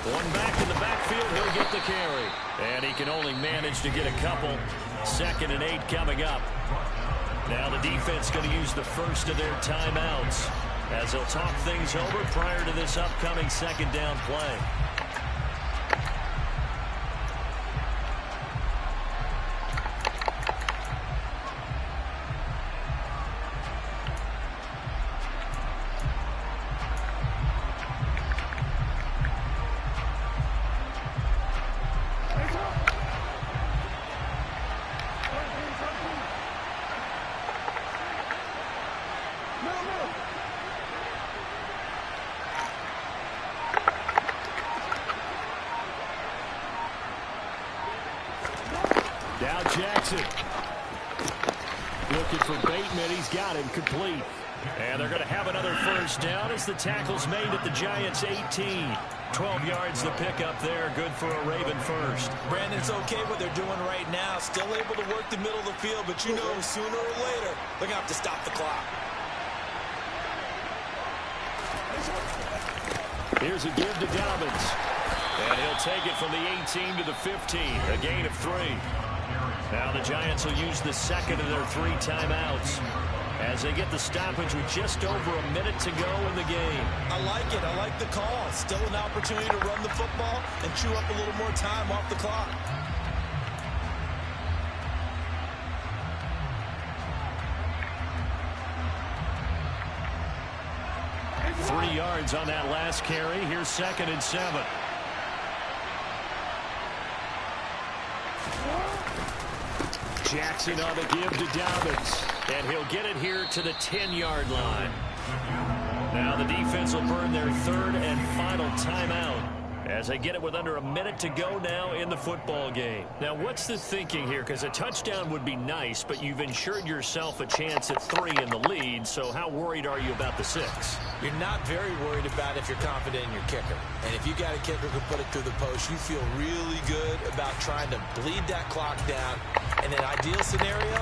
One back in the backfield. He'll get the carry. And he can only manage to get a couple. 2nd and 8 coming up. Now the defense going to use the 1st of their timeouts as they'll talk things over prior to this upcoming 2nd down play. Now Jackson. Looking for Bateman. He's got him complete. And they're going to have another first down as the tackle's made at the Giants' 18. 12 yards the pickup there. Good for a Raven first. Brandon, it's okay what they're doing right now. Still able to work the middle of the field, but you know sooner or later they're going to have to stop the clock. Here's a give to Dobbins. And he'll take it from the 18 to the 15. A gain of 3. Now the Giants will use the second of their 3 timeouts as they get the stoppage with just over a minute to go in the game. I like it. I like the call. Still an opportunity to run the football and chew up a little more time off the clock. Three yards on that last carry. Here's 2nd and 7. Jackson on the give to Dobbins. And he'll get it here to the 10-yard line. Now the defense will burn their 3rd and final timeout as they get it with under a minute to go now in the football game. Now what's the thinking here? Because a touchdown would be nice, but you've ensured yourself a chance at 3 in the lead. So how worried are you about the 6? You're not very worried about if you're confident in your kicker. And if you got a kicker who can put it through the post, you feel really good about trying to bleed that clock down. In an ideal scenario,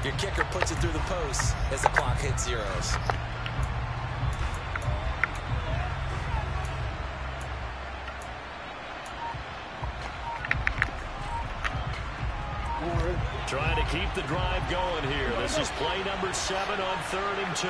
your kicker puts it through the post as the clock hits zeros. Trying to keep the drive going here. This is play number 7 on 3rd and 2.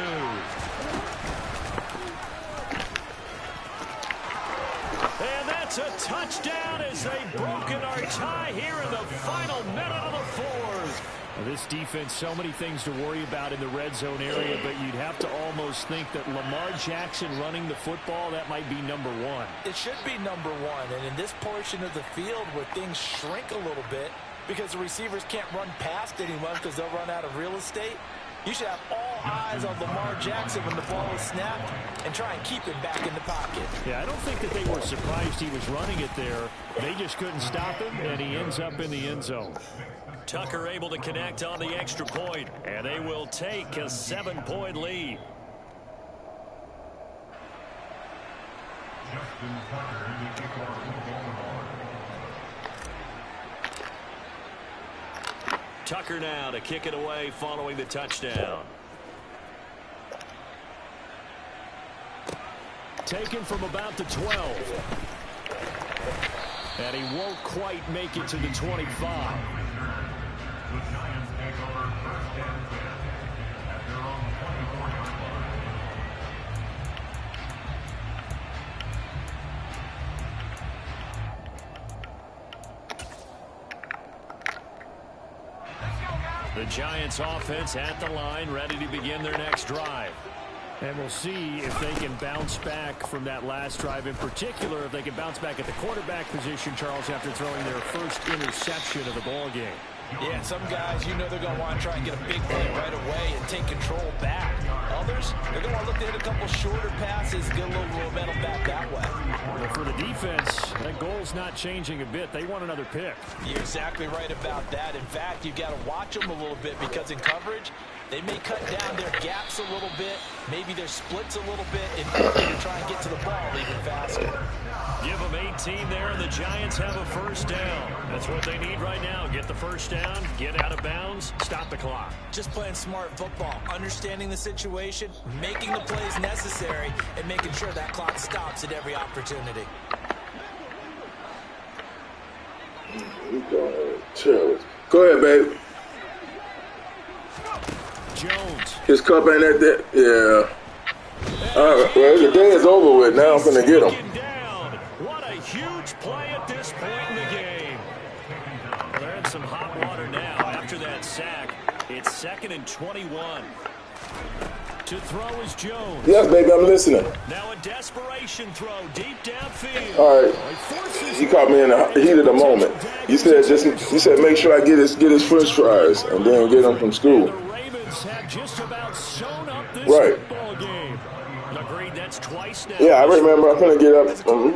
And that's a touchdown as they've broken our tie here in the final minute of the 4th. Well, this defense, so many things to worry about in the red zone area, but you'd have to almost think that Lamar Jackson running the football, that might be number 1. It should be number 1, and in this portion of the field where things shrink a little bit because the receivers can't run past anyone because they'll run out of real estate, you should have all eyes on Lamar Jackson when the ball is snapped and try and keep him back in the pocket. Yeah, I don't think that they were surprised he was running it there. They just couldn't stop him, and he ends up in the end zone. Tucker able to connect on the extra point, and they will take a 7-point lead. Justin Tucker in the kickoff football. Tucker now to kick it away following the touchdown. Taken from about the 12. And he won't quite make it to the 25. The Giants take over 1st and 10 at their own 24-yard line. The Giants offense at the line, ready to begin their next drive. And we'll see if they can bounce back from that last drive, in particular if they can bounce back at the quarterback position, Charles, after throwing their first interception of the ball game. Yeah, some guys, you know they're going to want to try and get a big play right away and take control back. Others, they're going to want to look to hit a couple shorter passes, get a little momentum back that way. Well, for the defense, that goal's not changing a bit. They want another pick. You're exactly right about that. In fact, you've got to watch them a little bit because in coverage, they may cut down their gaps a little bit, maybe their splits a little bit, in order to try and get to the ball even faster. Give them 18 there, and the Giants have a first down. That's what they need right now. Get the first down, get out of bounds, stop the clock. Just playing smart football, understanding the situation, making the plays necessary, and making sure that clock stops at every opportunity. Go ahead, babe. Jones. His cup ain't at that. Yeah. All right, well, the day is over with. Now I'm going to get him. What a huge play at this point in the game. Well, they're in some hot water now after that sack. It's 2nd and 21. To throw is Jones. Yes, baby, I'm listening. Now a desperation throw deep downfield. All right. He caught me in the heat of the moment. You said make sure I get his French fries and then get them from school. The Ravens have just about sewn up this right. football game. Agreed, that's twice now. Yeah, I remember. I'm gonna get up. I'm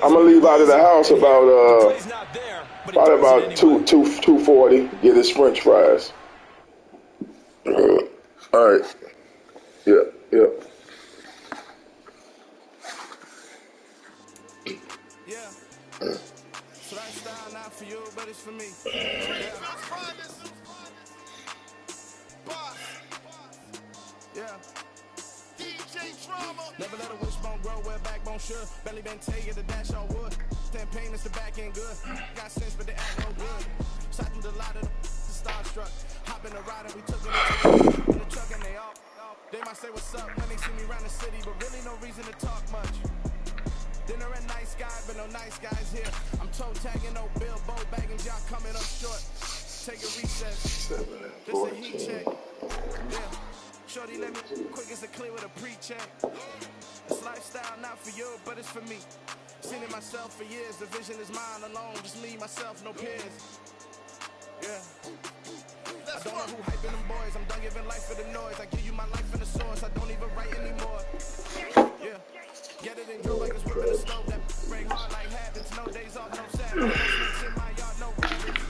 gonna leave out of the house about probably about 2:40. Get his French fries. All right. Yeah. Yeah. It's lifestyle not for you, but it's for me. Yeah. Never let a wishbone grow where backbone should. Belly been taking the dash on wood. Pain is the back end good. Got sense, but they act no good. Shot through the lot of the starstruck. Hop in the ride and we took it in the truck and they all. They might say what's up when they see me around the city, but really no reason to talk much. Dinner at nice guy, but no nice guys here. I'm toe tagging, no bill, bow bagging, y'all coming up short. Take a recess. This a heat check. Yeah. Shorty, let me quick as a clear with a pre-check. It's lifestyle not for you, but it's for me. Seen it myself for years. The vision is mine alone. Just me, myself, no peers. Yeah. I don't know who hyping them boys. I'm done giving life for the noise. I give you my life in the source. I don't even write anymore. Yeah. Get it and go like it's whipping the stove. That break hard like habits. No days off, no Saturdays. No snakes in my yard, no rabbits.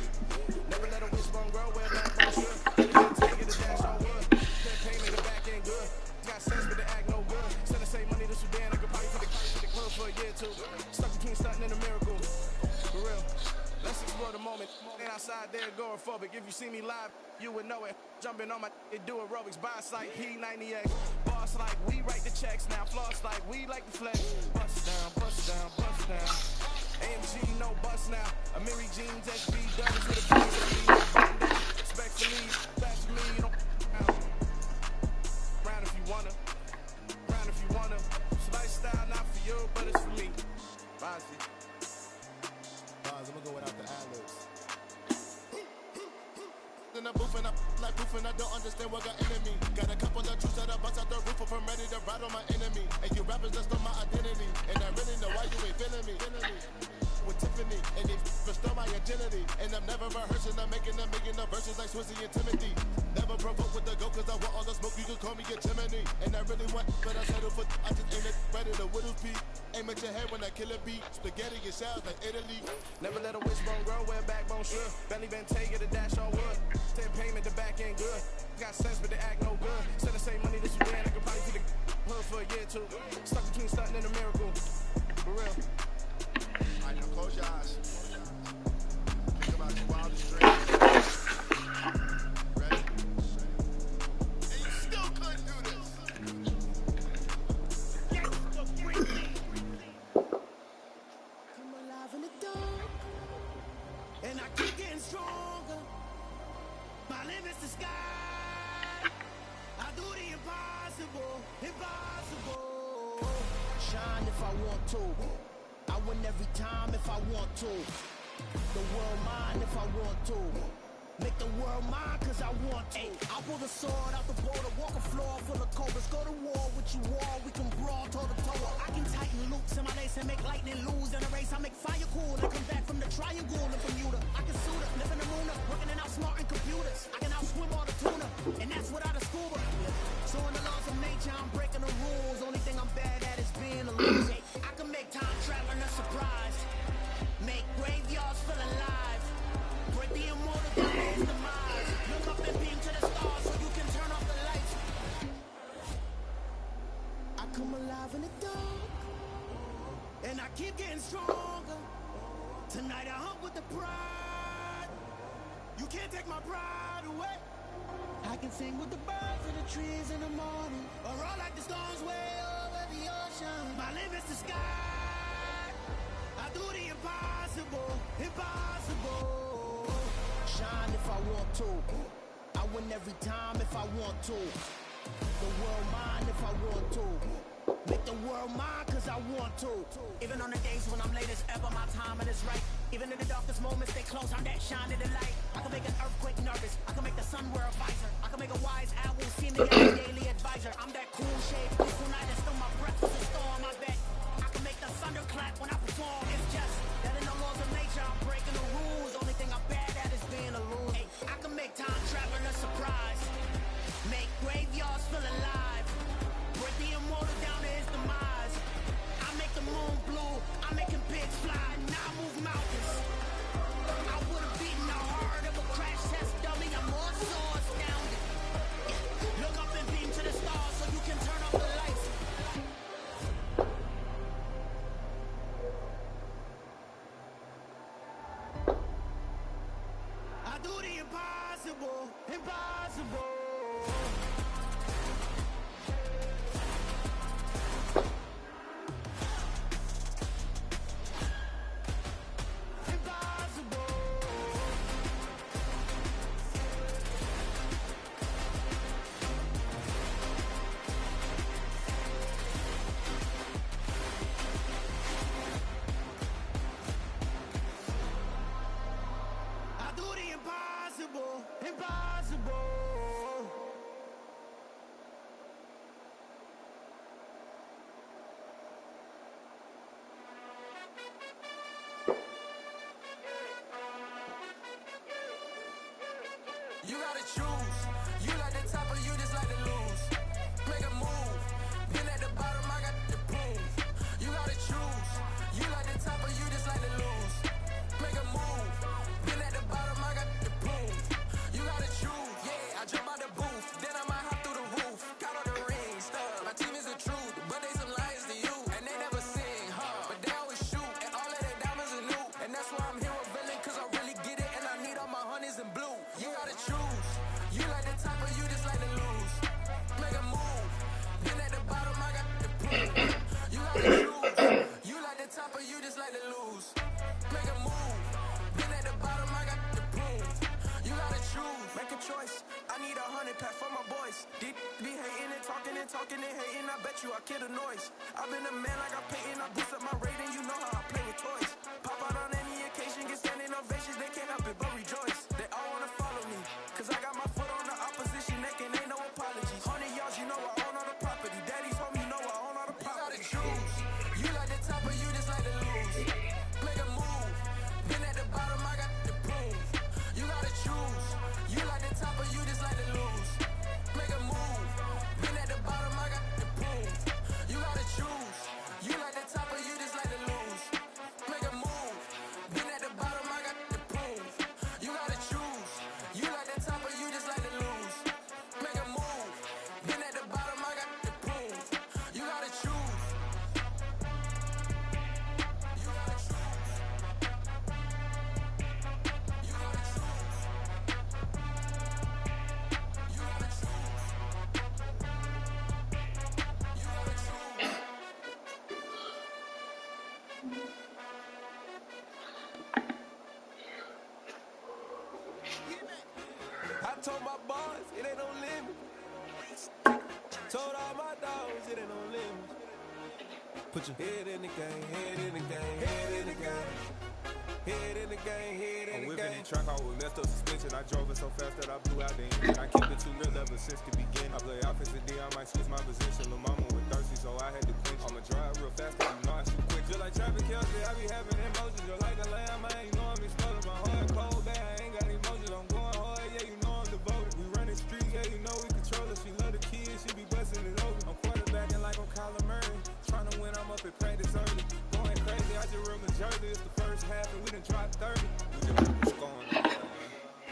Never let a wishbone grow where backbone should. Take it to dash on wood. Campaign in the back end good. Got sense, but they act no good. Send the same money to Sudan. I could probably put the club for a year or two. Stuck between stunting and a miracle. For real. Let's explore the moment. Ain't outside there agoraphobic. If you see me live, you would know it. Jumping on my do aerobics. Boss like P90X. Boss like we write the checks now. Floss like we like the flex. Bust down, bust down, bust down. AMG, no bust now. Amiri jeans, SB, doubles with a button down. Respectfully, that's me. You don't round if you wanna. Round if you wanna. It's lifestyle not for you, but it's for me. Bossy. I'm gonna go without the ad-libs. In the booth and I like proof and I don't understand what got into me. Got a couple of truths that I bust out the roof if I'm ready to ride on my enemy. And you rappers just know my identity. And I really know why you ain't feeling me. With Tiffany, and they restore my agility. And I'm never rehearsing, I'm making them verses like Swizzy and Timothy. Never provoke with the go, cause I want all the smoke, you can call me a chimney. And I really want, but I settle for, I just ain't ready to whittle peak. Aim at your head when I kill a beat. Spaghetti and sounds like Italy. Never let a wishbone grow where backbone should. Belly been taking the dash on wood. 10 payment, the back end good. Got sense, but they act no good. Send the same money to Sudan, I could probably see the hood for a year or two. Stuck between stunting and a miracle. For real. Alright, now close your eyes. Think about your wildest dreams. Ready? And you still couldn't do this. Come alive in the dark, and I keep getting stronger. My limit's the sky. I do the impossible, impossible. Shine if I want to. I win every time if I want to. The world mine if I want to. Make the world mine cause I want to. I'll pull the sword out the border, walk a floor full of cobras. Go to war with you all, we can brawl toe to toe. I can tighten loops in my lace and make lightning lose in a race. I make fire cool and come back from the triangle in Bermuda. I can suit up, live in the moon up, working and outsmarting computers. I can outswim all the tuna, and that's without a scuba. So in the laws of nature, I'm breaking the rules. Only thing I'm bad at is being a loser. I can make time traveling a surprise. Make graveyards feel alive. Break the immortal down demise. Look up and beam to the stars so you can turn off the lights. I come alive in the dark, and I keep getting stronger. Tonight I hunt with the pride. You can't take my pride away. I can sing with the birds and the trees in the morning, or roll like the storms way over the ocean. My limit's the sky. I do the impossible, impossible. Shine if I want to. I win every time if I want to. The world mine if I want to. Make the world mine cause I want to. Even on the days when I'm late as ever, my timing is right. Even in the darkest moments, stay close, I'm that shining the light. I can make an earthquake nervous, I can make the sun wear a visor. I can make a wise owl see me as a daily advisor. I'm that cool shade, peaceful night and still my breath was a storm, I bet. I can make the thunder clap when I perform. It's just that in the laws of nature, I'm breaking the rules. Only thing I'm bad at is being a loser. Hey, I can make time traveling a surprise. Make graveyards feel alive. Break the immortal impossible, impossible. Impossible, impossible. You gotta choose. You like the top or you just like to lose. Make a move. Been at the bottom, I got the proof. You gotta choose. You like the top or you just like to lose. Make a move. Been at the bottom, I got the proof. You gotta choose. Yeah, I jump out the booth. Then I might hop through the roof. Count on the ring stuff. My team is the truth, but they some liars to you. And they never sing, huh? But they always shoot. And all of their diamonds are new. And that's why I'm here with villain, cause I really get it. And I need all my honeys in blue. You gotta choose. You like the top or you just like to lose. Make a move. Been at the bottom, I got the proof. You gotta choose. You like the top or you just like to lose. Make a move. Been at the bottom, I got the proof. You gotta choose. Make a choice. I need 100 pack for my boys. Be hating and talking and hating. I bet you I kill the noise. I've been a man like I'm painting. I boost up my rating. You know how I play with toys. Pop out on any occasion, get standing ovations. They can't help it but rejoice. They all wanna follow me, cause I got my foot on the opposition neck and ain't no apologies. 100 yards, you know I own all the property. Daddy's home, you know I own all the property. You gotta choose. You like the top or you just like to lose. Make a move. Been at the bottom, I got the proof. You gotta choose. You like the top or you just like to lose. Make a move. Been at the bottom, I got the proof. You gotta choose. You like the top or you just like to lose. Make a move. Been at the bottom, I got the proof. You gotta choose. You like the top or you just like to lose. Make a move. Been at the bottom, I got the proof. You gotta choose. You gotta choose. You gotta choose. You gotta choose. You gotta choose. I told my boys it ain't no limit. Told all my dogs it ain't no limit. Put your head in the game, head in the game, head in the game. Head in the game, head in the game. I'm whipping the truck, I was messed up suspension. I drove it so fast that I blew out the engine. I kept it too real ever since the beginning. I play offense and D, I might switch my position. Lil' mama was thirsty, so I had to quench. I'ma drive real fast, but you know I shoot quick. Just like Travis Kelce, I be having emotions. Just like a lamb, I ain't know I'm exploding. My heart cold, bad, I ain't got emotions. I'm going hard, yeah, you know I'm devoted. We running streets, yeah, you know we control it. She love the kids, she be busting it over. I'm quarterbacking like I'm Kyler Murray. Trying to win, I'm up at practice early. Going crazy, I just real Jersey. It's the first half and we done dropped 30. We just what's going on.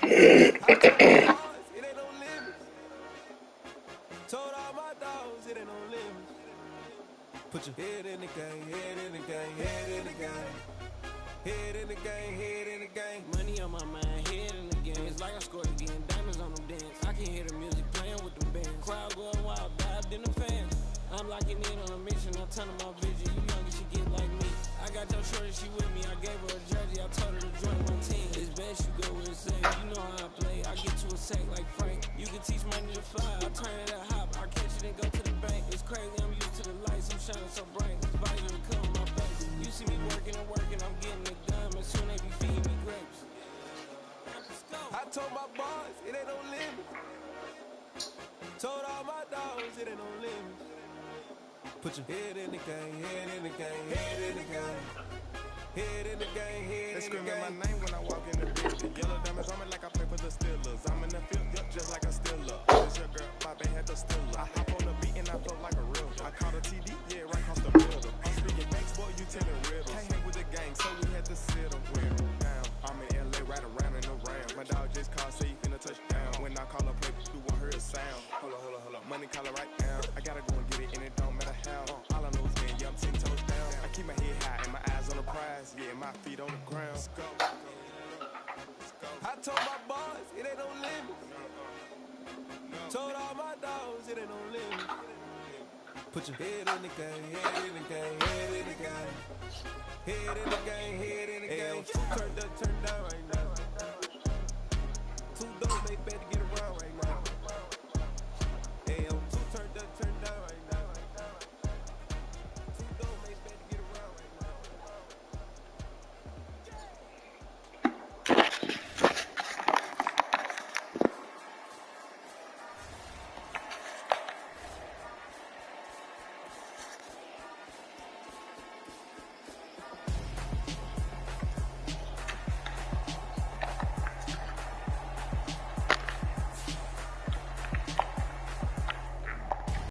I told my boys, it ain't no limits. Told all my dogs, it ain't no limits. Put your head in the game, head in the game, head in the game. Head in the game, head in the game. Money on my mind, head in the game. It's like I scored again, diamonds on them dance. I can hear the music playing with them bands. Crowd going wild, dived in the fans. I'm locking in on a mission, I'm telling my vision. You young, she get like me. I got your shorty, she with me. I gave her a jersey, I told her to join my team. It's best you go where it's safe. You know how I play. I get to a sack like Frank. You can teach money to fly. I turn it up hop. I catch it and go to the bank. It's crazy, I'm used to the lights. I'm shining so bright. This visor will cover my face. You see me working and working. I'm getting it done. As soon they be feeding me grapes. I told my boys, it ain't no limit. Told all my dogs, it ain't no limit. Put your head in the game, head in the game, head in the game. Head in the game, head in the game. They screaming my name when I walk in the building. Yellow diamonds on me like I play for the Steelers. I'm in the field, yup, just like a Steeler. This your girl, my band had the Steeler. I hop on the beat and I float like a real. I caught a TD, yeah, right across the middle. I'm speaking banks, boy, you telling riddles. Can't hang with the gang, so we had to sit them with them down. I'm in LA, right around in the round. My dog just called, say he finna touchdown. When I call a play, you won't hear a sound. Hold up. Money caller right now. I gotta go and get it, and it don't matter how. All I know is, man, yeah, I'm 10 toes down. I keep my head high and my eyes on the prize. Yeah, my feet on the ground. Let's go. I told my boys, it ain't no limit. Told all my dogs, it ain't no limit. Put your head in the game, head in the game, head in the game. Head in the game, head in the game. Turned up, turned down right now. Too dope, make better give